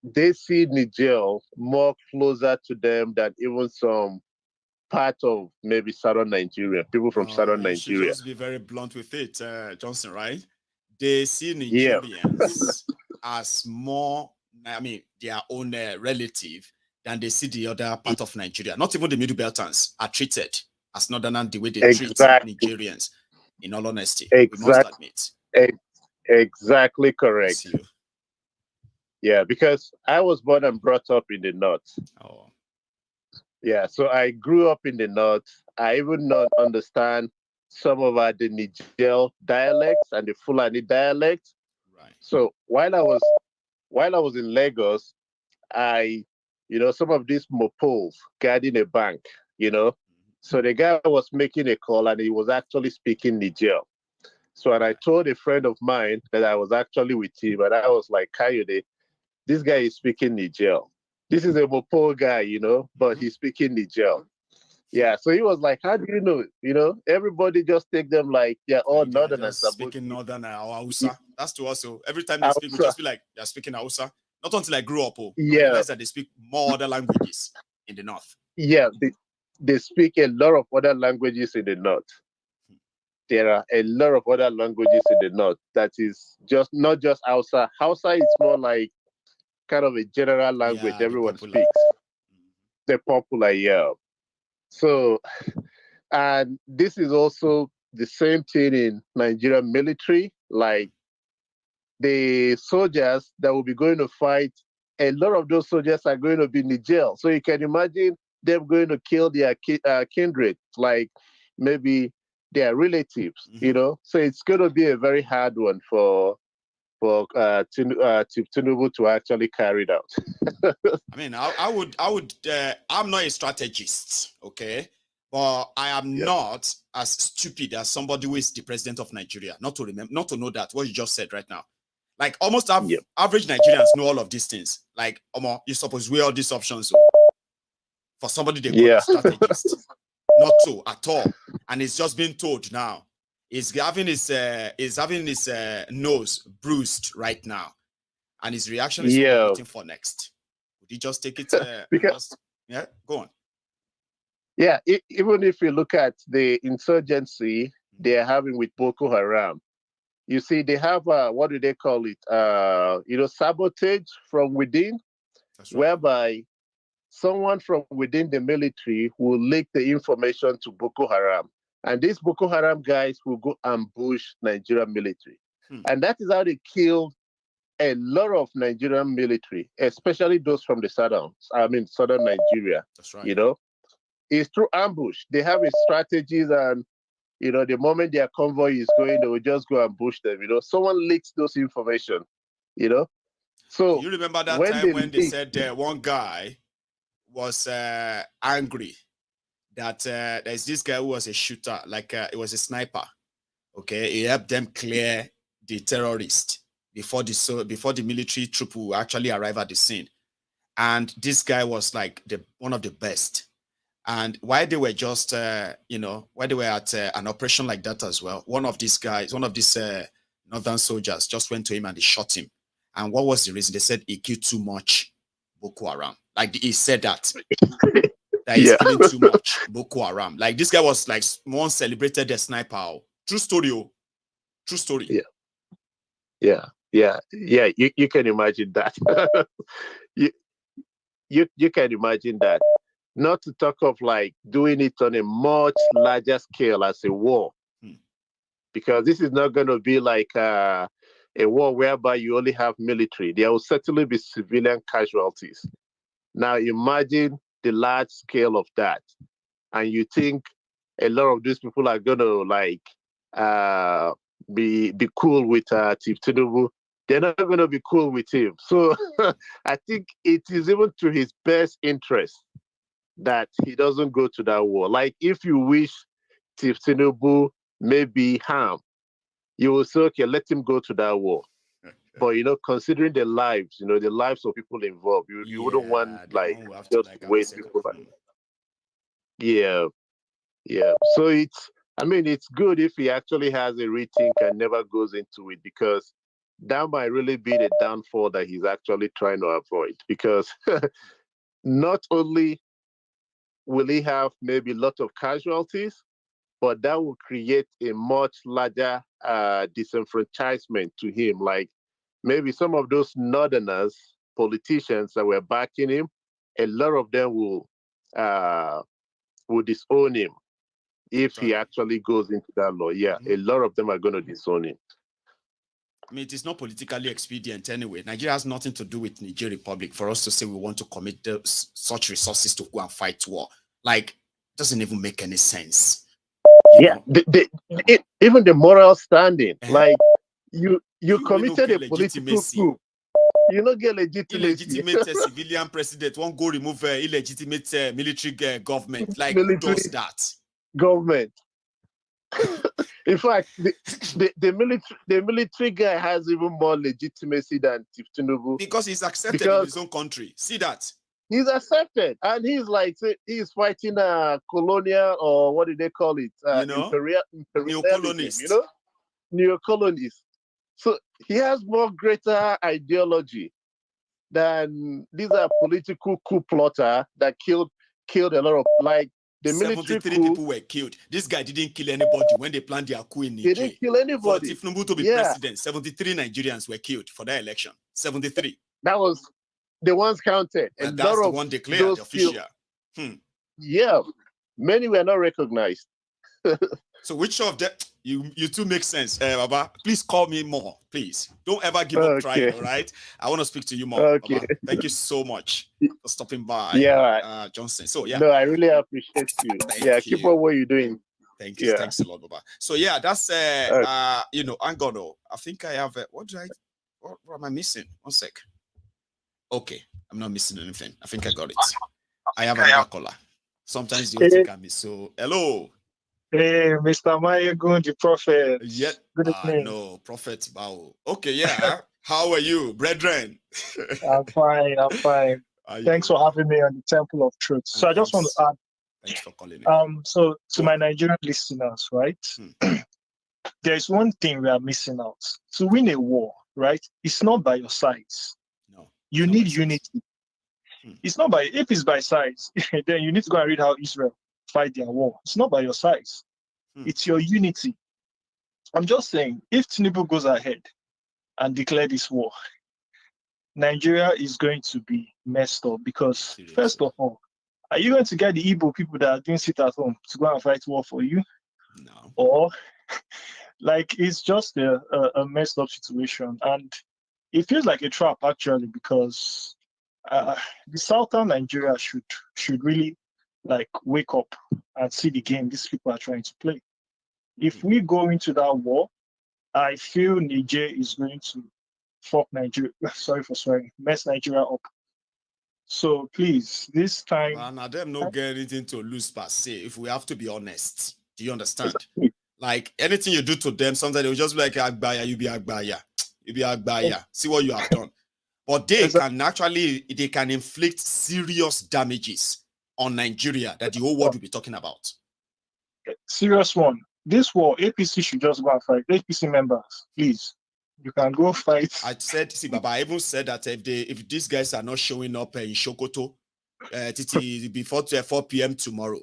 they see Niger more closer to them than even some part of maybe southern Nigeria, people from southern Nigeria. Just be very blunt with it, Johnson, right? They see Nigerians as more, their own relative than they see the other part of Nigeria. Not even the Middle Beltans are treated as northerners the way they treat Nigerians, in all honesty. We must admit. Exactly correct. Yeah, because I was born and brought up in the north. Oh. Yeah, so I grew up in the north. I even not understand some of the Niger dialects and the Fulani dialects. So while I was in Lagos, some of these mopoles guarding a bank, So the guy was making a call and he was actually speaking Niger. So and I told a friend of mine that I was actually with him, and I was like, Kayode, this guy is speaking Niger. This is a Mopole guy, but he's speaking Niger. Yeah, so he was like, how do you know? Everybody just take them like they're all Northerners. Speaking Northern or Hausa. That's to us. So every time they speak, we just be like, they're speaking Hausa. Not until I grew up. I realized that they speak more other languages in the North. Yeah, they speak a lot of other languages in the North. There are a lot of other languages in the North that is just not just Hausa. Hausa is more like kind of a general language everyone speaks. They're popular, yeah. So, and this is also the same thing in Nigerian military. Like the soldiers that will be going to fight, a lot of those soldiers are going to be Niger. So you can imagine them going to kill their kindred, like maybe their relatives, So it's going to be a very hard one for Tinubu to actually carry it out. I mean, I would. I'm not a strategist, okay, but I am not as stupid as somebody who is the president of Nigeria. Not to know that what you just said right now. Like almost average Nigerians know all of these things. Like, you're supposed to weigh all these options for somebody they call a strategist. Not so at all, and it's just been told now. He's having his nose bruised right now, and his reaction is what we're waiting for next. Would he just take it? Go on. Yeah, even if you look at the insurgency they are having with Boko Haram, you see they have what do they call it? Sabotage from within, whereby someone from within the military will leak the information to Boko Haram. And these Boko Haram guys will go ambush Nigerian military. And that is how they killed a lot of Nigerian military, especially those from the southern Nigeria. That's right. It's through ambush. They have a strategies and, the moment their convoy is going, they will just go ambush them. Someone leaks those information, So you remember that time when they said one guy was angry that there's this guy who was a shooter, it was a sniper. Okay, he helped them clear the terrorist before the military troop will actually arrive at the scene. And this guy was like one of the best. And while they were just, while they were at an operation like that as well, one of these northern soldiers just went to him and they shot him. And what was the reason? They said he killed too much Boko Haram. Like he said that. That he's killing too much Boko Haram. Like this guy was like once celebrated the sniper. True story. True story. Yeah. You can imagine that. you can imagine that. Not to talk of like doing it on a much larger scale as a war, because this is not going to be like a war whereby you only have military. There will certainly be civilian casualties. Now imagine the large scale of that, and you think a lot of these people are going to like be cool with Chief Tinubu. They're not going to be cool with him. So I think it is even to his best interest that he doesn't go to that war. Like if you wish Chief Tinubu maybe harm, you will say, okay, let him go to that war. But considering the lives, the lives of people involved, you wouldn't want just waste people. Yeah. So it's good if he actually has a rethink and never goes into it, because that might really be the downfall that he's actually trying to avoid. Because not only will he have maybe a lot of casualties, but that will create a much larger disenfranchisement to him. Like maybe some of those northerners, politicians that were backing him, a lot of them will disown him if he actually goes into that law. Yeah, a lot of them are going to disown him. I mean, it is not politically expedient anyway. Nigeria has nothing to do with Niger Republic for us to say we want to commit such resources to go and fight war. Like, it doesn't even make any sense. Even the moral standing, like you You committed a political coup. You don't get legitimacy. Illegitimate civilian president won't go remove illegitimate military government. Like, military who does that? Government. In fact, the military guy has even more legitimacy than Tinubu. Because he's accepted in his own country. See that? He's accepted. And he's like, he's fighting a colonial, or what do they call it? Neo-colonist. Neo-colonist. So he has more greater ideology than these are political coup plotter that killed a lot of, like, the military 73 coup. people were killed. This guy didn't kill anybody when they planned their coup in Niger. He didn't kill anybody. For Tinubu to be president, 73 Nigerians were killed for that election. 73. That was the ones counted. And that's the one declared official. Yeah. Many were not recognized. So which of them, you two make sense, Baba? Please call me more, please. Don't ever give up trying, all right? I want to speak to you more. Okay. Baba. Thank you so much for stopping by, Johnson. So, yeah. No, I really appreciate you. Keep on what you're doing. Thank you. Thanks a lot, Baba. So, yeah, that's, Angono. I think I have, what am I missing? One sec. Okay, I'm not missing anything. I think I got it. I have another caller. Sometimes you think I miss. So, hello. Hey, Mr. Maiyegun, the prophet. Yeah. Good evening. No, prophet. Wow. Okay, yeah. How are you, brethren? I'm fine. Thanks for having me on the Temple of Truth. So I just want to add. Thanks for calling me. So to my Nigerian listeners, right? There's one thing we are missing out. To win a war, right? It's not by your size. No. You need unity. It's not by, if it's by size, then you need to go and read how Israel fight their war. It's not by your size. It's your unity. I'm just saying, if Tinubu goes ahead and declare this war, Nigeria is going to be messed up because, first of all, are you going to get the Igbo people that are doing sit at home to go and fight war for you? No. Or, like, it's just a messed up situation. And it feels like a trap, actually, because the southern Nigeria should really, like, wake up and see the game these people are trying to play. If we go into that war, I feel Niger is going to fuck Nigeria. Sorry for swearing. Mess Nigeria up. So please, this time. And I don't know get anything to lose per se. If we have to be honest, do you understand? Like anything you do to them, sometimes they'll just be like Agbaya, you be Agbaya, you be Agbaya. See what you have done. But they can inflict serious damages on Nigeria that the whole world will be talking about. Serious one. This war, APC should just go and fight. APC members, please, you can go fight. I said, see, Baba, I even said that if these guys are not showing up in Sokoto before 4 p.m. tomorrow,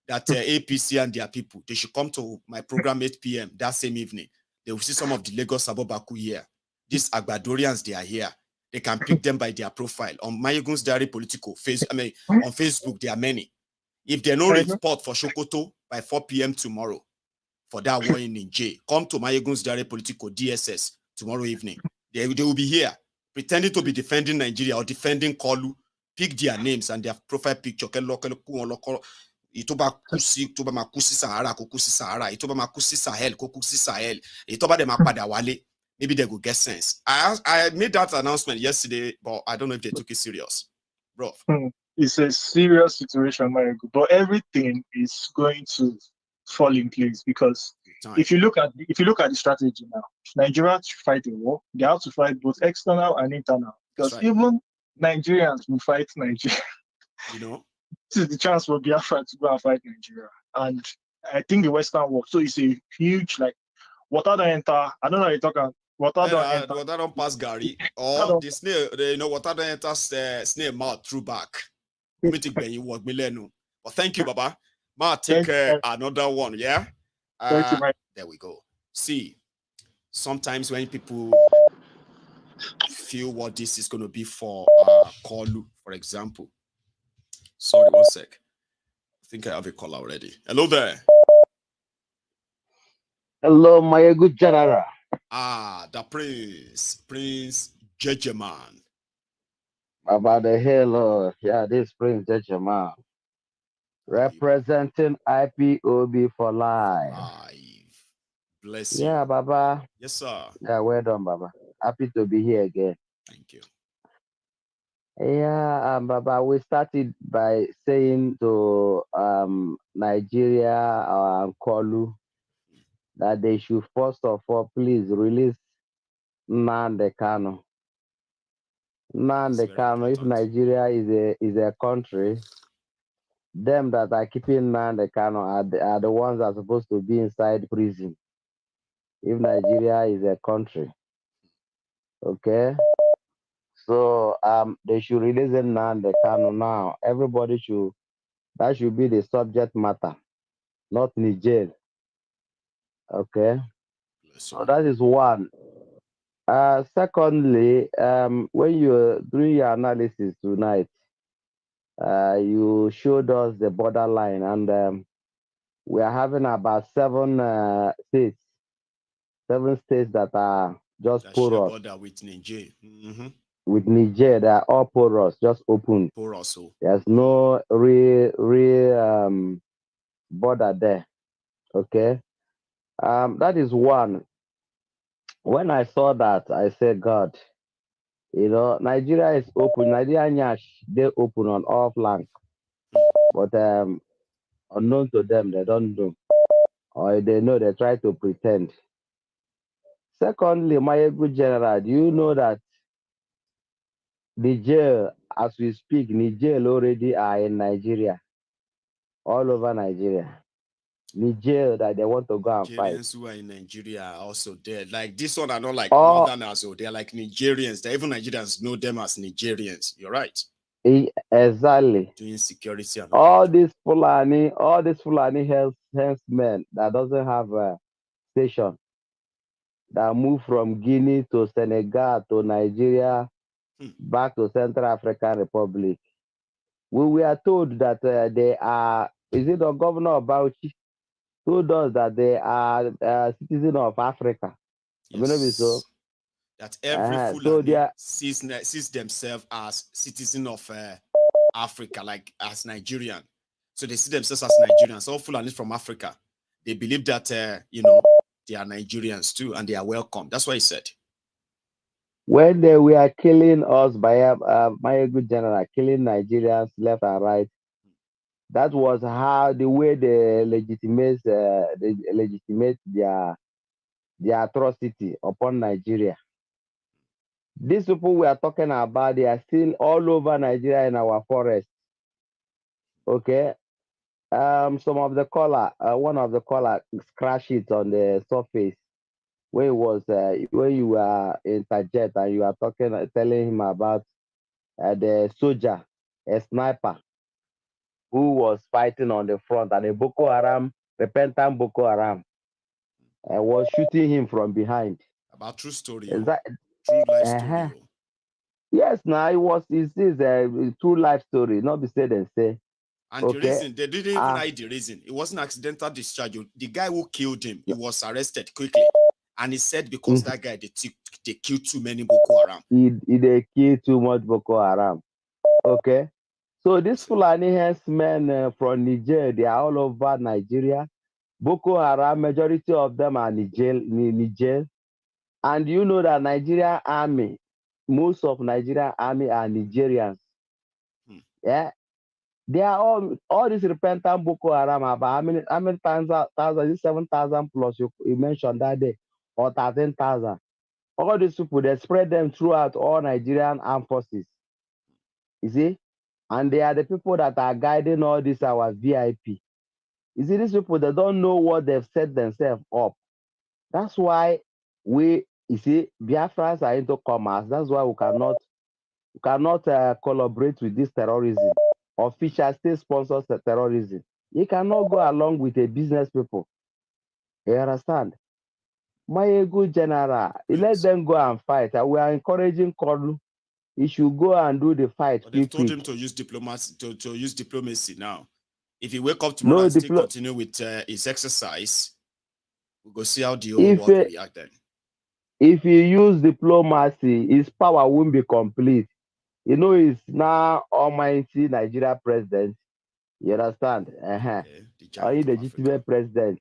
that APC and their people, they should come to my program 8 p.m. that same evening. They will see some of the Lagos Sabobaku here. These Agbadorians, they are here. They can pick them by their profile. On MaiyegunsDiary Politico, on Facebook, there are many. If they no report for Sokoto by 4 p.m. tomorrow for that war in Niger, come to MaiyegunsDiary Politico DSS tomorrow evening. They will be here pretending to be defending Nigeria or defending Kolu. Pick their names and their profile picture. Itoba makusi Sahara, kokusi Sahara. Itoba makusi Sahel, kokusi Sahel. Itoba de mapada wale. Maybe they will get sense. I made that announcement yesterday, but I don't know if they took it serious, bro. It's a serious situation, Maiyegun, but everything is going to fall in place because if you look at the strategy now, Nigeria to fight a war, they have to fight both external and internal because even Nigerians will fight Nigeria. You know, this is the chance for Biafra to go and fight Nigeria, and I think the Western war. So it's a huge water don't enter. I don't know how you talk about. Water don't pass Gary. Or the snail, water don't enter snail mouth through back. But thank you, Baba. Ma take another one, yeah? Thank you, there we go. See, sometimes when people feel what this is going to be for Kolu, for example. Sorry, one sec. I think I have a call already. Hello there. Hello, Maiyegun General. The Prince Jejeman. About the hell, this Prince Jejeman. Representing IPOB for life. Bless you. Yeah, Baba. Yes, sir. Yeah, well done, Baba. Happy to be here again. Thank you. Yeah, Baba, we started by saying to Nigeria and Kolu that they should first of all please release Nnamdi Kanu. Nnamdi Kanu, if Nigeria is a country, them that are keeping Nnamdi Kanu are the ones that are supposed to be inside prison. If Nigeria is a country, okay. So they should release Nnamdi Kanu now. Everybody should. That should be the subject matter, not Niger. Okay. So that is one. Secondly, when you're doing your analysis tonight, you showed us the borderline, and we are having about 7 states that are just That share porous. border with Niger. With Niger, they are all porous, just open. Porous. There's no real border there. Okay. That is one. When I saw that, I said, God, Nigeria is open. Nigeria, they open on all flanks. But unknown to them, they don't know. Or they know, they try to pretend. Secondly, Maiyegun General, do you know that Niger, as we speak, Niger already are in Nigeria, all over Nigeria. Niger that they want to go and fight. Nigerians who are in Nigeria are also there. Like this one are not like Northerners, so they're like Nigerians. Even Nigerians know them as Nigerians. You're right. Exactly. Doing security and all these Fulani herdsmen that doesn't have a station, that move from Guinea to Senegal to Nigeria, back to Central African Republic. We were told that they are, is it the governor of Bauchi told us that they are citizens of Africa? Yes. So, that every Fulani sees themselves as citizens of Africa, like as Nigerian. So they see themselves as Nigerians. All Fulani from Africa, they believe that they are Nigerians too, and they are welcome. That's what he said. When they were killing us by Maiyegun General, killing Nigerians left and right, that was how the way they legitimate their atrocity upon Nigeria. These people we are talking about, they are still all over Nigeria in our forest. Okay. Some of the color, one of the color scratched it on the surface when it was when you were in Tajet and you are telling him about the soldier, a sniper, who was fighting on the front, and a Boko Haram, repentant Boko Haram, was shooting him from behind. About true story. Is that true life story? Yes, now it is a true life story, not be said and say. And the reason, they didn't even hide the reason. It wasn't accidental discharge. The guy who killed him, he was arrested quickly. And he said because that guy, they killed too many Boko Haram. They killed too much Boko Haram. Okay. So these Fulani herdsmen from Niger, they are all over Nigeria. Boko Haram, majority of them are Niger. And you know that Nigerian army, most of Nigerian army are Nigerians. Yeah. They are all these repentant Boko Haram, about how many thousand, 7,000 plus you mentioned that day, or 13,000. All these people, they spread them throughout all Nigerian armed forces. You see? And they are the people that are guiding all this, our VIP. You see, these people, they don't know what they've set themselves up. That's why you see, Biafrans are into commerce. That's why we cannot collaborate with this terrorism. Official state sponsors terrorism. You cannot go along with a business people. You understand? Maiyegun General, let them go and fight. We are encouraging Kolu. He should go and do the fight. But they've told him to use diplomacy. To use diplomacy now. If he wake up tomorrow and still continue with his exercise, we'll go see how the whole world react then. If he use diplomacy, his power won't be complete. You know, he's now almighty Nigeria president. You understand? Only the legitimate president.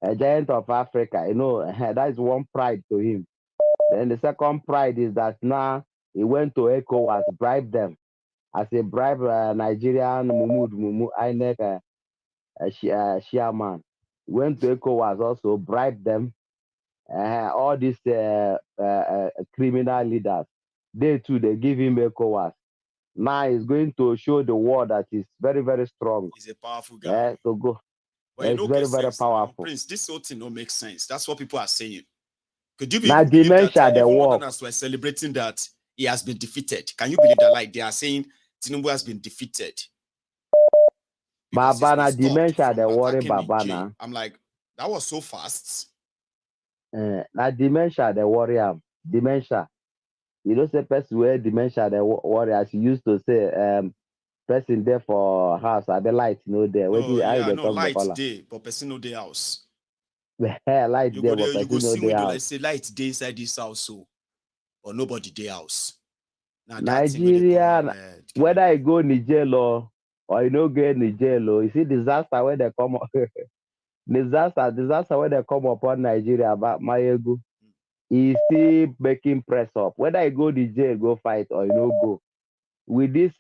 a giant of Africa. You know, that is one pride to him. Then the second pride is that now he went to ECOWAS, bribed them. As a bribe Nigerian Mumu INEC chairman. He went to ECOWAS also, bribed them. All these criminal leaders, they too, they give him ECOWAS. Now he's going to show the world that he's very, very strong. He's a powerful guy. So go. Well, it's very, very powerful. Prince, this whole thing don't make sense. That's what people are saying. Could you now believe that the even work. Londoners were celebrating that he has been defeated? Can you believe that? Like they are saying Tinubu has been defeated. Babana dementia, the worry Babana. I'm like, that was so fast. Now dementia, the worry dementia. You don't say person where dementia, the worry, as you used to say, person there for house, are the light no there. Light day, but person no day house. Light you day, go there, you go see no window, like say light day inside this house, so or nobody day house. Now, Nigeria, whether I go Niger or you know get Niger, you see disaster where they come up. disaster where they come upon Nigeria about Maiyegun. He still making press up. Whether I go Niger, go fight or you know go. With this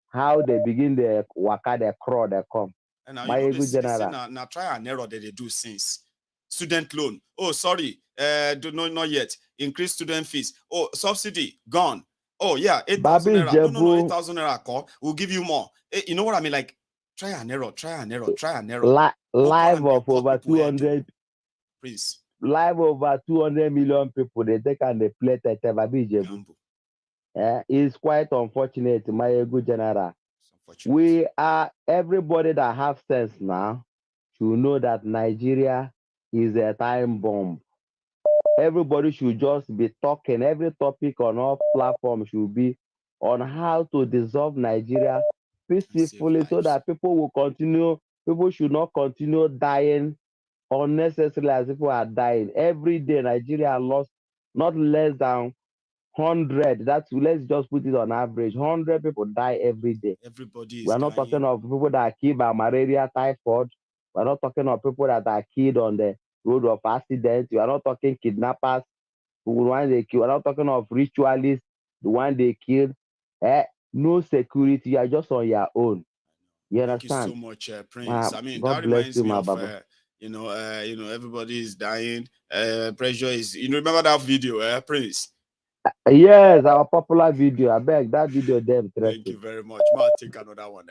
how they begin the waka, the crawl, they come. And now you know this now try and error that they do since student loan. Oh, sorry, not yet. Increase student fees. Oh, subsidy gone. Oh yeah, 8,000 naira. No, 8,000 naira call. We'll give you more. You know what I mean? Like try and error. Live of over 200. Please. Live over 200 million people. They take and they play it's quite unfortunate, Maiyegun General. We are everybody that have sense now to know that Nigeria is a time bomb. Everybody should just be talking. Every topic on all platforms should be on how to dissolve Nigeria peacefully so that people will continue. People should not continue dying unnecessarily as people are dying. Every day, Nigeria lost not less than 100. Let's just put it on average. 100 people die every day. Everybody is We're not dying. talking of people that are killed by malaria, typhoid. We're not talking of people that are killed on the road of accidents. We are not talking kidnappers, the one they kill. We're not talking of ritualists, the one they killed. No security. You are just on your own. You understand? Thank you so much, Prince. I mean, God that reminds me of everybody is dying. Pressure is. You remember that video, Prince? Yes, our popular video. I beg that video. Them. Thank you very much. I'll take another one.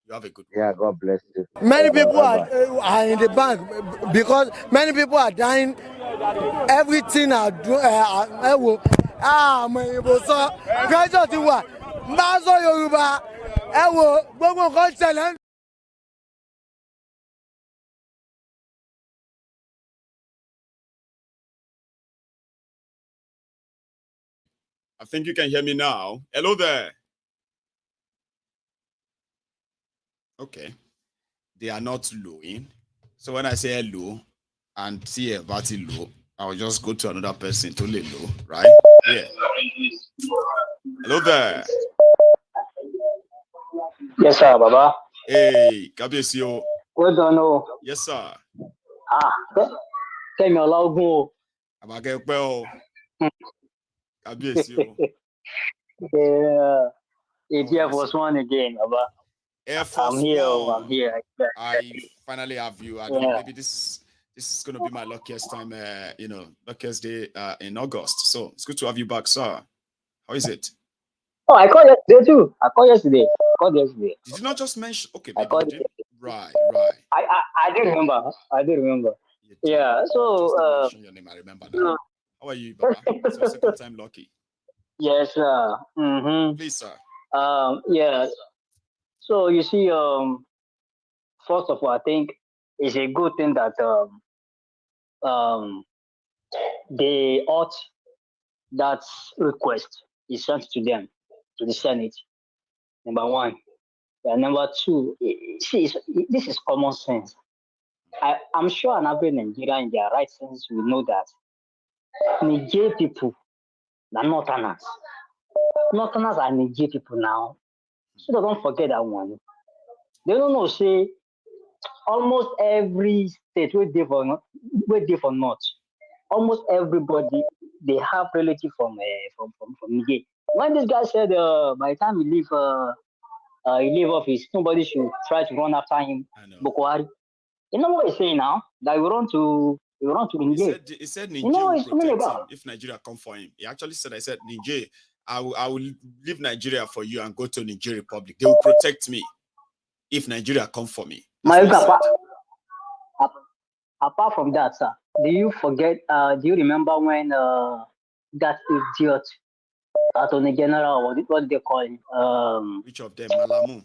You have a good one. Yeah, God bless you. Many people are in the bank because many people are dying. Everything are doing. Pressure ti wà. Maso Yoruba. Gbogbo nǹkan ṣẹlẹ̀. I think you can hear me now. Hello there. Okay. They are not lowing. So when I say hello and see a party low, I'll just go to another person to lay low, right? Yeah. Hello there. Yes, sir, Baba. Hey, Kabesio. Well done. Yes, sir. Tell me allow go. Kabesio. Yeah. It's Air Force One again, Baba. Air Force I'm here. One. I'm here. I finally have you. I think maybe this is gonna be my luckiest time. Luckiest day in August. So it's good to have you back, sir. How is it? Oh, I called yesterday too. Did you not just mention? Okay, I called you right. I do remember. Yeah. So mention your name. I remember now. How are you, Baba? It's your second time lucky. Yes, sir. Please, sir. Yeah. So you see, first of all, I think it's a good thing that they ought that request is sent to them, to the Senate. Number one. And number two, this is common sense. I'm sure an average Nigerian in their right sense will know that Niger people are Northerners. Northerners are Niger people now. So they don't forget that one. They don't know, say, almost every state where they for north, almost everybody they have relative from Niger. When this guy said by the time he leave office, nobody should try to run after him. Boko Haram. You know what he's saying now? That we run to Niger. He said Niger you know will what he's protect about? him if Nigeria come for him. He actually said, I said, Niger, I will leave Nigeria for you and go to Niger Republic. They will protect me if Nigeria come for me. Apart from that, sir, do you remember when that idiot Attorney General, what did they call him? Which of them? Malamu.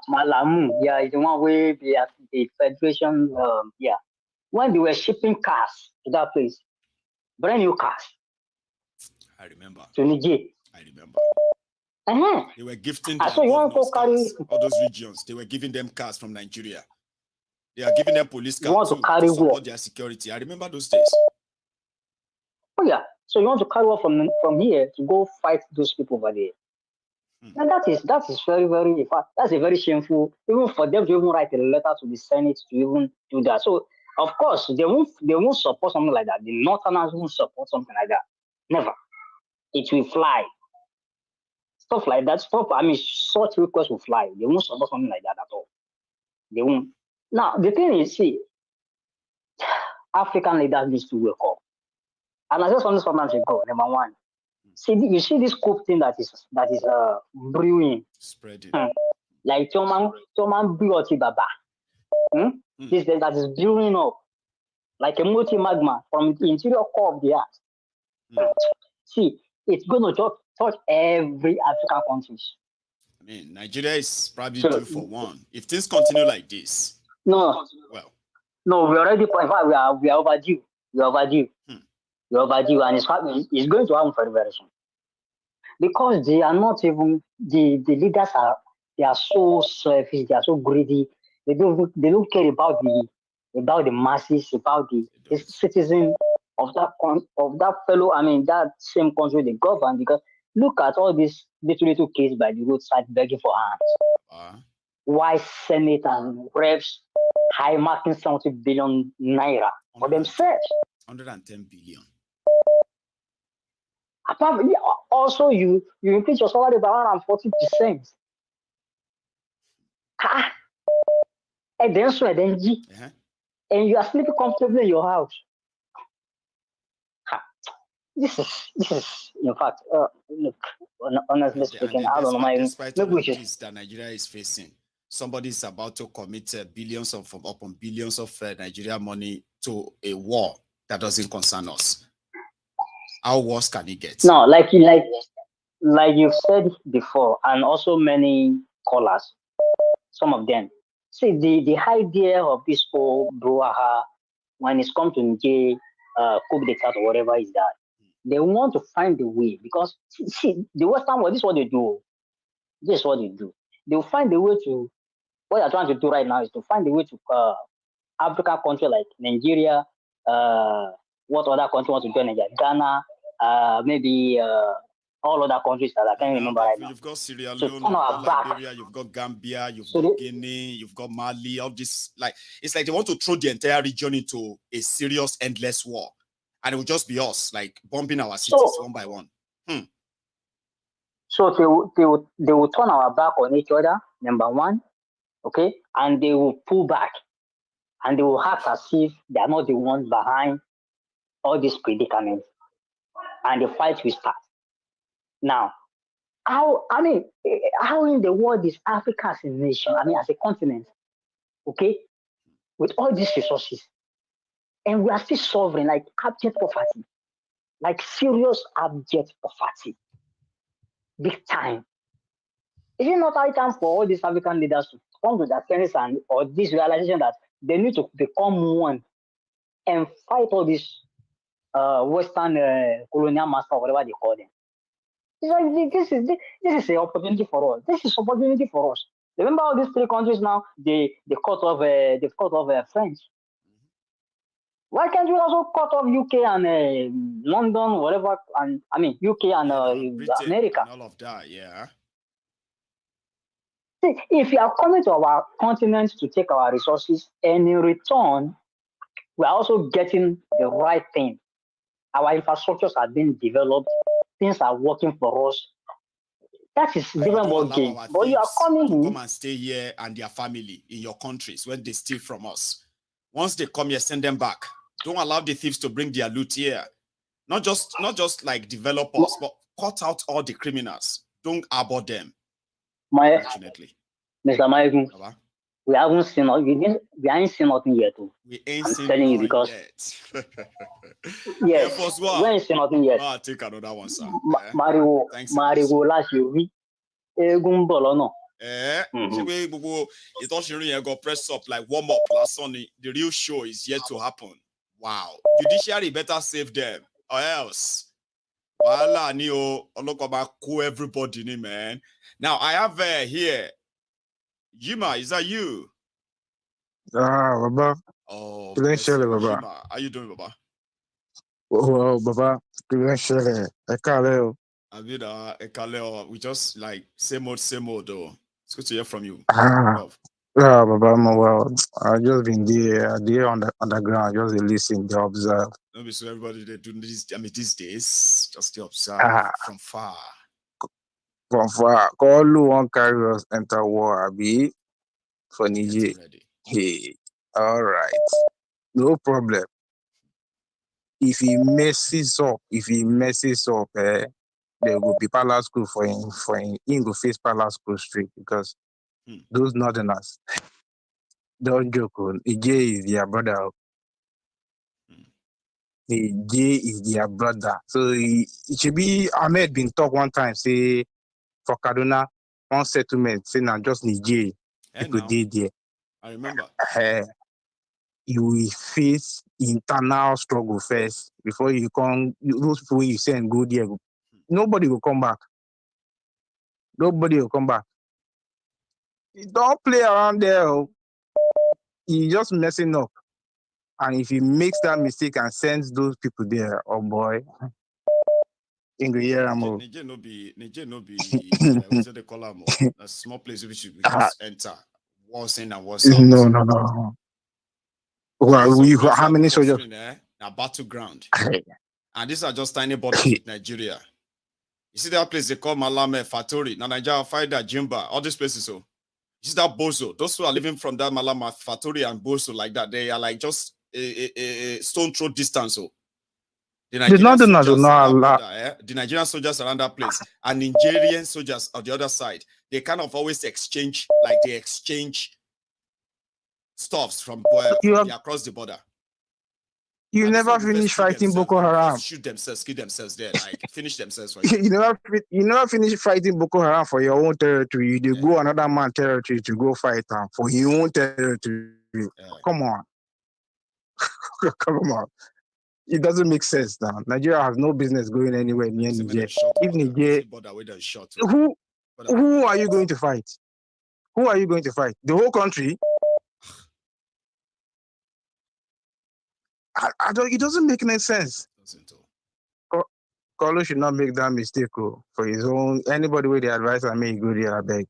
Malamu, yeah, the one where the Federation, yeah. When they were shipping cars to that place, brand new cars. I remember. To Niger. I remember. They were gifting them all those regions. They were giving them cars from Nigeria. They are giving them police cars to support their security. I remember those days. Oh yeah. So you want to carry off from here to go fight those people over there. And that is very, very, in fact, that's a very shameful, even for them to even write a letter to the Senate to even do that. So of course they won't support something like that. The Northerners won't support something like that. Never. It will fly. Stuff like that. Such requests will fly. They won't support something like that at all. They won't. Now the thing is, see, African leaders need to wake up. And I said something sometimes ago, number one. See, you see this coup thing that is brewing. Spreading. Like Toman Brewoti Baba. This that is brewing up. Like a multi-magma from the interior core of the earth. See, it's going to touch every African country. I mean, Nigeria is probably due for one. If things continue like this. No, we're already, in fact, we are overdue. We're overdue. We're overdue, and it's going to happen very, very soon. Because they are not even, the leaders they are so selfish, they are so greedy. They don't care about the masses, about the citizen of that fellow, that same country they govern. Because look at all these little kids by the roadside begging for hands. Why Senate and reps high marking 70 billion naira for themselves? 110 billion. Also, you increase your salary by 140%. And you are sleeping comfortably in your house. This is in fact, look, honestly speaking, I don't know. Despite all the things that Nigeria is facing, somebody is about to commit billions upon billions of Nigeria money to a war that doesn't concern us. How worse can it get? No, like you've said before, and also many callers, some of them. See, the idea of this whole brouhaha, when it's come to Niger, coup d'etat or whatever is that, they want to find a way, because see, the Western world, this is what they do. This is what they do. They'll find a way to, what they're trying to do right now is to find a way to African country like Nigeria, what other country wants to join Nigeria? Ghana, maybe all other countries that I can't remember right now. You've got Sierra Leone, you've got Liberia, you've got Gambia, you've got Guinea, you've got Mali, all this. It's like they want to throw the entire region into a serious, endless war. And it will just be us, like bombing our cities one by one. So they will turn our back on each other, number one, okay? And they will pull back. And they will act as if they are not the ones behind all this predicament. And the fight will start. Now, how in the world is Africa as a nation, as a continent, okay, with all these resources, and we are still sovereign, like abject poverty, like serious abject poverty, big time. Is it not high time for all these African leaders to come to their sense or this realization that they need to become one and fight all these Western colonial master, whatever they call them? It's like this is an opportunity for us. This is opportunity for us. Remember all these three countries now, they cut off French. Why can't we also cut off UK and London, whatever, and UK and Britain, America? and all of that, yeah. See, if you are coming to our continent to take our resources, and in return, we are also getting the right thing. Our infrastructures are being developed, things are working for us. That is different about game. But you are coming to in. come and stay here and their family in your countries when they steal from us. Once they come here, send them back. Don't allow the thieves to bring their loot here. Not just like developers, but cut out all the criminals. Don't abort them. Unfortunately. Mr. Maiyegun, we haven't seen we ain't seen nothing yet. We ain't I'm seen telling you nothing because yet. yes, we ain't seen nothing yet. I'll take another one, sir. Mario last year, Egun Bolono. It also got press up like warm up last Sunday. The real show is yet to happen. Wow. Judiciary better save them or else. Everybody, man. Now I have here Yima, is that you? Baba. Oh, Baba. How you doing, Baba? Oh, Baba. Ekaleo. We just like same old though. It's good to hear from you. Baba, I'm well. I just been there on the underground, just listen, to observe. Don't be so everybody they do this. I mean, these days, just to observe from far. From far. Call who won't carry us enter war, Abi. For Niger. Hey, all right. No problem. If he messes up, there will be palace school for him. He will face palace school street because those northerners don't joke. Ije is their brother. Ije is their brother. So it should be Ahmed been talk one time, say for Kaduna, one settlement, say now just Niger. People did there. I remember. You will face internal struggle first before you come. Those people you send go there. Nobody will come back. You don't play around there. You're just messing up. And if he makes that mistake and sends those people there, oh boy. Niger no be what's they call them? A small place which we just enter. Once in and once out. No. Well, how many soldiers? A battleground. And these are just tiny borders with Nigeria. You see that place they call Malame, Fatori, Nigeria, Faida, Jimba, all these places. So you see that Boso, those who are living from that Malama, Fatori, and Boso like that, they are like just a stone throw distance. So the Nigerian soldiers around that place and Nigerian soldiers on the other side, they kind of always exchange stuffs from across the border. You never finish fighting Boko Haram. Shoot themselves, kill themselves there, like finish themselves. You never finish fighting Boko Haram for your own territory. You go another man's territory to go fight them for your own territory. Come on. Come on. It doesn't make sense now. Nigeria has no business going anywhere near Niger. If Niger, who are you going to fight? Who are you going to fight? The whole country? It doesn't make any sense. Kolo should not make that mistake for his own. Anybody with the advice I may go there, I beg.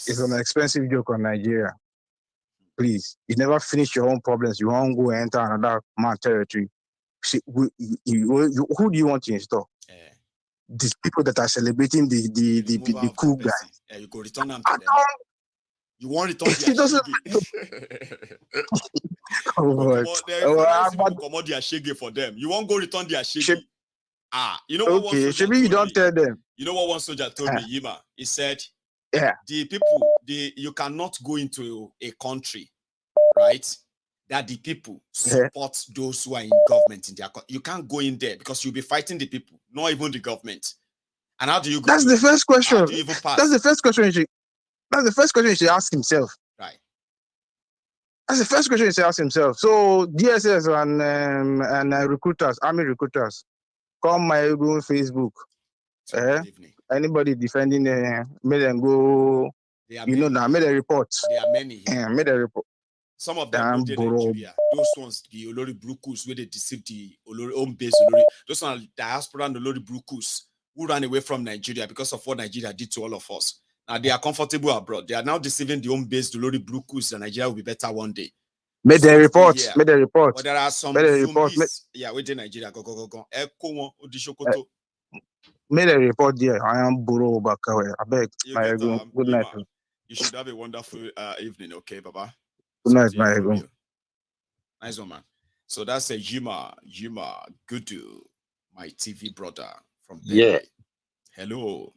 It's an expensive joke on Nigeria. Please, you never finish your own problems. You won't go enter another man's territory. See, who do you want to install? These people that are celebrating the coup guy. You go return them to them. You want to return their shege. Come on, their shege for them. You won't go return their shege. You know what? Okay, Shebi, you don't tell them. You know what one soldier told me, Yima? He said, the people, you cannot go into a country, right? That the people support those who are in government in their country. You can't go in there because you'll be fighting the people, not even the government. And how do you go? That's the first question. How do you even pass? That's the first question he should ask himself. Right. That's the first question he should ask himself. So DSS and recruiters, army recruiters, call Maiyegun Facebook. Anybody defending made them go. You know, made a report. There are many. Made a report. Some of them in Nigeria. Those ones, the Olori Brukus, where they deceive the Olori home base. Those ones are diaspora and Olori Brukus. who ran away from Nigeria because of what Nigeria did to all of us. Now they are comfortable abroad. They are now deceiving the home base, the Lori Brukus, and Nigeria will be better one day. Made the reports. Made the reports. But there are some zombies. Yeah, within Nigeria. Go. Made a report there. I am Buru Bakawe. I beg. Good night. You should have a wonderful evening, okay, Baba? Good night, Maiyegun. Nice one, man. So that's a Jima Gudu, my TV brother from Benin. Yeah. Hello.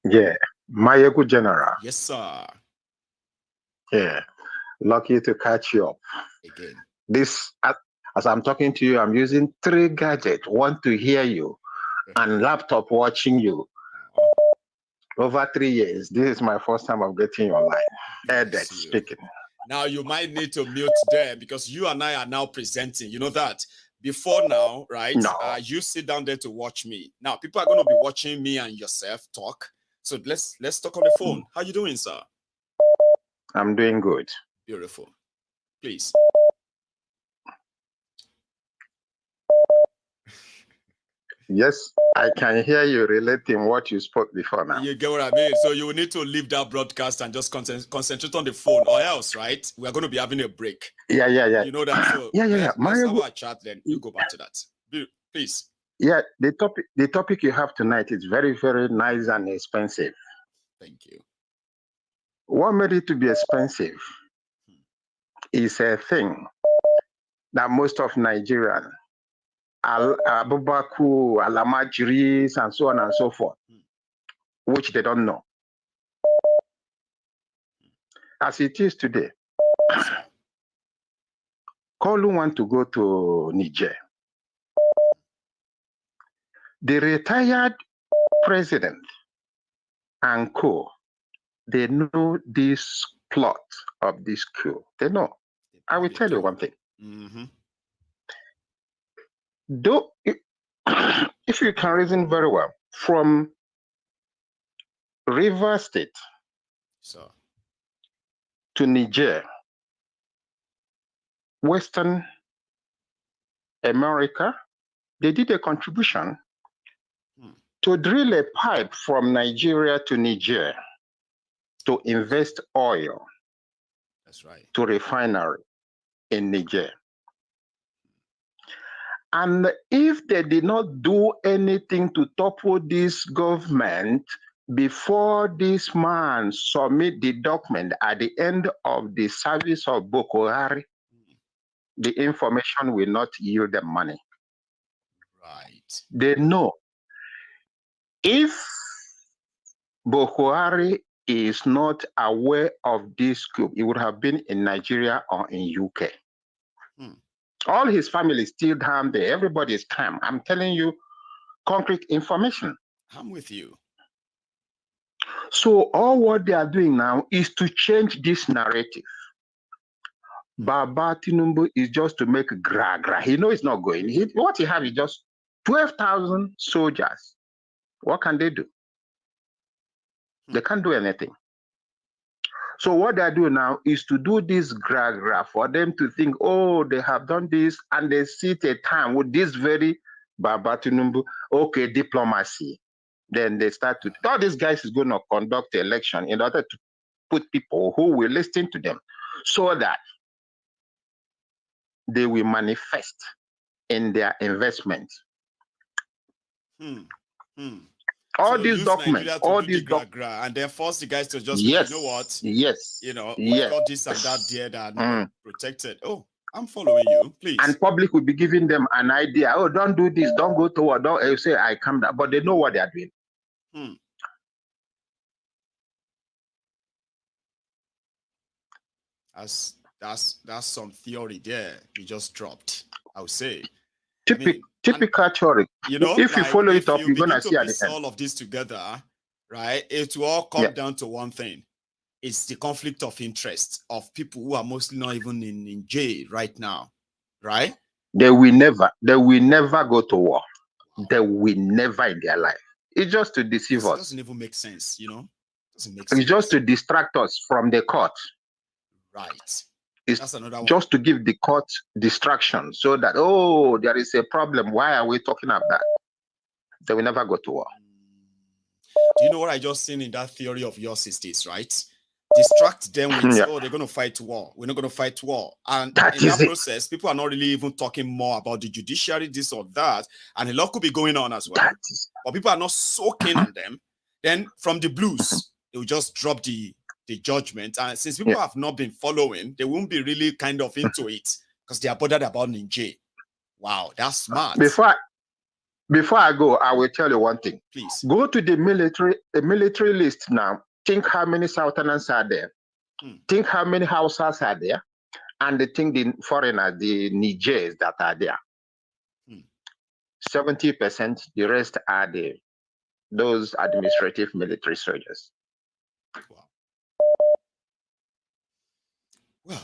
Yeah. Maiyegun General. Yes, sir. Yeah. Lucky to catch you up. Again. This, as I'm talking to you, I'm using 3 gadgets. One to hear you, and laptop watching you. Over 3 years. This is my first time of getting you online. Edit speaking. Now you might need to mute there because you and I are now presenting. You know that. Before now, right? No. You sit down there to watch me. Now people are going to be watching me and yourself talk. So let's talk on the phone. How you doing, sir? I'm doing good. Beautiful. Please. Yes, I can hear you relating what you spoke before now. You get what I mean? So you will need to leave that broadcast and just concentrate on the phone, or else, right? We are going to be having a break. Yeah. You know that? So yeah. Let's have a chat then. You go back to that. Please. Yeah, the topic you have tonight is very, very nice and expensive. Thank you. What made it to be expensive is a thing that most of Nigerians, Abubaku, Alamajiris, and so on and so forth, which they don't know. As it is today, Kolu want to go to Niger. The retired president and co, they know this plot of this coup. They know. I will tell you one thing. Mm-hmm. Though, if you can reason very well, from River State to Niger, Western America, they did a contribution to drill a pipe from Nigeria to Niger to invest oil. That's right. To refinery in Niger. And if they did not do anything to topple this government before this man submit the document at the end of the service of Boko Haram, the information will not yield them money. Right. They know if Boko Haram is not aware of this coup, he would have been in Nigeria or in UK. All his family is still down there. Everybody is calm. I'm telling you concrete information. I'm with you. So all what they are doing now is to change this narrative. Baba Tinubu is just to make gra. He knows it's not going. What he have is just 12,000 soldiers. What can they do? They can't do anything. So what they do now is to do this gra for them to think, oh, they have done this, and they sit a time with this very Baba Tinubu, okay, diplomacy. Then they start to, all these guys is going to conduct the election in order to put people who will listen to them so that they will manifest in their investment. All So these documents, all these documents, and then force the guys to just, yes, you know what? Yes, you know, yes. we've got this and that there that are protected. Oh, I'm following you, please. And public will be giving them an idea. Oh, don't do this, don't go to war, don't say I come down, but they know what they are doing. That's some theory there you just dropped, I would say. Typical theory. You know, if you follow it up, you're gonna see at the end. All of this together, right? It will all come down to one thing. It's the conflict of interest of people who are mostly not even in jail right now, right? They will never go to war. They will never in their life. It's just to deceive us. It doesn't even make sense, you know? Doesn't make sense. It's just to distract us from the court. Right. That's another one. Just to give the court distraction so that, oh, there is a problem. Why are we talking about that? They will never go to war. Do you know what I just seen in that theory of yours is this, right? Distract them with, oh, they're going to fight war. We're not going to fight war. And in that process, people are not really even talking more about the judiciary, this or that. And a lot could be going on as well. But people are not so keen on them. Then from the blues, they will just drop the judgment. And since people have not been following, they won't be really kind of into it because they are bothered about Niger. Wow, that's smart. Before I go, I will tell you one thing. Please. Go to the military list now. Think how many Southerners are there. Think how many Hausas are there. And think the foreigners, the Nigers that are there. 70%, the rest are those administrative military soldiers. Wow. Well,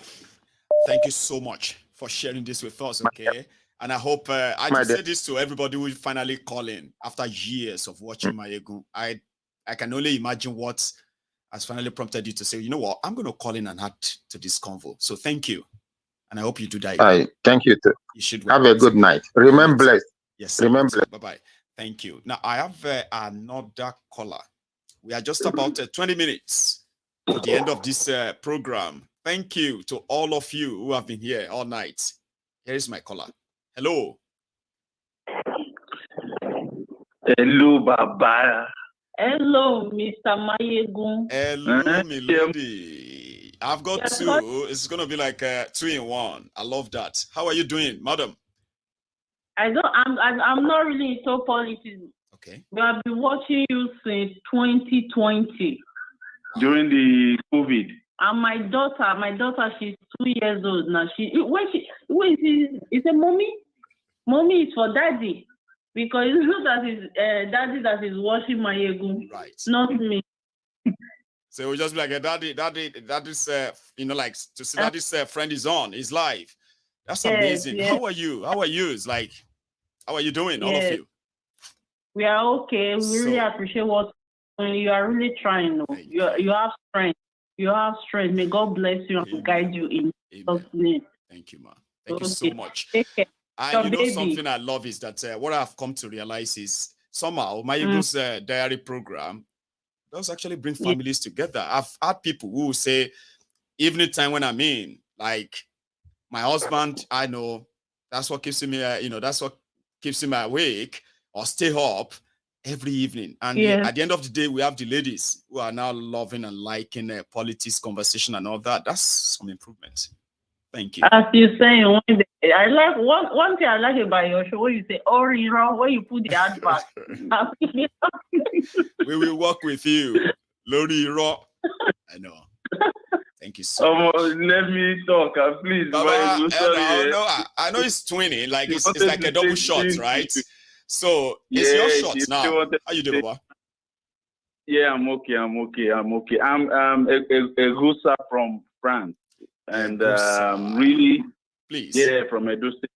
thank you so much for sharing this with us, okay? And I hope, I just say this to everybody who finally call in after years of watching Maiyegun. I can only imagine what has finally prompted you to say, you know what, I'm going to call in and add to this convo. So thank you. And I hope you do that. Thank you too. You should have a good night. Remember blessed. Yes, remember. Bye-bye. Thank you. Now, I have another caller. We are just about 20 minutes to the end of this program. Thank you to all of you who have been here all night. Here is my caller. Hello. Hello, Baba. Hello, Mr. Maiyegun. Hello, milady. I've got two. It's going to be like 2 in 1. I love that. How are you doing, madam? I'm not really into politics. Okay. But I've been watching you since 2020. During the COVID. And my daughter, she's 2 years old now. She said, mommy is for daddy. Because it's not that it's daddy that is watching Maiyegun, right? Not me. So we just be like, daddy's, like to see that this friend is on, is live. That's amazing. Yes. How are you? It's like, how are you doing, all of you? We are okay. We really appreciate what you are really trying. You have strength. You have strength. May God bless you and guide you in God's name. Thank you, ma. Thank you so much. And you know something I love is that what I've come to realize is somehow Maiyegun's diary program does actually bring families together. I've had people who say, evening time when I'm in, like my husband, I know that's what keeps me, that's what keeps him awake or stay up every evening. And at the end of the day, we have the ladies who are now loving and liking politics conversation and all that. That's some improvement. Thank you. As you say, I like one thing I like about your show when you say, "Oh, you know," when you put the advert. We will work with you, Lori Ro. I know. Thank you so much. Let me talk, please. Baba, I know it's twinning, like it's like a double shot, right? So it's your shot now. How you doing, Baba? Yeah, I'm okay. I'm a Rusa from France. And really, please, from Edo State.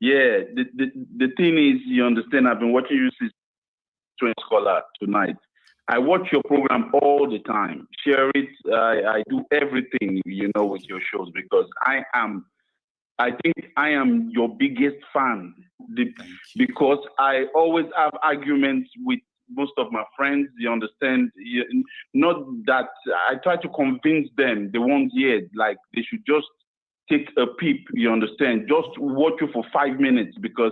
The thing is, you understand, I've been watching you since Train Scholar tonight. I watch your program all the time. Share it. I do everything, with your shows because I think I am your biggest fan because I always have arguments with most of my friends, you understand, not that I try to convince them, they won't hear, like they should just take a peep, you understand, just watch you for 5 minutes because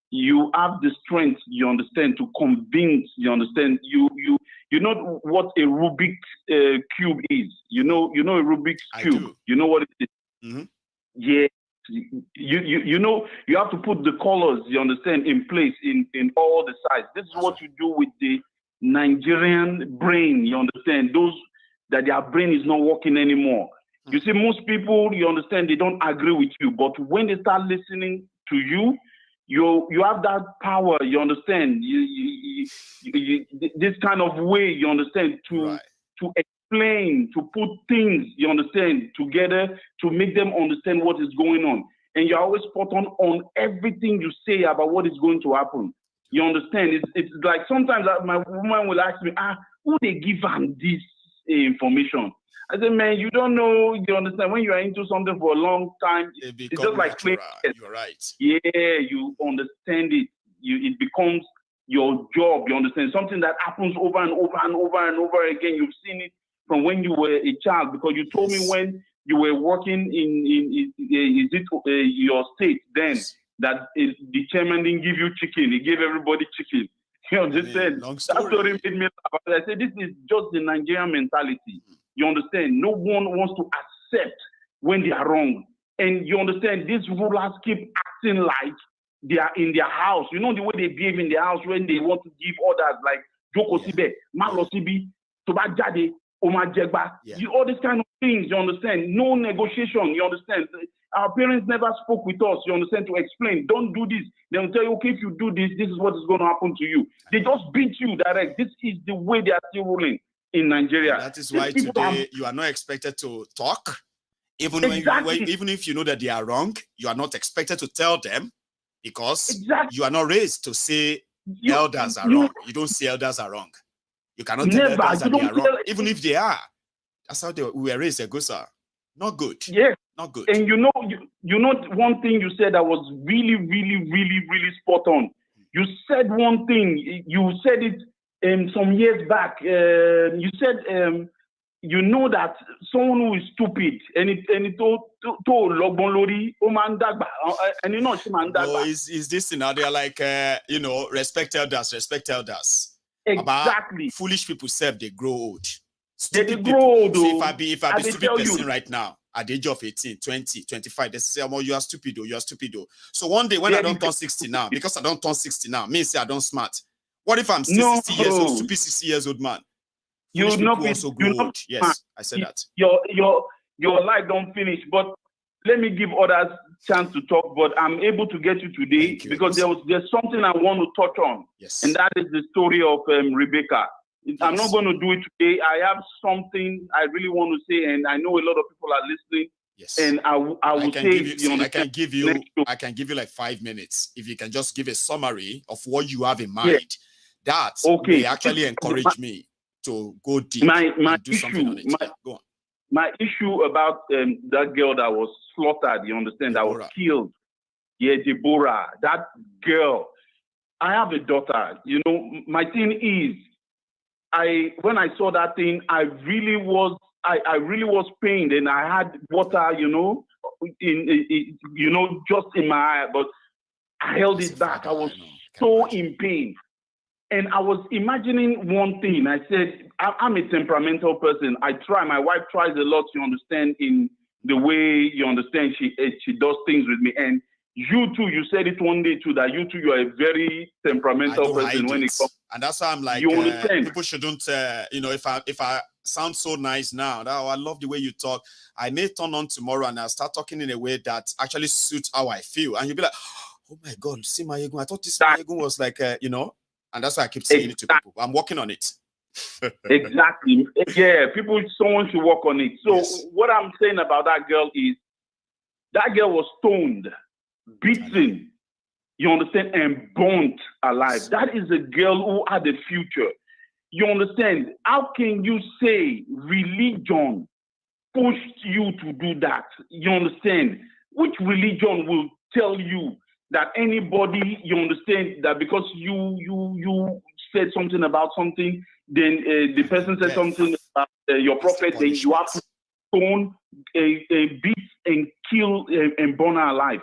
you have the strength, you understand, to convince, you understand, you know what a Rubik's cube is, you know a Rubik's cube, you know what it is? Mm-hmm. Yeah. You know you have to put the colors, you understand, in place in all the sides. This is what you do with the Nigerian brain, you understand, those that their brain is not working anymore. You see, most people, you understand, they don't agree with you, but when they start listening to you, you have that power, you understand, this kind of way, you understand, to explain, to put things, you understand, together to make them understand what is going on. And you're always spot on everything you say about what is going to happen. You understand? It's like sometimes my woman will ask me, who they give them this information? I say, man, you don't know, you understand, when you are into something for a long time, it's just like playing. You're right. Yeah, you understand it. It becomes your job, you understand? Something that happens over and over and over and over again. You've seen it from when you were a child, because you told me when you were working in your state then that the chairman didn't give you chicken, he gave everybody chicken. You understand? That story made me laugh. I said, this is just the Nigerian mentality. You understand? No one wants to accept when they are wrong. And you understand, these rulers keep acting like they are in their house. You know the way they behave in their house when they want to give orders like Joko Sibe, Malosibi, Tobajade, Omar Jegba, all these kind of things, you understand? No negotiation, you understand? Our parents never spoke with us, you understand, to explain, don't do this. They'll tell you, okay, if you do this, this is what is going to happen to you. They just beat you direct. This is the way they are still ruling in Nigeria. And that is why today you are not expected to talk. Even even if you know that they are wrong, you are not expected to tell them, because you are not raised to say elders are wrong. You don't say elders are wrong. You cannot tell elders that they are wrong, even if they are. That's how we were raised, Egosa. Not good. Yeah. Not good. And you know one thing you said that was really, really, really, really spot on. You said one thing. You said it some years back. You said you know that someone who is stupid and it told Logbon Lori, and you know she mandagba. Is this thing now? They are like respect elders, respect elders. Exactly. About foolish people serve, they grow old. They grow old. So if I be stupid person right now, at the age of 18, 20, 25, they say, oh, you are stupid, you are stupid. So one day when I don't turn 60 now, because I don't turn 60 now, me say I don't smart. What if I'm still 60 years old, stupid 60 years old man? You will not be also grow old. Yes, I said that. Your life don't finish, but let me give others chance to talk. But I'm able to get you today because there's something I want to touch on. Yes. And that is the story of Rebecca. I'm not going to do it today. I have something I really want to say, and I know a lot of people are listening. Yes. And I will say, I can give you like 5 minutes if you can just give a summary of what you have in mind. That may actually encourage me to go deep and do something on it. Go on. My issue about that girl that was slaughtered, you understand, that was killed. Yeah, Deborah, that girl. I have a daughter. You know, my thing is, when I saw that thing, I really was pained, and I had water, just in my eye, but I held it back. I was so in pain. And I was imagining one thing. I said, I'm a temperamental person. My wife tries a lot, you understand, in the way, you understand, she does things with me. And you too, you said it one day too, that you too, you are a very temperamental person when it comes. And that's why I'm like, you understand? People shouldn't, if I sound so nice now, I love the way you talk. I may turn on tomorrow and I'll start talking in a way that actually suits how I feel. And you'll be like, oh my God, see Maiyegun. I thought this Maiyegun was like, and that's why I keep saying it to people. I'm working on it. Exactly. Yeah, someone should work on it. So what I'm saying about that girl is, that girl was stoned, beaten, you understand, and burnt alive. That is a girl who had a future. You understand? How can you say religion pushed you to do that? You understand? Which religion will tell you that anybody, you understand, that because you said something about something, then the person said something about your prophet, then you have to stone, beat, and kill, and burn her alive.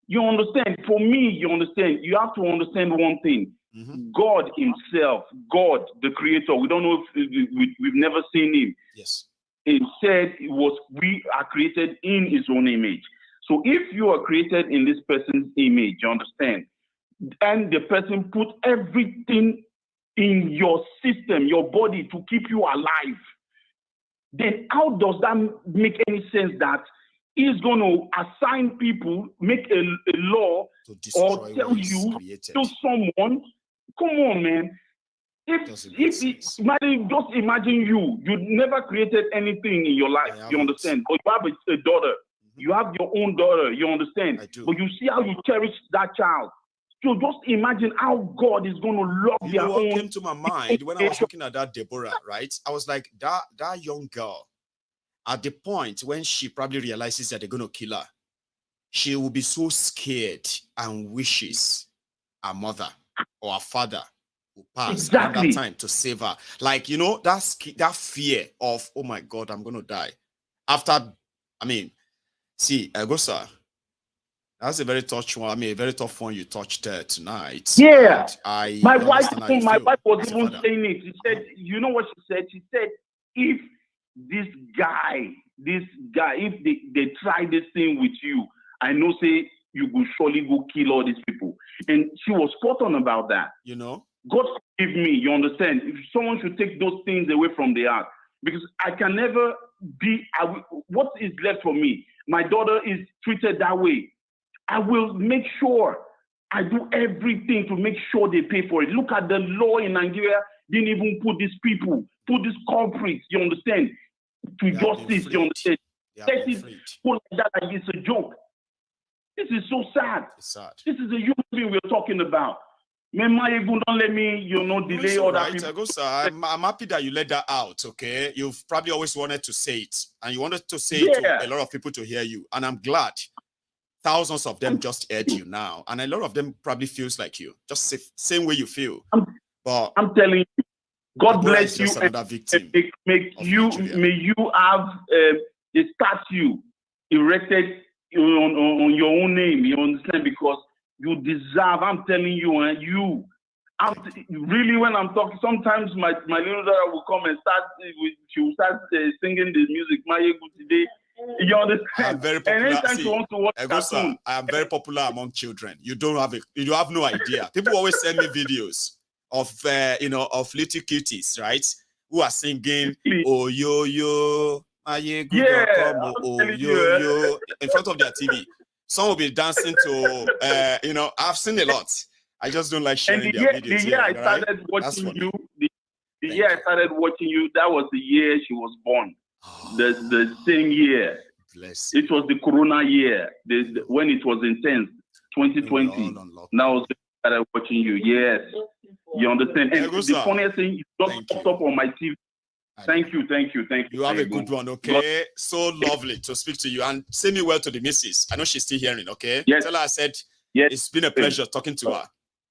You understand? For me, you understand, you have to understand one thing. Mm-hmm. God himself, God, the creator, we don't know if we've never seen him. Yes. He said we are created in his own image. So if you are created in this person's image, you understand, and the person put everything in your system, your body, to keep you alive, then how does that make any sense that he's going to assign people, make a law, or tell you to someone? Come on, man. Just imagine you never created anything in your life, you understand? But you have a daughter. You have your own daughter, you understand? But you see how you cherish that child. So just imagine how God is going to love their own. What came to my mind when I was looking at that Deborah, right? I was like, that young girl, at the point when she probably realizes that they're going to kill her, she will be so scared and wishes her mother or her father will pass Exactly. around that time to save her. Like, you know, that fear of, oh my God, I'm going to die. After, I mean, see, Gosa, that's a very tough one. I mean, a very tough one you touched Yeah. tonight. My wife was as even saying it. She said, you know what she said? She said, if this guy, if they try this thing with you, I know, say, you will surely go kill all these people. And she was spot on about that. You know? God forgive me, you understand? If someone should take those things away from the heart, because I can never be, what is left for me? My daughter is treated that way. I will make sure I do everything to make sure they pay for it. Look at the law in Nigeria, didn't even put these people, put these culprits, you understand, to justice, you understand? Let it go like that, like it's a joke. This is so sad. It's sad. This is a human being we're talking about. Maiyegun, don't let me, delay all that. I'm happy that you let that out, okay? You've probably always wanted to say it, and you wanted to say it to a lot of people to hear you, and I'm glad. Thousands of them just heard you now, and a lot of them probably feels like you, just same way you feel. But I'm telling you, God bless you. Another victim. May you have a statue erected on your own name. You understand? Because you deserve. I'm telling you, and really, when I'm talking, sometimes my little daughter will come and she will start singing the music. Maiyegun today. You understand? I'm very popular. I am very popular among children. You have no idea. People always send me videos of of little cuties, right? Who are singing "Oh yo yo, Maiyegun, oh yo yo" in front of their TV. Some will be dancing to I've seen a lot. I just don't like sharing their videos. The year I started watching you, the year I started watching you, that was the year she was born. The same year. It was the Corona year, when it was intense, 2020. Now I was started watching you. Yes, you understand. And the funniest thing, you just popped up on my TV. Thank you. You have a good one, okay? So lovely to speak to you, and say me well to the missus. I know she's still hearing, okay? Yes. Tell her I said it's been a pleasure talking to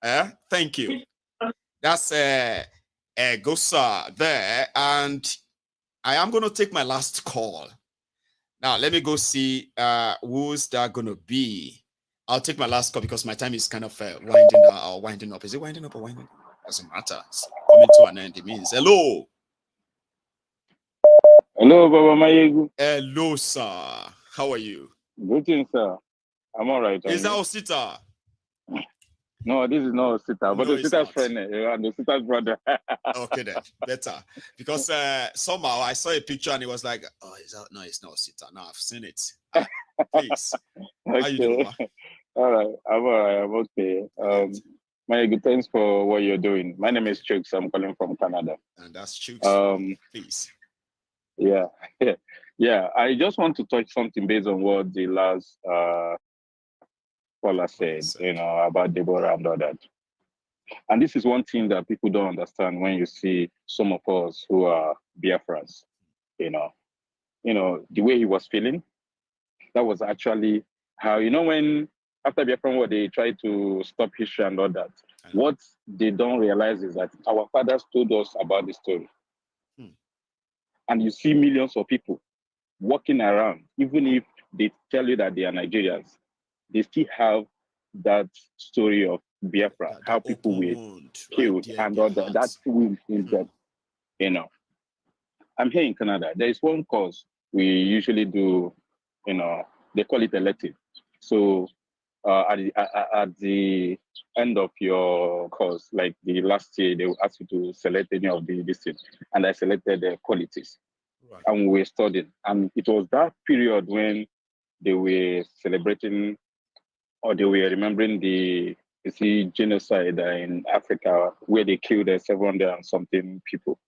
her. Thank you. That's Gosa there, and I am going to take my last call. Now, let me go see who's that going to be. I'll take my last call because my time is kind of winding up. Is it winding up or winding up? Doesn't matter. It's coming to an end. It means hello. Hello, Baba Maiyegun. Hello, sir. How are you? Good thing, sir. I'm all right. Is that Osita? No, this is not Osita, but Osita's friend and Osita's brother. Okay, then. Better. Because somehow I saw a picture and it was like, oh, no, it's not Osita. No, I've seen it. Please. Okay. How you doing? All right. I'm all right. I'm okay. Maiyegun, thanks for what you're doing. My name is Chooks. I'm calling from Canada. And that's Chooks. Please. Yeah. Yeah. I just want to touch something based on what the last caller said, about Deborah and all that. And this is one thing that people don't understand when you see some of us who are Biafrans, the way he was feeling, that was actually how, when after Biafran War, they tried to stop history and all that. What they don't realize is that our fathers told us about the story. And you see millions of people walking around, even if they tell you that they are Nigerians, they still have that story of Biafra, how people were killed and all that. That's wound in them, I'm here in Canada. There is one course we usually do, they call it elective. So at the end of your course, like the last year, they will ask you to select any of the things. And I selected the qualities. Right. And we were studying. And it was that period when they were celebrating or they were remembering the genocide in Africa where they killed 700 and something people.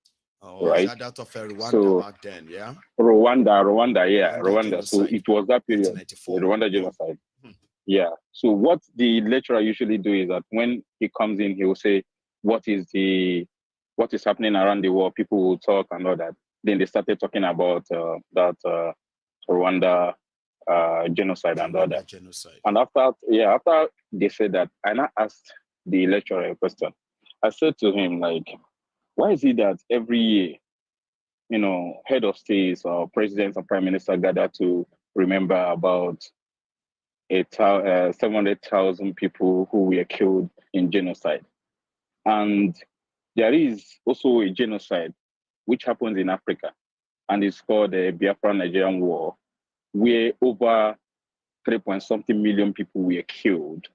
Oh, right? That of Rwanda so, back then, yeah? Rwanda, yeah, Rwanda. So it was that period, the Rwanda genocide. Yeah. So what the lecturer usually do is that when he comes in, he will say, what is happening around the world? People will talk and all that. Then they started talking about that Rwanda genocide and all that. And after they said that, I now asked the lecturer a question. I said to him, like, why is it that every year, head of states or presidents or prime minister gather to remember about 700,000 people who were killed in genocide? And there is also a genocide which happens in Africa, and it's called the Biafra-Nigerian War, where over 3-point-something million people were killed.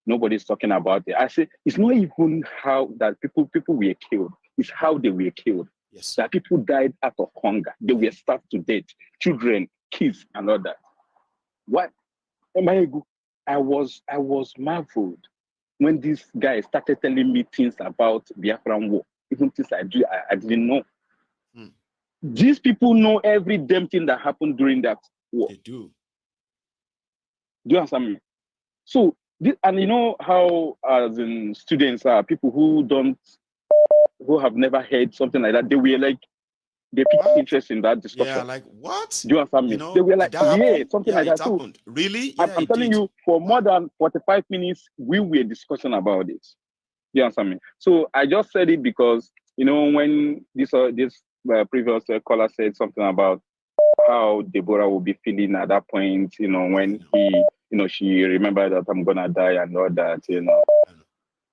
Nobody's talking about it. I say it's not even how that people were killed, it's how they were killed. Yes. That people died out of hunger. They were starved to death, children, kids, and all that. What? I was marveled when this guy started telling me things about Biafran War, even things I didn't know. These people know every damn thing that happened during that war. They do. Do you understand me? So, and you know how, as in students are people who have never heard something like that. They were like, they picked interest in that discussion. Yeah, like what? Do you understand me? They were like, yeah, something like that too. Happened. Really? Yeah, I'm telling you, for more than 45 minutes, we were discussing about it. You understand me? So I just said it because, when this previous caller said something about how Deborah will be feeling at that point, when she remembered that I'm gonna die and all that,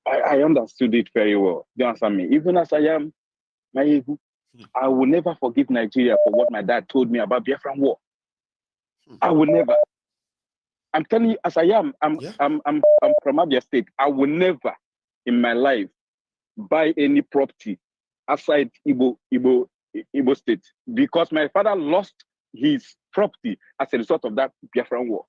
I understood it very well. Do you understand me? Even as I am, Maiyegun, I will never forgive Nigeria for what my dad told me about Biafran War. I will never. I'm telling you, as I am, I'm from Abia State. I will never in my life buy any property outside Igbo State because my father lost his property as a result of that Biafran War.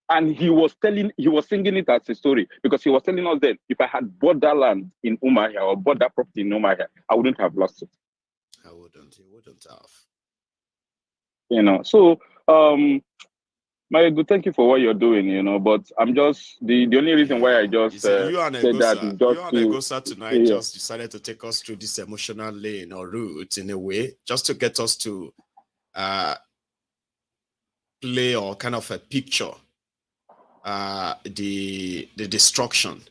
And he was singing it as a story because he was telling us that if I had bought that land in Umuahia or bought that property in Umuahia, I wouldn't have lost it. I wouldn't. You wouldn't have. So, Maiyegun, thank you for what you're doing, but I'm just, the only reason why I just you and Egosa tonight yeah. just decided to take us through this emotional lane or route in a way, just to get us to play or kind of a picture the destruction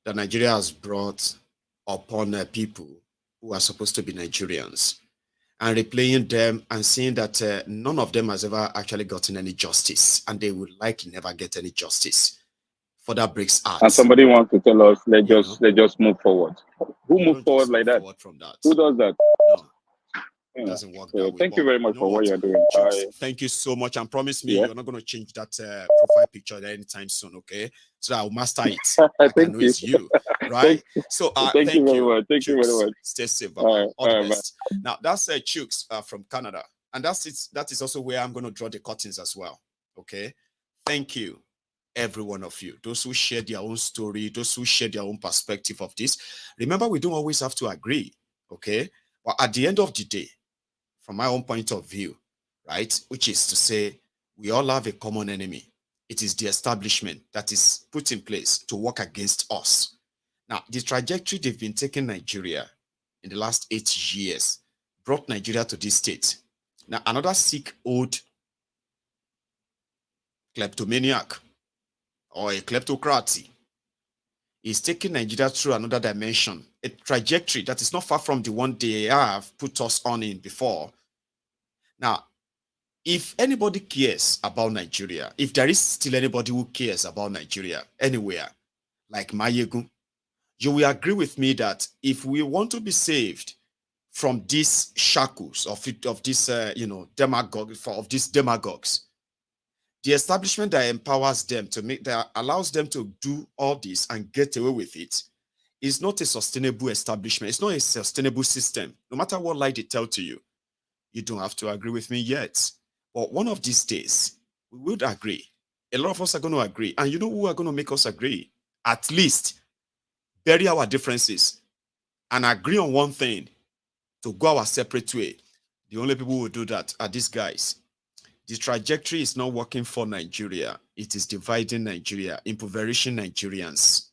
that Nigeria has brought upon people who are supposed to be Nigerians, and replaying them and seeing that none of them has ever actually gotten any justice, and they would likely never get any justice. For that breaks out. And somebody wants to tell us, let's just move forward. Who moves forward like that? Who does that? No. It doesn't work that way. Thank you very much for what you're doing. Thank you so much, and promise me you're not going to change that profile picture anytime soon, okay? So I'll master it. I know it's you, right? So thank you very much. Thank you very much. Stay safe, all the best. Now that's Chooks from Canada, and that is also where I'm going to draw the curtains as well. Okay, thank you, every one of you. Those who share their own story, those who share their own perspective of this. Remember, we don't always have to agree, okay? But at the end of the day, from my own point of view, right, which is to say, we all have a common enemy. It is the establishment that is put in place to work against us. Now, the trajectory they've been taking Nigeria in the last 8 years brought Nigeria to this state. Now, another sick old kleptomaniac or a kleptocrat is taking Nigeria through another dimension, a trajectory that is not far from the one they have put us on in before. Now, if anybody cares about Nigeria, if there is still anybody who cares about Nigeria anywhere, like Maiyegun, you will agree with me that if we want to be saved from these shackles of this, demagogues, the establishment that empowers them that allows them to do all this and get away with it is not a sustainable establishment. It's not a sustainable system. No matter what lie they tell to you, you don't have to agree with me yet. But one of these days, we would agree. A lot of us are going to agree. And you know who are going to make us agree? At least bury our differences and agree on one thing to go our separate way. The only people who will do that are these guys. The trajectory is not working for Nigeria. It is dividing Nigeria, impoverishing Nigerians,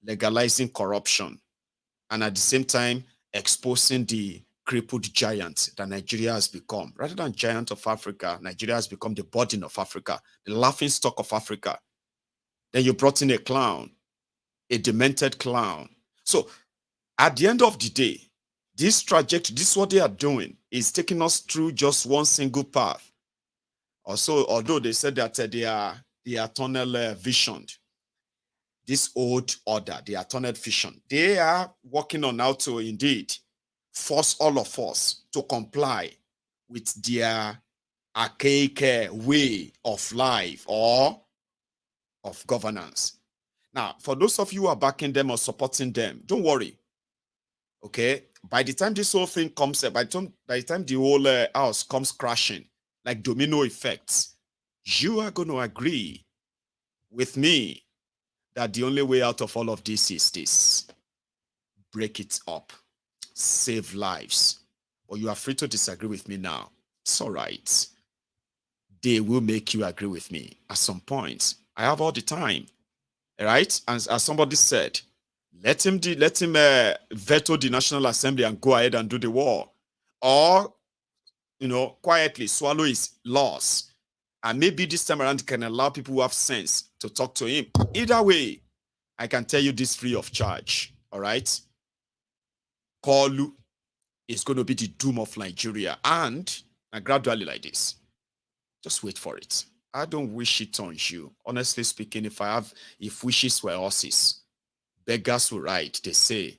legalizing corruption, and at the same time, exposing the crippled giant that Nigeria has become. Rather than giant of Africa, Nigeria has become the burden of Africa, the laughing stock of Africa. Then you brought in a clown a demented clown. So at the end of the day, this trajectory, this is what they are doing, is taking us through just one single path. Also, although they said that they are tunnel visioned, this old order, they are tunnel vision, they are working on how to indeed force all of us to comply with their archaic way of life or of governance. Now, for those of you who are backing them or supporting them, don't worry. Okay, by the time this whole thing comes up, by the time the whole house comes crashing, like domino effects, you are going to agree with me that the only way out of all of this is this: break it up, save lives. Or you are free to disagree with me now. It's all right. They will make you agree with me at some point. I have all the time, right? And as somebody said, let him veto the National Assembly and go ahead and do the war, or quietly swallow his loss, and maybe this time around can allow people who have sense to talk to him. Either way, I can tell you this free of charge. All right, Kolu is going to be the doom of Nigeria, and gradually like this. Just wait for it. I don't wish it on you. Honestly speaking, if wishes were horses, beggars will ride, they say.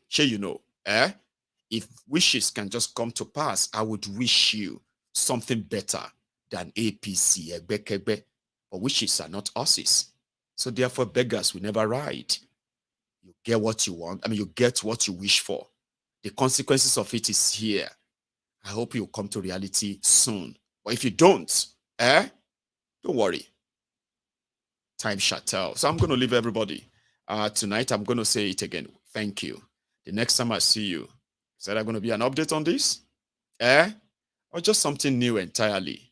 If wishes can just come to pass, I would wish you something better than APC, but wishes are not horses. So therefore, beggars will never ride. You get what you want. You get what you wish for. The consequences of it is here. I hope you'll come to reality soon. But if you don't, don't worry. Time shall tell. So I'm going to leave everybody. Tonight, I'm going to say it again. Thank you. The next time I see you, is there going to be an update on this? Or just something new entirely?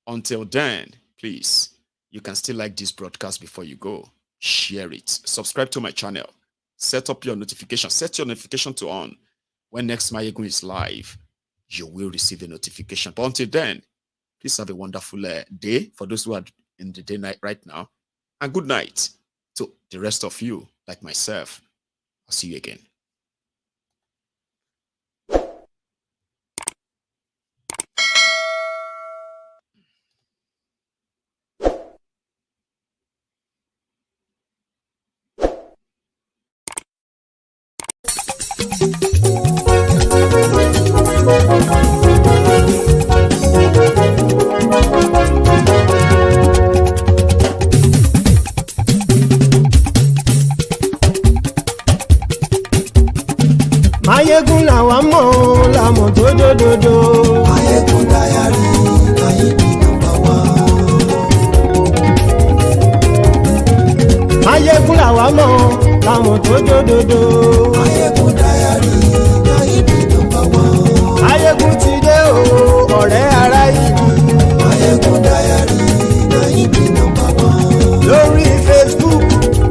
Until then, please, you can still like this broadcast before you go. Share it. Subscribe to my channel. Set up your notification. Set your notification to on. When next Maiyegun is live, you will receive a notification. But until then, please have a wonderful day for those who are in the day night right now. And good night to the rest of you, like myself. I'll see you again. Maiyegun làwa mọ̀ làmọ̀ tó dòdòdò. Maiyegun Diary, Maiyegun number one. Maiyegun làwa mọ̀ làmọ̀ tó dòdòdò. Maiyegun Diary, Maiyegun number one. Maiyegun ti dé o, ọ̀rẹ́ ará ìlú. Maiyegun Diary, Maiyegun number one. Lórí Facebook,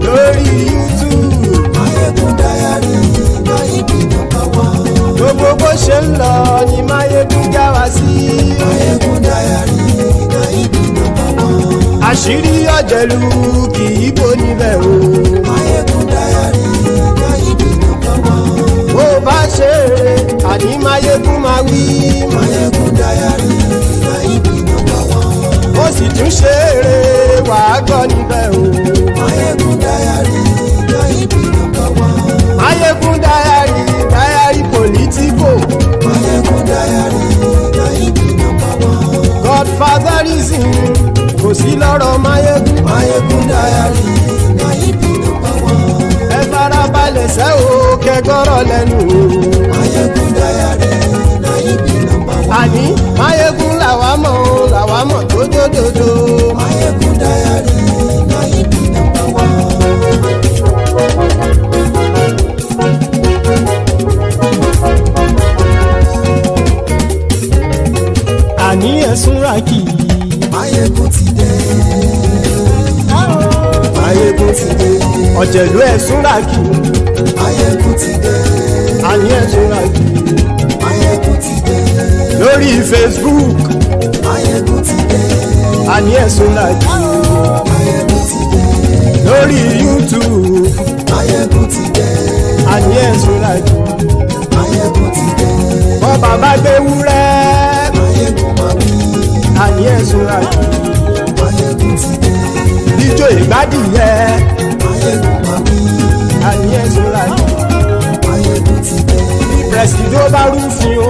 lórí YouTube. Maiyegun Diary, Maiyegun number one. Gbogbo bó ṣe ń lọ ni Maiyegun já wa sí. Maiyegun Diary, Maiyegun number one. Àṣírí ọ̀jẹ̀lú kì í bò níbẹ̀ o. Maiyegun Diary, Maiyegun number one. Bó bá ṣe eré, àní Maiyegun máa wí. Maiyegun Diary, Maiyegun number one. Ó sì tún ṣe eré, wàá gbọ́ níbẹ̀ o. Maiyegun Diary, Maiyegun number one. Maiyegun Diary, Diary Politico. Maiyegun Diary, Maiyegun number one. Godfatherism kò sí lọ́rọ̀ Maiyegun. Maiyegun Diary, Maiyegun number one. Ẹ farabalẹ̀ sẹ́ o, kẹgọ́rọ̀ lẹ́nu o. Maiyegun Diary, Maiyegun number one. Àní Maiyegun làwa mọ̀ tó dòdòdò. Maiyegun Diary, Maiyegun number one. Àní ẹ̀sùn ràkì. Maiyegun ti dé. Maiyegun ti dé. Ọ̀jẹ̀lú ẹ̀sùn ràkì. Maiyegun ti dé. Àní ẹ̀sùn ràkì. Maiyegun ti dé. Lórí Facebook. Maiyegun ti dé. Àní ẹ̀sùn ràkì. Maiyegun ti dé. Lórí YouTube. Maiyegun ti ẹ̀sùn lájú. Maiyegun ti dé. Bọ́ bàbá gbé wúrẹ́. Maiyegun máa wí. Àní ẹ̀sùn lájú. Maiyegun ti dé. Ijó ìgbádìyẹ. Maiyegun máa wí. Àní ẹ̀sùn lájú. Maiyegun ti dé. Bí pẹ̀sìdó bá rúfin o.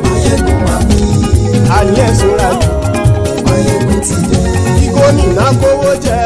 Maiyegun máa wí. Àní ẹ̀sùn lájú. Maiyegun ti dé. Bí gómìnà kówó jẹ.